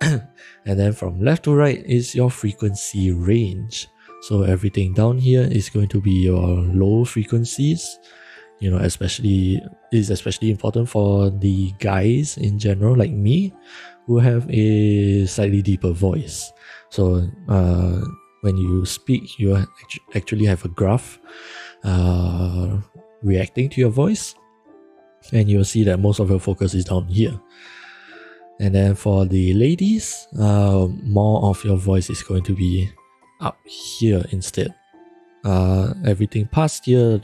A: And then from left to right is your frequency range. So everything down here is going to be your low frequencies. You know, especially important for the guys in general like me who have a slightly deeper voice. So when you speak, you actually have a graph reacting to your voice, and you'll see that most of your focus is down here. And then for the ladies, more of your voice is going to be up here instead. Everything past here,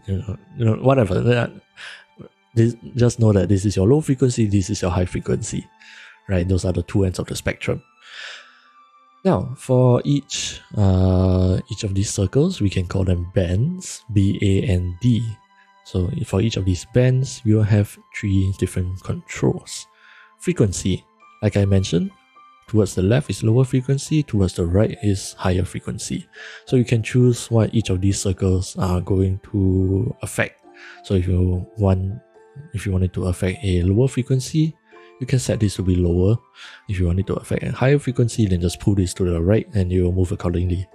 A: you know, whatever. Just know that this is your low frequency, this is your high frequency, right? Those are the two ends of the spectrum. Now, for each of these circles, we can call them bands, B, A, and D. So for each of these bands, we will have 3 different controls. Frequency, like I mentioned, towards the left is lower frequency, towards the right is higher frequency. So you can choose what each of these circles are going to affect. So if you want it to affect a lower frequency, you can set this to be lower. If you want it to affect a higher frequency, then just pull this to the right and you will move accordingly.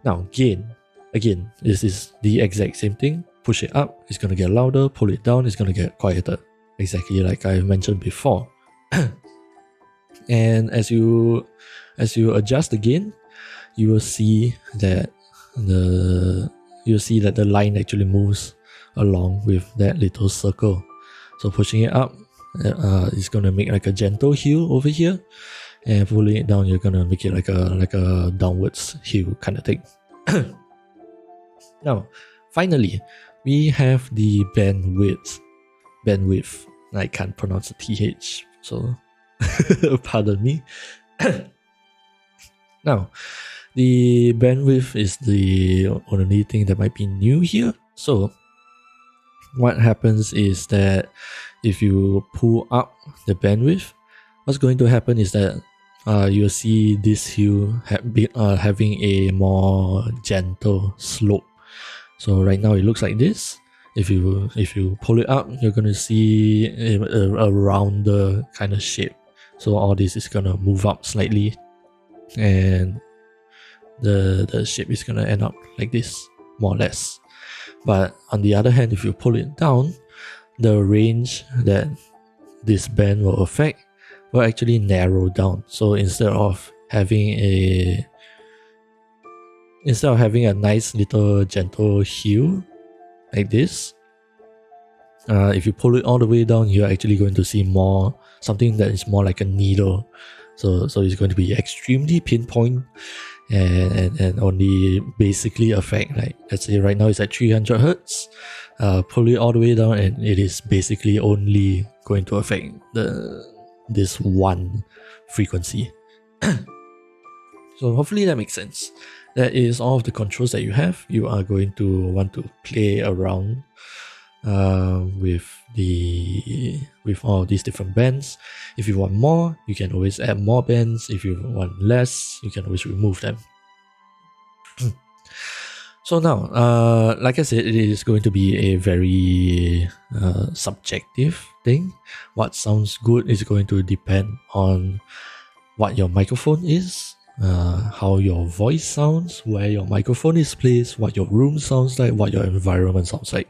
A: Now, gain. Again, this is the exact same thing. Push it up, it's going to get louder. Pull it down, it's going to get quieter. exactly like I mentioned before. And as you adjust the gain, you will see that the line actually moves along with that little circle. So pushing it up is gonna make like a gentle heel over here, and pulling it down, you're gonna make it like a downwards heel kind of thing. Now, finally, we have the bandwidth. I can't pronounce the TH, so pardon me. Now, the bandwidth is the only thing that might be new here. So, what happens is that if you pull up the bandwidth, what's going to happen is that you'll see this hue having a more gentle slope. So right now it looks like this. If you pull it up, you're going to see a rounder kind of shape. So all this is going to move up slightly, and the shape is going to end up like this, more or less. But on the other hand, if you pull it down, the range that this band will affect will actually narrow down. So instead of having a nice little gentle heel like this, if you pull it all the way down, you're actually going to see something that is more like a needle. So it's going to be extremely pinpoint and only basically affect, like, let's say right now it's at 300 hertz. Pull it all the way down and it is basically only going to affect this one frequency. So hopefully that makes sense. That is all of the controls that you have. You are going to want to play around with all of these different bands. If you want more, you can always add more bands. If you want less, you can always remove them. So now, like I said, it is going to be a very subjective thing. What sounds good is going to depend on what your microphone is, how your voice sounds, where your microphone is placed, what your room sounds like, what your environment sounds like.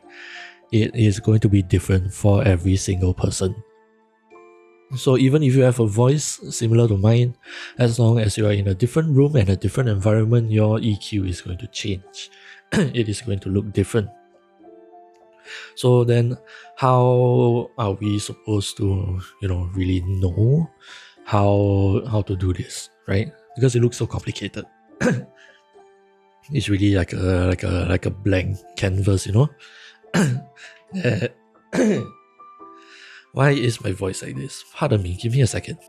A: It is going to be different for every single person. So even if you have a voice similar to mine, as long as you are in a different room and a different environment, your EQ is going to change. It is going to look different. So then how are we supposed to, really know how to do this, right? Because it looks so complicated. It's really like a blank canvas, Why is my voice like this? Pardon me, give me a second.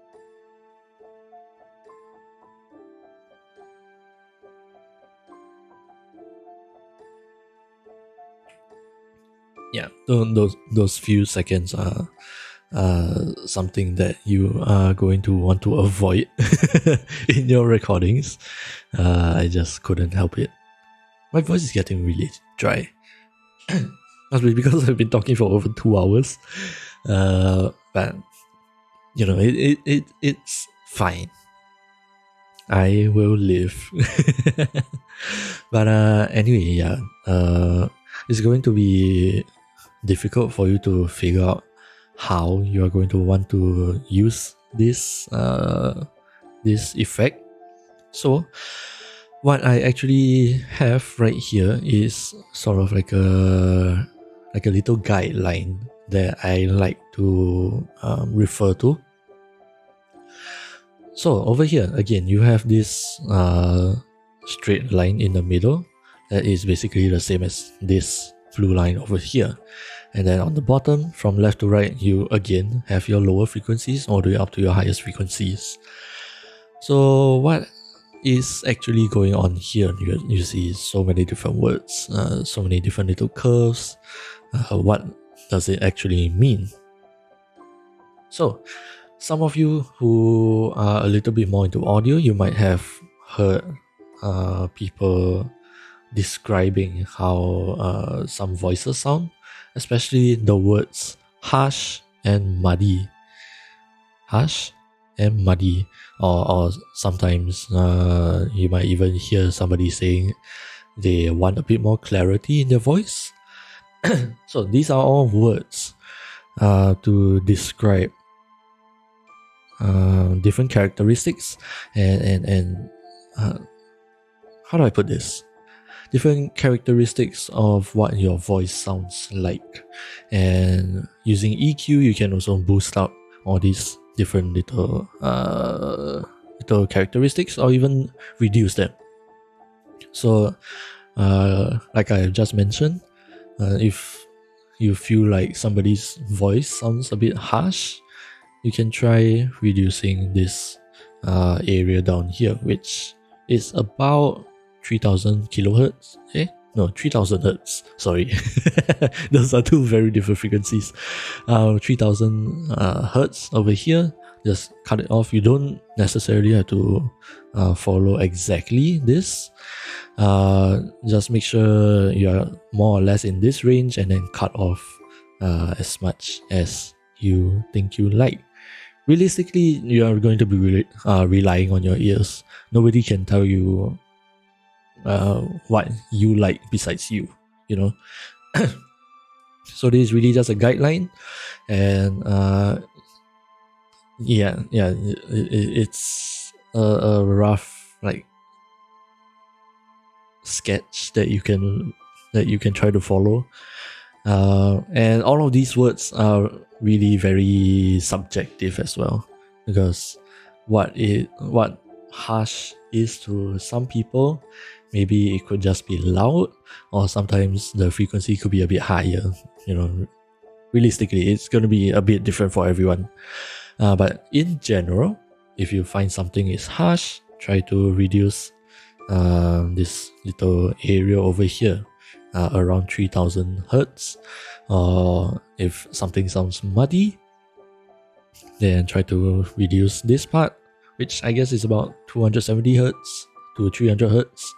A: Yeah, those few seconds are something that you are going to want to avoid in your recordings. I just couldn't help it. My voice is getting really dry. Must be because I've been talking for over 2 hours. But it's fine. I will live. But anyway, yeah. It's going to be difficult for you to figure out how you are going to want to use this effect. So what I actually have right here is sort of like a little guideline that I like to refer to. So over here, again, you have this straight line in the middle that is basically the same as this blue line over here. And then on the bottom, from left to right, you again have your lower frequencies all the way up to your highest frequencies. So what is actually going on here? You see so many different words, so many different little curves. What does it actually mean? So some of you who are a little bit more into audio, you might have heard people describing how some voices sound, especially the words harsh and muddy. Harsh and muddy, or sometimes you might even hear somebody saying they want a bit more clarity in their voice. So these are all words to describe different characteristics and how do I put this? Different characteristics of what your voice sounds like. And using EQ, you can also boost up all these different little characteristics or even reduce them. So, like I have just mentioned, if you feel like somebody's voice sounds a bit harsh, you can try reducing this area down here, which is about 3000 kilohertz. No, 3000 hertz. Sorry. Those are two very different frequencies. 3000 hertz over here. Just cut it off. You don't necessarily have to follow exactly this. Just make sure you're more or less in this range and then cut off as much as you think you like. Realistically, you are going to be relying on your ears. Nobody can tell you what you like besides you, you know. So this is really just a guideline, and it's a rough like sketch that you can try to follow. And all of these words are really very subjective as well, because what harsh is to some people, maybe it could just be loud, or sometimes the frequency could be a bit higher. You know, realistically, it's going to be a bit different for everyone. But in general, if you find something is harsh, try to reduce this little area over here, around 3000 hertz. Or if something sounds muddy, then try to reduce this part, which I guess is about 270 hertz to 300 hertz.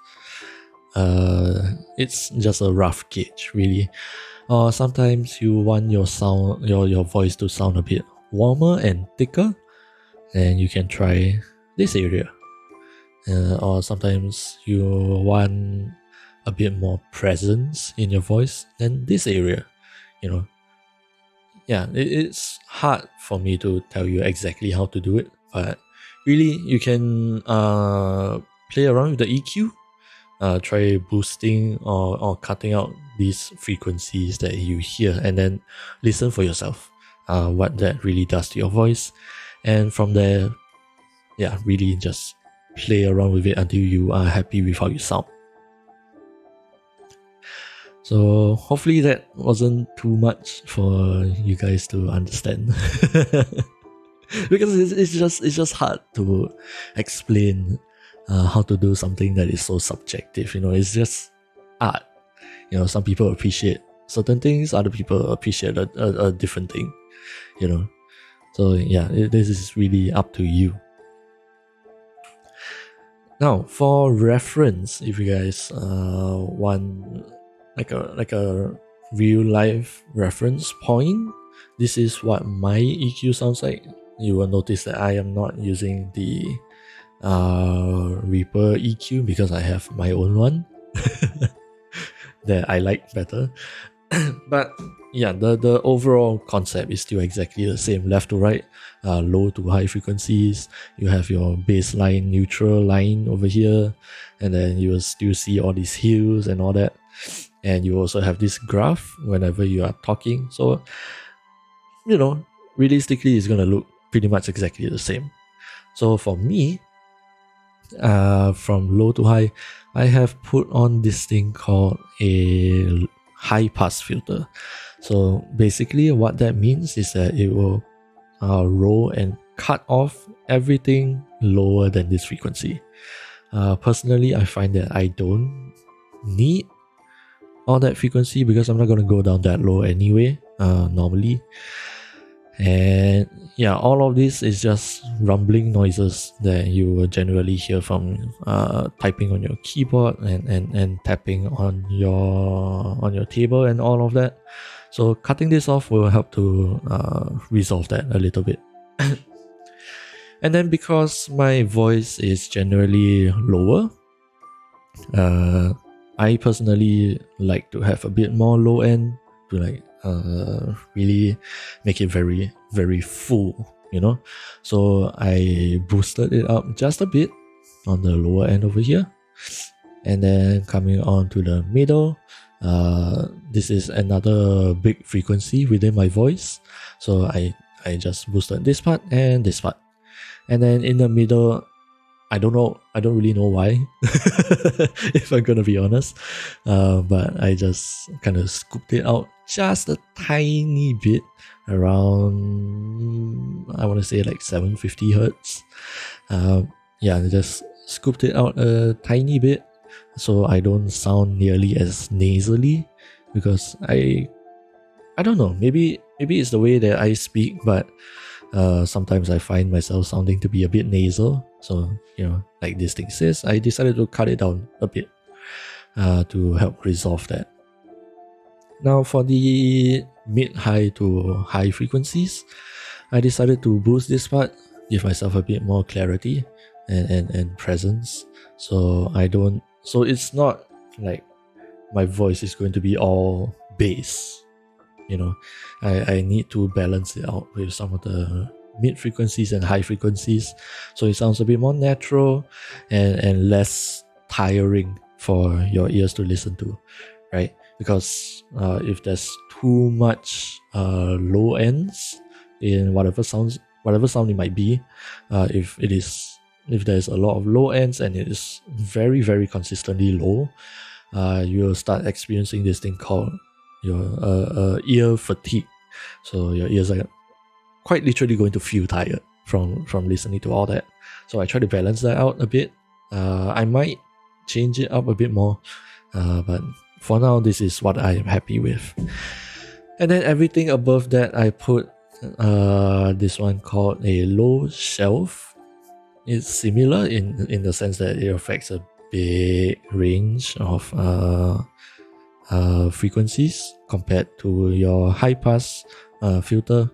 A: It's just a rough gauge, really. Or sometimes you want your sound, your voice to sound a bit warmer and thicker, then you can try this area. Or sometimes you want a bit more presence in your voice, then this area, you know. Yeah, it's hard for me to tell you exactly how to do it, but really you can play around with the EQ, try boosting or cutting out these frequencies that you hear, and then listen for yourself what that really does to your voice. And from there, yeah, really just play around with it until you are happy with how you sound. So hopefully that wasn't too much for you guys to understand. Because it's just hard to explain how to do something that is so subjective. You know, it's just art. You know, some people appreciate certain things, other people appreciate a different thing. You know, so yeah, this is really up to you. Now, for reference, if you guys want like a real life reference point, this is what my EQ sounds like. You will notice that I am not using the Reaper EQ because I have my own one that I like better. But yeah, the overall concept is still exactly the same. Left to right, low to high frequencies. You have your baseline neutral line over here, and then you will still see all these hills and all that. And you also have this graph whenever you are talking. So, you know, realistically, it's going to look pretty much exactly the same. So for me, from low to high, I have put on this thing called a high pass filter. So basically what that means is that it will roll and cut off everything lower than this frequency. Personally, I find that I don't need all that frequency because I'm not going to go down that low anyway, normally. And yeah, all of this is just rumbling noises that you will generally hear from typing on your keyboard and tapping on your table and all of that. So cutting this off will help to resolve that a little bit. And then because my voice is generally lower, I personally like to have a bit more low end to like really make it very, very full, you know. So I boosted it up just a bit on the lower end over here. And then coming on to the middle, this is another big frequency within my voice. So I just boosted this part and this part. And then in the middle, I don't really know why, if I'm gonna be honest. But I just kind of scooped it out just a tiny bit around, I want to say like 750 hertz. Yeah, I just scooped it out a tiny bit so I don't sound nearly as nasally, because I don't know, maybe it's the way that I speak, but sometimes I find myself sounding to be a bit nasal. So, you know, like this thing says, I decided to cut it down a bit to help resolve that. Now for the mid-high to high frequencies, I decided to boost this part, give myself a bit more clarity and presence. So it's not like my voice is going to be all bass. You know, I need to balance it out with some of the mid frequencies and high frequencies, so it sounds a bit more natural and less tiring for your ears to listen to, right? Because if there's too much low ends in whatever sound it might be, if there's a lot of low ends and it is very, very consistently low, you'll start experiencing this thing called your ear fatigue. So your ears are quite literally going to feel tired from listening to all that. So I try to balance that out a bit. I might change it up a bit more, but for now this is what I am happy with. And then everything above that, I put this one called a low shelf. It's similar in the sense that it affects a big range of frequencies compared to your high pass filter,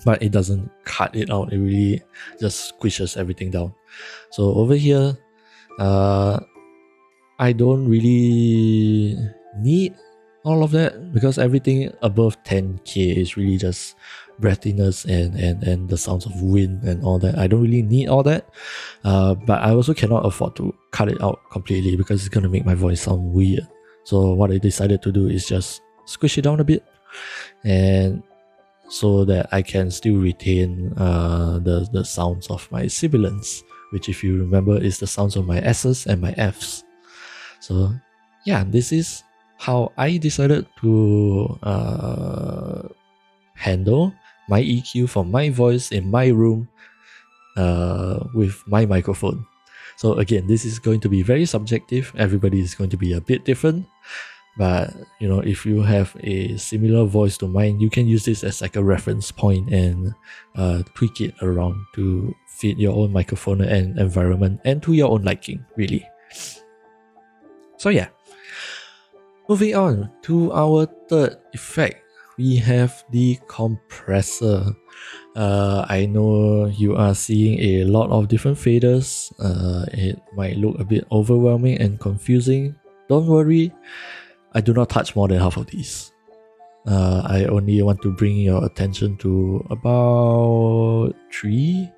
A: but it doesn't cut it out. It really just squishes everything down. So over here, I don't really need all of that, because everything above 10k is really just breathiness and the sounds of wind and all that. I don't really need all that, but I also cannot afford to cut it out completely, because it's going to make my voice sound weird. So what I decided to do is just squish it down a bit, and so that I can still retain the sounds of my sibilants, which, if you remember, is the sounds of my S's and my F's. So yeah, this is how I decided to handle my EQ for my voice in my room with my microphone. So again, this is going to be very subjective. Everybody is going to be a bit different. But, you know, if you have a similar voice to mine, you can use this as like a reference point and tweak it around to fit your own microphone and environment and to your own liking, really. So yeah. Moving on to our third effect, we have the compressor. I know you are seeing a lot of different faders. It might look a bit overwhelming and confusing. Don't worry, I do not touch more than half of these. I only want to bring your attention to about 3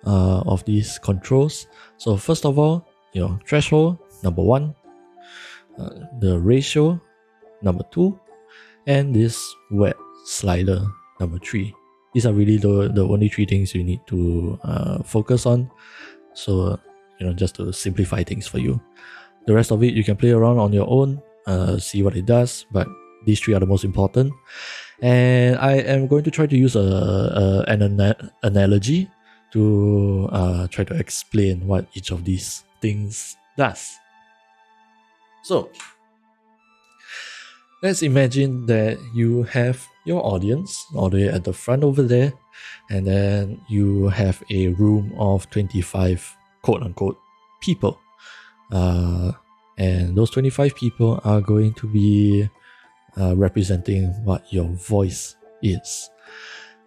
A: of these controls. So first of all, your threshold, number 1. The ratio, number 2, and this wet slider, number 3. These are really the only 3 things you need to focus on. So, you know, just to simplify things for you. The rest of it you can play around on your own, see what it does, but these 3 are the most important. And I am going to try to use an analogy to try to explain what each of these things does. So, let's imagine that you have your audience all the way at the front over there, and then you have a room of 25 quote-unquote people. And those 25 people are going to be representing what your voice is.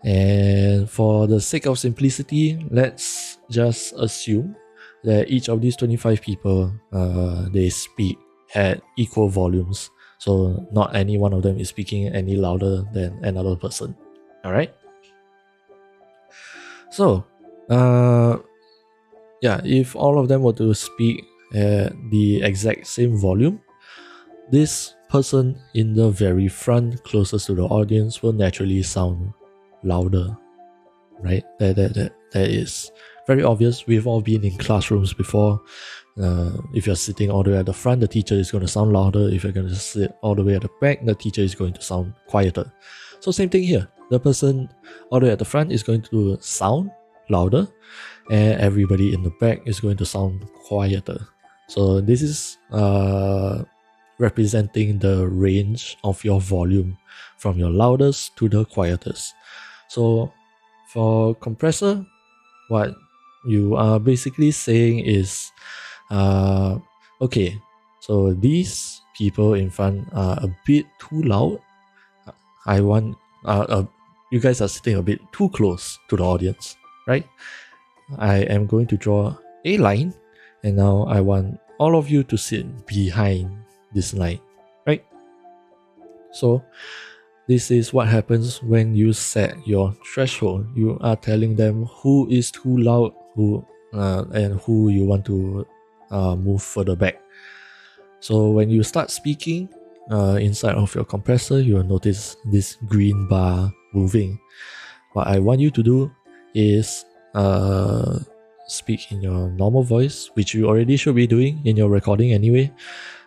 A: And for the sake of simplicity, let's just assume that each of these 25 people, they speak at equal volumes. So not any one of them is speaking any louder than another person. All right. So, yeah, if all of them were to speak at the exact same volume, this person in the very front, closest to the audience, will naturally sound louder, right? That is very obvious. We've all been in classrooms before. If you're sitting all the way at the front, the teacher is going to sound louder. If you're going to sit all the way at the back, the teacher is going to sound quieter. So same thing here. The person all the way at the front is going to sound louder, and everybody in the back is going to sound quieter. So this is representing the range of your volume from your loudest to the quietest. So for compressor, what you are basically saying is, okay, so these people in front are a bit too loud. I want, you guys are sitting a bit too close to the audience, right? I am going to draw a line, and now I want all of you to sit behind this line, right? So this is what happens when you set your threshold. You are telling them who is too loud, and who you want to move further back. So when you start speaking, inside of your compressor, you will notice this green bar moving. What I want you to do is speak in your normal voice, which you already should be doing in your recording anyway.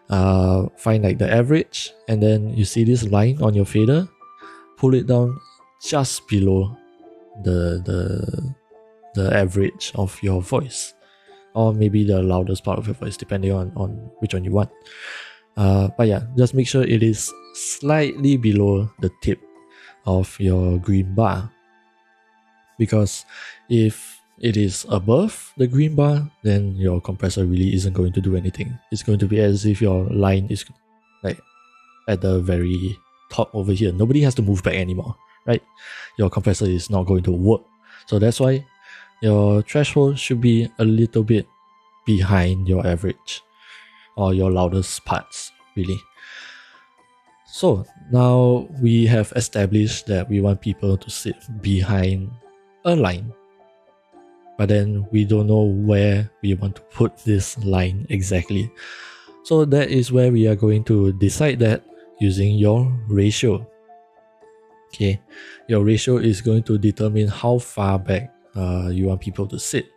A: Find like the average, and then you see this line on your fader, pull it down just below the average of your voice, or maybe the loudest part of your voice, depending on which one you want. But yeah, just make sure it is slightly below the tip of your green bar, because if it is above the green bar, then your compressor really isn't going to do anything. It's going to be as if your line is like at the very top over here. Nobody has to move back anymore, right? Your compressor is not going to work. So that's why your threshold should be a little bit behind your average, or your loudest parts, really. So now we have established that we want people to sit behind a line, but then we don't know where we want to put this line exactly. So that is where we are going to decide that using your ratio. Okay, your ratio is going to determine how far back you want people to sit.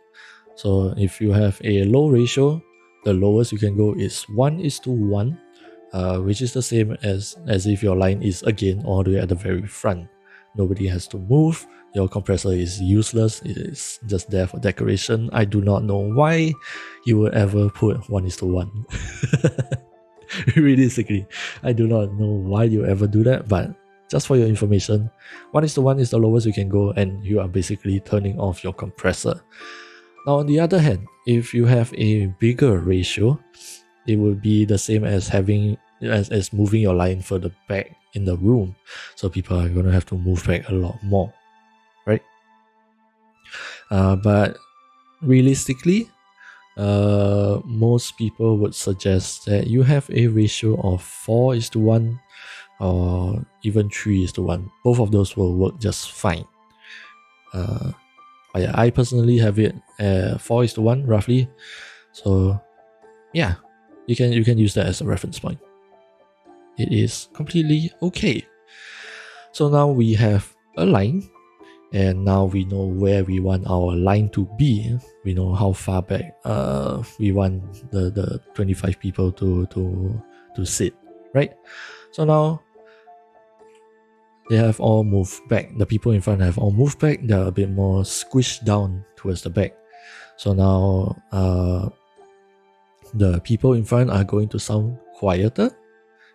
A: So if you have a low ratio, the lowest you can go is 1:1, which is the same as if your line is again all the way at the very front. Nobody has to move. Your compressor is useless. It is just there for decoration. I do not know why you would ever put 1:1. Realistically, I do not know why you ever do that, but just for your information, 1:1 is the lowest you can go, and you are basically turning off your compressor. Now, on the other hand, if you have a bigger ratio, it would be the same as moving your line further back in the room. So people are going to have to move back a lot more, right? But realistically, most people would suggest that you have a ratio of 4:1 or even 3:1. Both of those will work just fine. But yeah, I personally have it 4:1 roughly. So yeah, you can use that as a reference point. It is completely okay. So now we have a line, and now we know where we want our line to be. We know how far back we want the 25 people to sit, right? So now they have all moved back. The people in front have all moved back. They're a bit more squished down towards the back. So now the people in front are going to sound quieter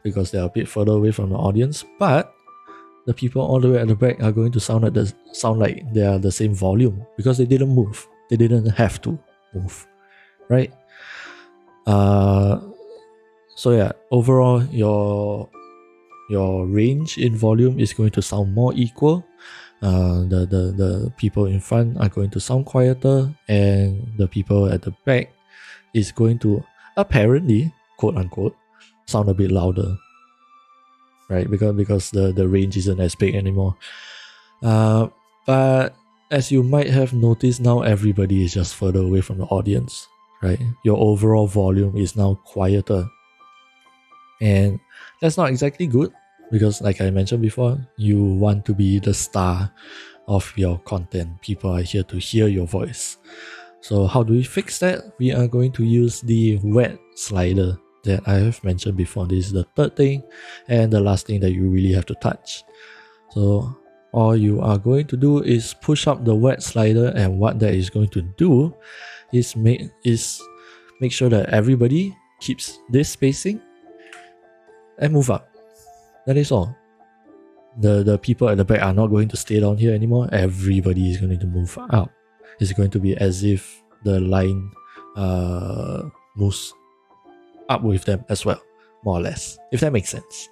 A: because they're a bit further away from the audience, but the people all the way at the back are going to sound like they are the same volume because they didn't move. They didn't have to move, right? So yeah, overall your range in volume is going to sound more equal. The people in front are going to sound quieter, and the people at the back is going to apparently, quote unquote, sound a bit louder. right? Because the range isn't as big anymore. But as you might have noticed, now everybody is just further away from the audience, right? Your overall volume is now quieter. And that's not exactly good because, like I mentioned before, you want to be the star of your content. People are here to hear your voice. So how do we fix that? We are going to use the wet slider that I have mentioned before. This is the third thing and the last thing that you really have to touch. So all you are going to do is push up the wet slider, and what that is going to do is make sure that everybody keeps this spacing and move up. That is all. The people at the back are not going to stay down here anymore. Everybody is going to move up. It's going to be as if the line moves up with them as well, more or less, if that makes sense.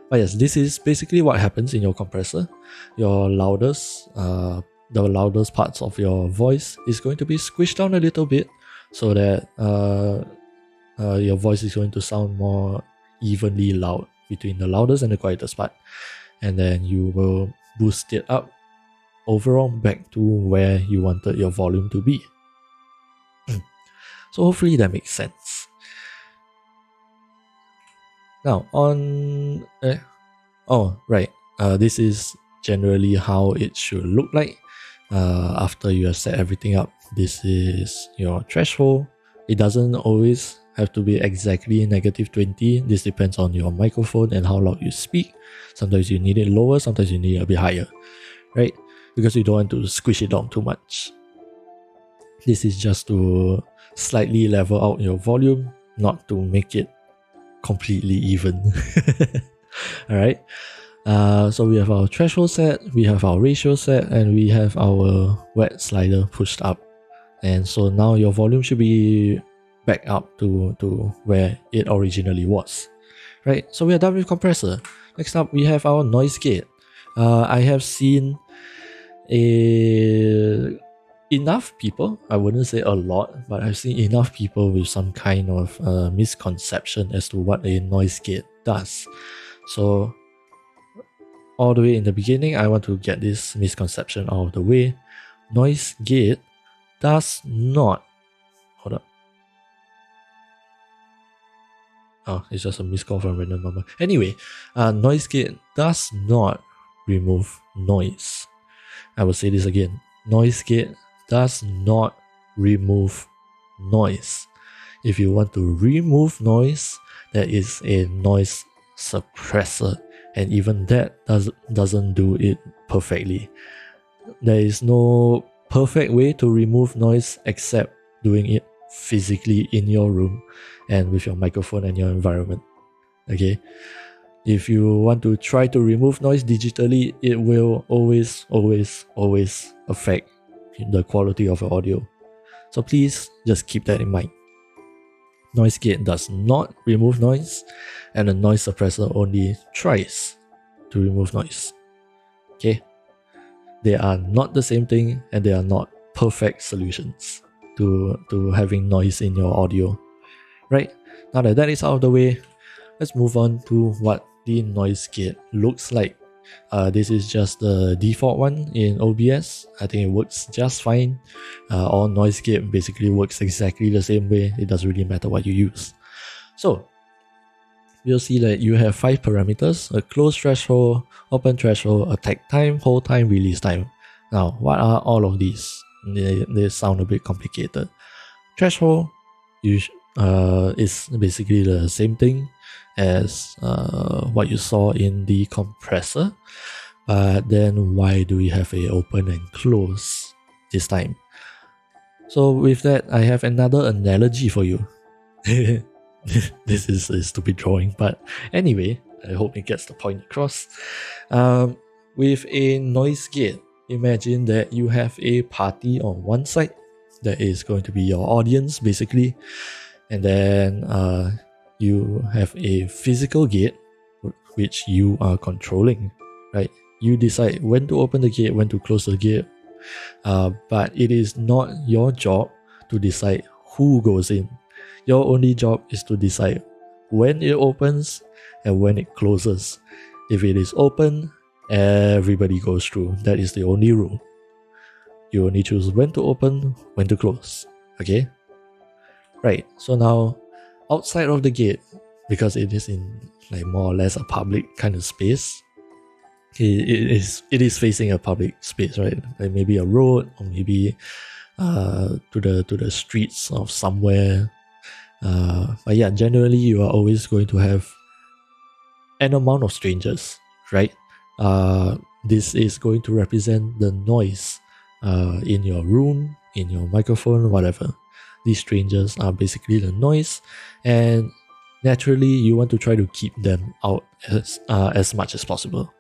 A: But yes, this is basically what happens in your compressor. Your loudest, the loudest parts of your voice is going to be squished down a little bit so that your voice is going to sound more evenly loud between the loudest and the quietest part. And then you will boost it up overall back to where you wanted your volume to be. So hopefully that makes sense. Now on this is generally how it should look like after you have set everything up. This is your threshold. It doesn't always have to be exactly -20. This depends on your microphone and how loud you speak. Sometimes you need it lower, sometimes you need it a bit higher, right? Because you don't want to squish it down too much. This is just to slightly level out your volume, not to make it completely even. Alright, so we have our threshold set, we have our ratio set, and we have our wet slider pushed up. And so now your volume should be back up to where it originally was. Right, so we are done with compressor. Next up, we have our noise gate. I have seen enough people, I wouldn't say a lot, but I've seen enough people with some kind of misconception as to what a noise gate does. So all the way in the beginning, I want to get this misconception out of the way. Noise gate does not, hold up. Oh, it's just a missed call from a random number. Anyway, noise gate does not remove noise. I will say this again. Noise gate does not remove noise. If you want to remove noise, there is a noise suppressor, and even that doesn't do it perfectly. There is no perfect way to remove noise except doing it physically in your room and with your microphone and your environment. Okay, if you want to try to remove noise digitally, it will always affect the quality of your audio. So please just keep that in mind. Noise gate does not remove noise, and a noise suppressor only tries to remove noise. Okay, they are not the same thing, and they are not perfect solutions to having noise in your audio. Right, now that is out of the way, let's move on to what the noise gate looks like. This is just the default one in OBS. I think it works just fine. All noise gate basically works exactly the same way. It doesn't really matter what you use. So you'll see that you have 5 parameters: a close threshold, open threshold, attack time, hold time, release time. Now, what are all of these? They sound a bit complicated. Threshold is basically the same thing as what you saw in the compressor, but then why do we have a open and close this time? So with that, I have another analogy for you. This is a stupid drawing, but anyway, I hope it gets the point across. With a noise gate, imagine that you have a party on one side that is going to be your audience basically, and then you have a physical gate which you are controlling, right? You decide when to open the gate, when to close the gate, but it is not your job to decide who goes in. Your only job is to decide when it opens and when it closes. If it is open, everybody goes through. That is the only rule. You only choose when to open, when to close. Okay? Right. So now, outside of the gate, because it is in like more or less a public kind of space, it is facing a public space, right? Like maybe a road, or maybe to the streets of somewhere. But yeah, generally you are always going to have an amount of strangers, right? This is going to represent the noise in your room, in your microphone, whatever. These strangers are basically the noise, and naturally you want to try to keep them out as much as possible,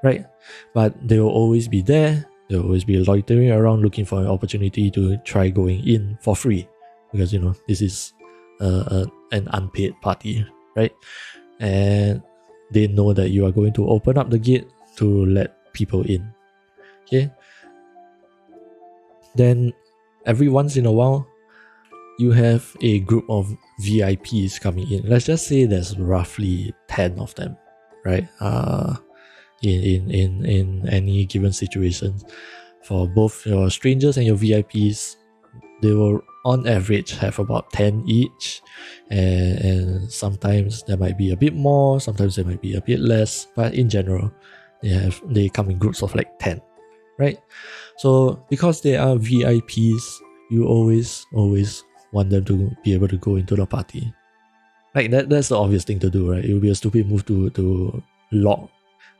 A: right? But they will always be there. They'll always be loitering around looking for an opportunity to try going in for free, because this is an unpaid party, right? And they know that you are going to open up the gate to let people in. Okay. Then every once in a while, you have a group of VIPs coming in. Let's just say there's roughly 10 of them, right? In any given situation, for both your strangers and your VIPs, they will on average have about 10 each, and sometimes there might be a bit more, sometimes there might be a bit less, but in general they come in groups of like 10, right? So because they are VIPs, you always want them to be able to go into the party. Like that's the obvious thing to do, right? It would be a stupid move to lock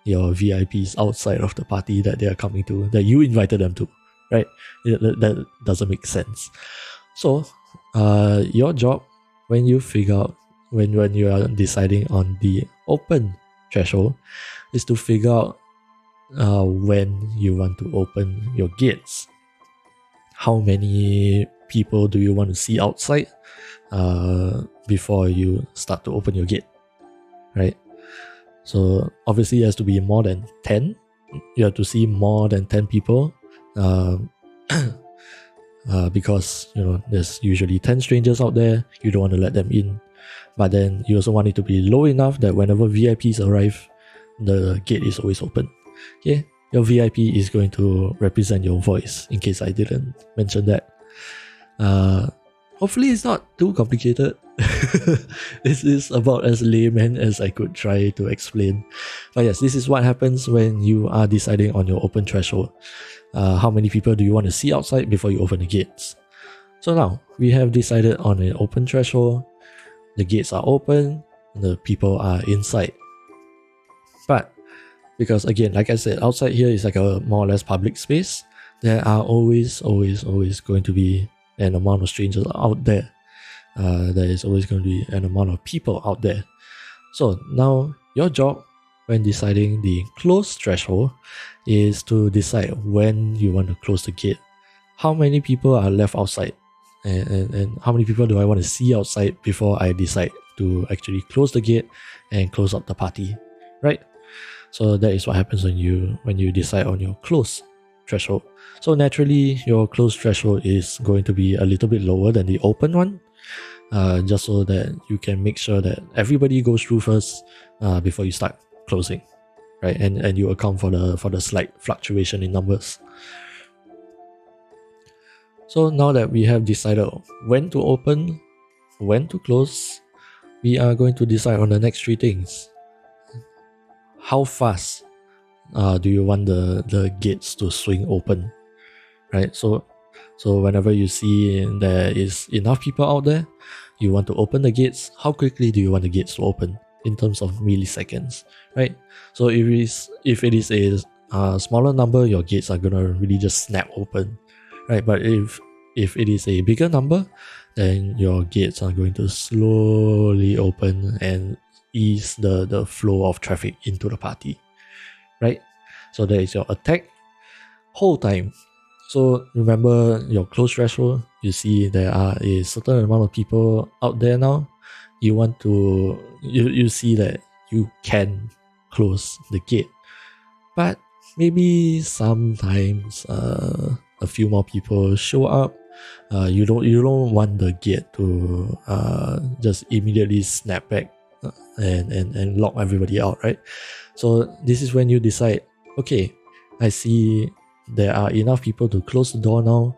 A: your VIPs outside of the party that they are coming to, that you invited them to, right? That doesn't make sense. So your job, when you figure out, when you are deciding on the open threshold, is to figure out when you want to open your gates. How many people do you want to see outside before you start to open your gate, right? So obviously it has to be more than 10. You have to see more than 10 people because there's usually 10 strangers out there. You don't want to let them in, but then you also want it to be low enough that whenever VIPs arrive, the gate is always open. Okay, your VIP is going to represent your voice, in case I didn't mention that. Hopefully it's not too complicated. This is about as layman as I could try to explain. But yes, this is what happens when you are deciding on your open threshold. How many people do you want to see outside before you open the gates? So now we have decided on an open threshold. The gates are open, the people are inside. But because again, like I said, outside here is like a more or less public space, there are always going to be an amount of strangers out there. There is always going to be an amount of people out there. So now your job when deciding the close threshold is to decide when you want to close the gate. How many people are left outside, and how many people do I want to see outside before I decide to actually close the gate and close up the party, right? So that is what happens when you decide on your close threshold. So naturally, your close threshold is going to be a little bit lower than the open one, just so that you can make sure that everybody goes through first before you start closing, right? And you account for the slight fluctuation in numbers. So now that we have decided when to open, when to close, we are going to decide on the next three things. How fast do you want the gates to swing open, right? So whenever you see there is enough people out there, you want to open the gates. How quickly do you want the gates to open in terms of milliseconds, right? So if it is a smaller number, your gates are gonna really just snap open, right? But if it is a bigger number, then your gates are going to slowly open and ease the flow of traffic into the party, right? So that is your attack hold time. So remember your close threshold, you see there are a certain amount of people out there now. You want to, you see that you can close the gate, but maybe sometimes a few more people show up. You don't want the gate to just immediately snap back and lock everybody out, right? So this is when you decide, okay, I see there are enough people to close the door now.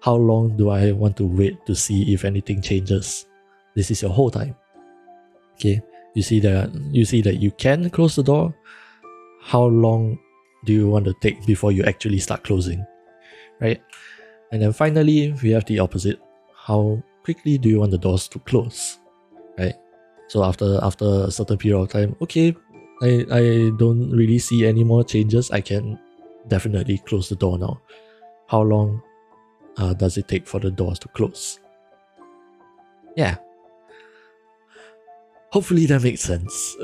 A: How long do I want to wait to see if anything changes? This is your whole time. Okay, you see that you can close the door. How long do you want to take before you actually start closing, right? And then finally, we have the opposite. How quickly do you want the doors to close, right? So after a certain period of time, okay, I don't really see any more changes. I can definitely close the door now. How long does it take for the doors to close? Yeah. Hopefully that makes sense.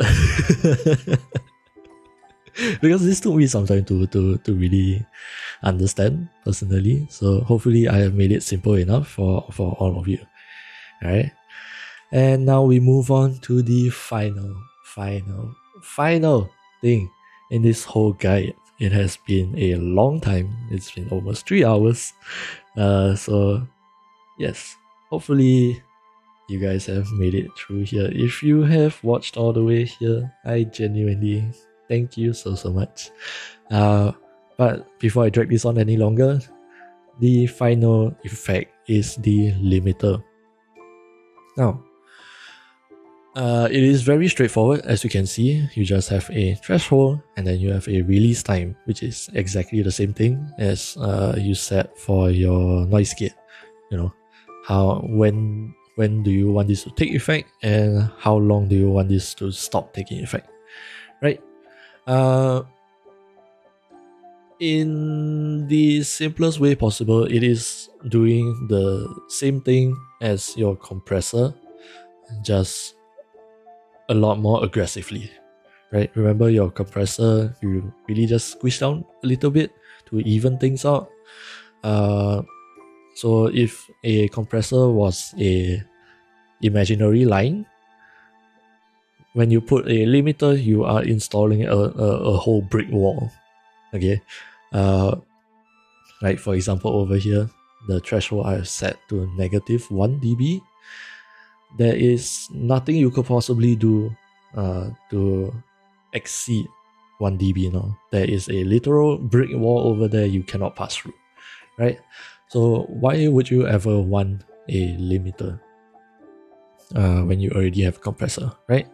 A: Because this took me some time to really understand personally. So hopefully I have made it simple enough for all of you. Alright. And now we move on to the final thing in this whole guide. It has been a long time. It's been almost 3 hours. So yes, hopefully you guys have made it through here. If you have watched all the way here, I genuinely thank you so much. But before I drag this on any longer, the final effect is the limiter. Now, it is very straightforward. As you can see, you just have a threshold and then you have a release time, which is exactly the same thing as you set for your noise gate. You know, when do you want this to take effect and how long do you want this to stop taking effect, right? In the simplest way possible, it is doing the same thing as your compressor, just a lot more aggressively, right? Remember your compressor, you really just squish down a little bit to even things out. So if a compressor was a imaginary line, when you put a limiter, you are installing a whole brick wall. Okay, like for example over here, the threshold I have set to -1 dB. There is nothing you could possibly do to exceed 1 dB now. There is a literal brick wall over there you cannot pass through, right? So why would you ever want a limiter when you already have a compressor, right?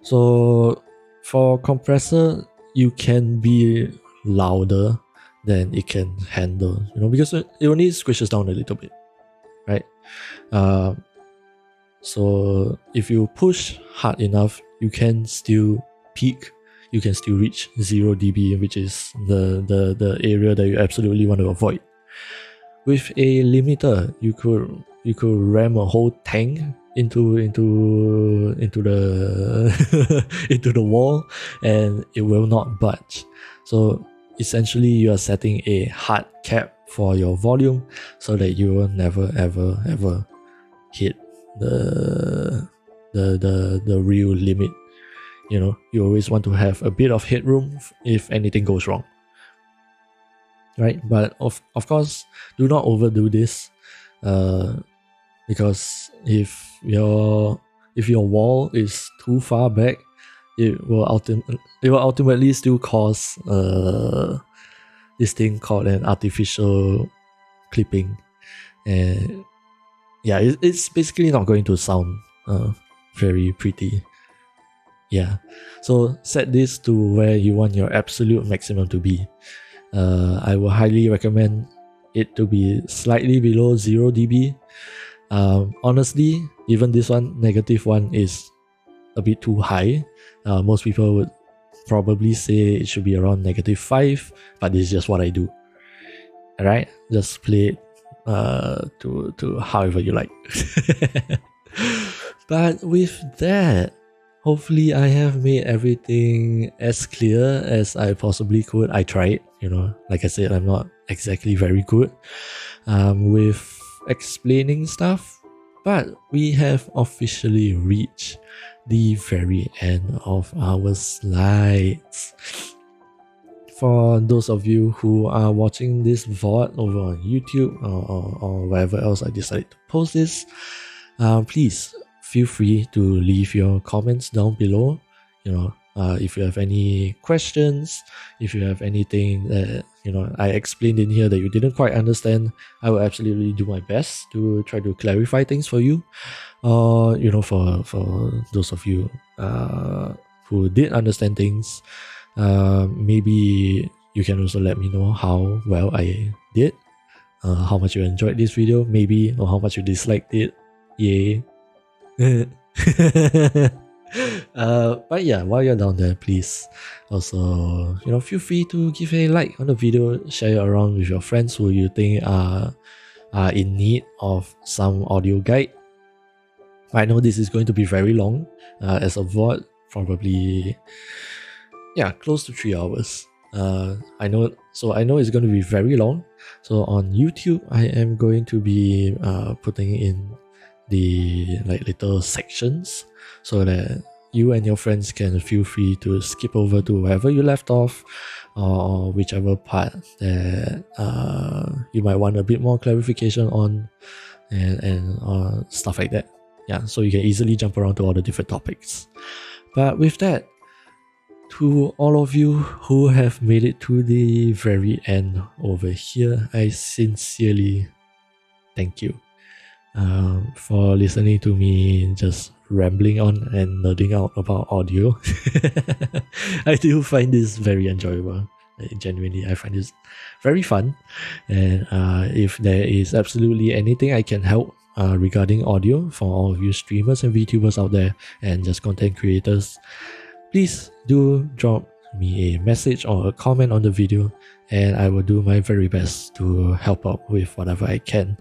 A: So for compressor, you can be louder than it can handle, because it only squishes down a little bit, right? So if you push hard enough, you can still peak, you can still reach 0 dB, which is the area that you absolutely want to avoid. With a limiter, you could ram a whole tank into the into the wall and it will not budge. So essentially you are setting a hard cap for your volume so that you will never ever hit the real limit. You always want to have a bit of headroom if anything goes wrong, right? But of course, do not overdo this, because if your wall is too far back, it will ultimately still cause this thing called an artificial clipping, and yeah, it's basically not going to sound very pretty. Yeah, so set this to where you want your absolute maximum to be. I will highly recommend it to be slightly below 0 dB. Honestly, even this one, -1, is a bit too high. Most people would probably say it should be around -5, but this is just what I do. Alright, just play it to however you like. But with that, hopefully I have made everything as clear as I possibly could. I tried, like I said, I'm not exactly very good with explaining stuff, but we have officially reached the very end of our slides. For those of you who are watching this VOD over on YouTube or wherever else I decided to post this, please feel free to leave your comments down below. If you have any questions, if you have anything that I explained in here that you didn't quite understand, I will absolutely do my best to try to clarify things for you. For those of you who did understand things, maybe you can also let me know how well I did, how much you enjoyed this video, maybe, or how much you disliked it. Yay. But yeah, while you're down there, please also feel free to give a like on the video, share it around with your friends who you think are in need of some audio guide. I know this is going to be very long, as a VOD, probably close to 3 hours. I know it's going to be very long. So on YouTube, I am going to be putting in the little sections so that you and your friends can feel free to skip over to wherever you left off, or whichever part that you might want a bit more clarification on, and stuff like that. Yeah, so you can easily jump around to all the different topics. But with that, to all of you who have made it to the very end over here, I sincerely thank you for listening to me just rambling on and nerding out about audio. I do find this very enjoyable. Genuinely, I find this very fun. And if there is absolutely anything I can help regarding audio for all of you streamers and VTubers out there and just content creators, please do drop me a message or a comment on the video, and I will do my very best to help out with whatever I can.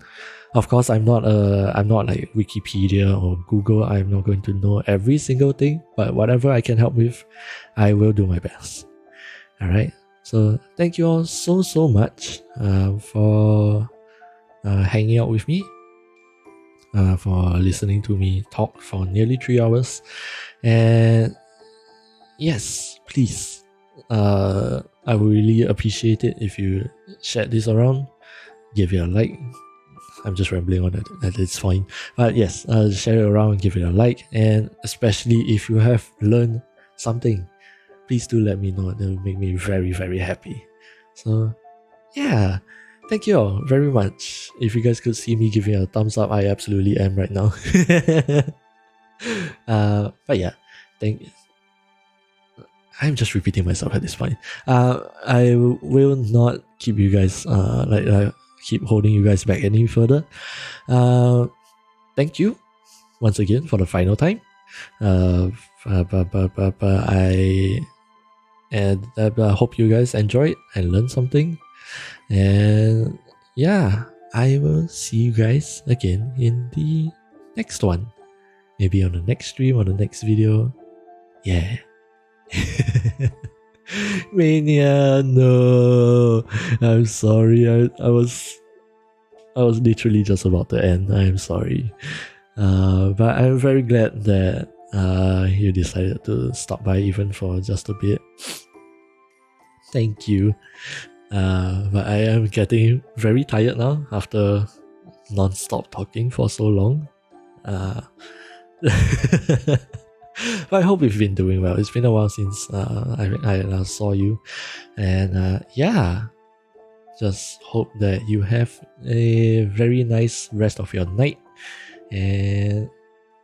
A: Of course, I'm not like Wikipedia or Google. I'm not going to know every single thing, but whatever I can help with, I will do my best. All right. So thank you all so much for hanging out with me, for listening to me talk for nearly 3 hours, and yes, please, I would really appreciate it if you shared this around, give it a like. I'm just rambling on that, it's fine. But yes, share it around, give it a like, and especially if you have learned something, please do let me know. That will make me very, very happy. So yeah, thank you all very much. If you guys could see me giving a thumbs up, I absolutely am right now. But yeah, I'm just repeating myself at this point. I will not keep you guys keep holding you guys back any further. Thank you once again for the final time. I hope you guys enjoyed and learned something. And yeah, I will see you guys again in the next one. Maybe on the next stream or the next video. Yeah. Mania, no. I'm sorry. I was literally just about to end. I'm sorry. But I'm very glad that you decided to stop by even for just a bit. Thank you. But I am getting very tired now after non-stop talking for so long. But I hope you've been doing well. It's been a while since I last saw you, and yeah, just hope that you have a very nice rest of your night. And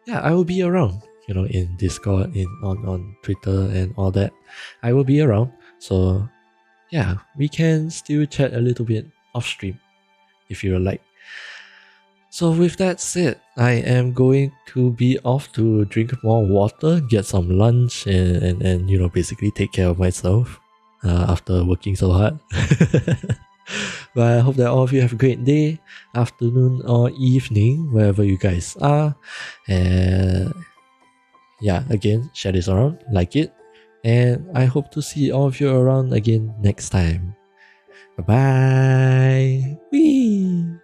A: yeah, I will be around, in Discord, on Twitter and all that. I will be around, so yeah, we can still chat a little bit off stream if you like. So with that said, I am going to be off to drink more water, get some lunch, and basically take care of myself after working so hard. But I hope that all of you have a great day, afternoon, or evening, wherever you guys are. And yeah, again, share this around, like it, and I hope to see all of you around again next time. Bye bye. Whee!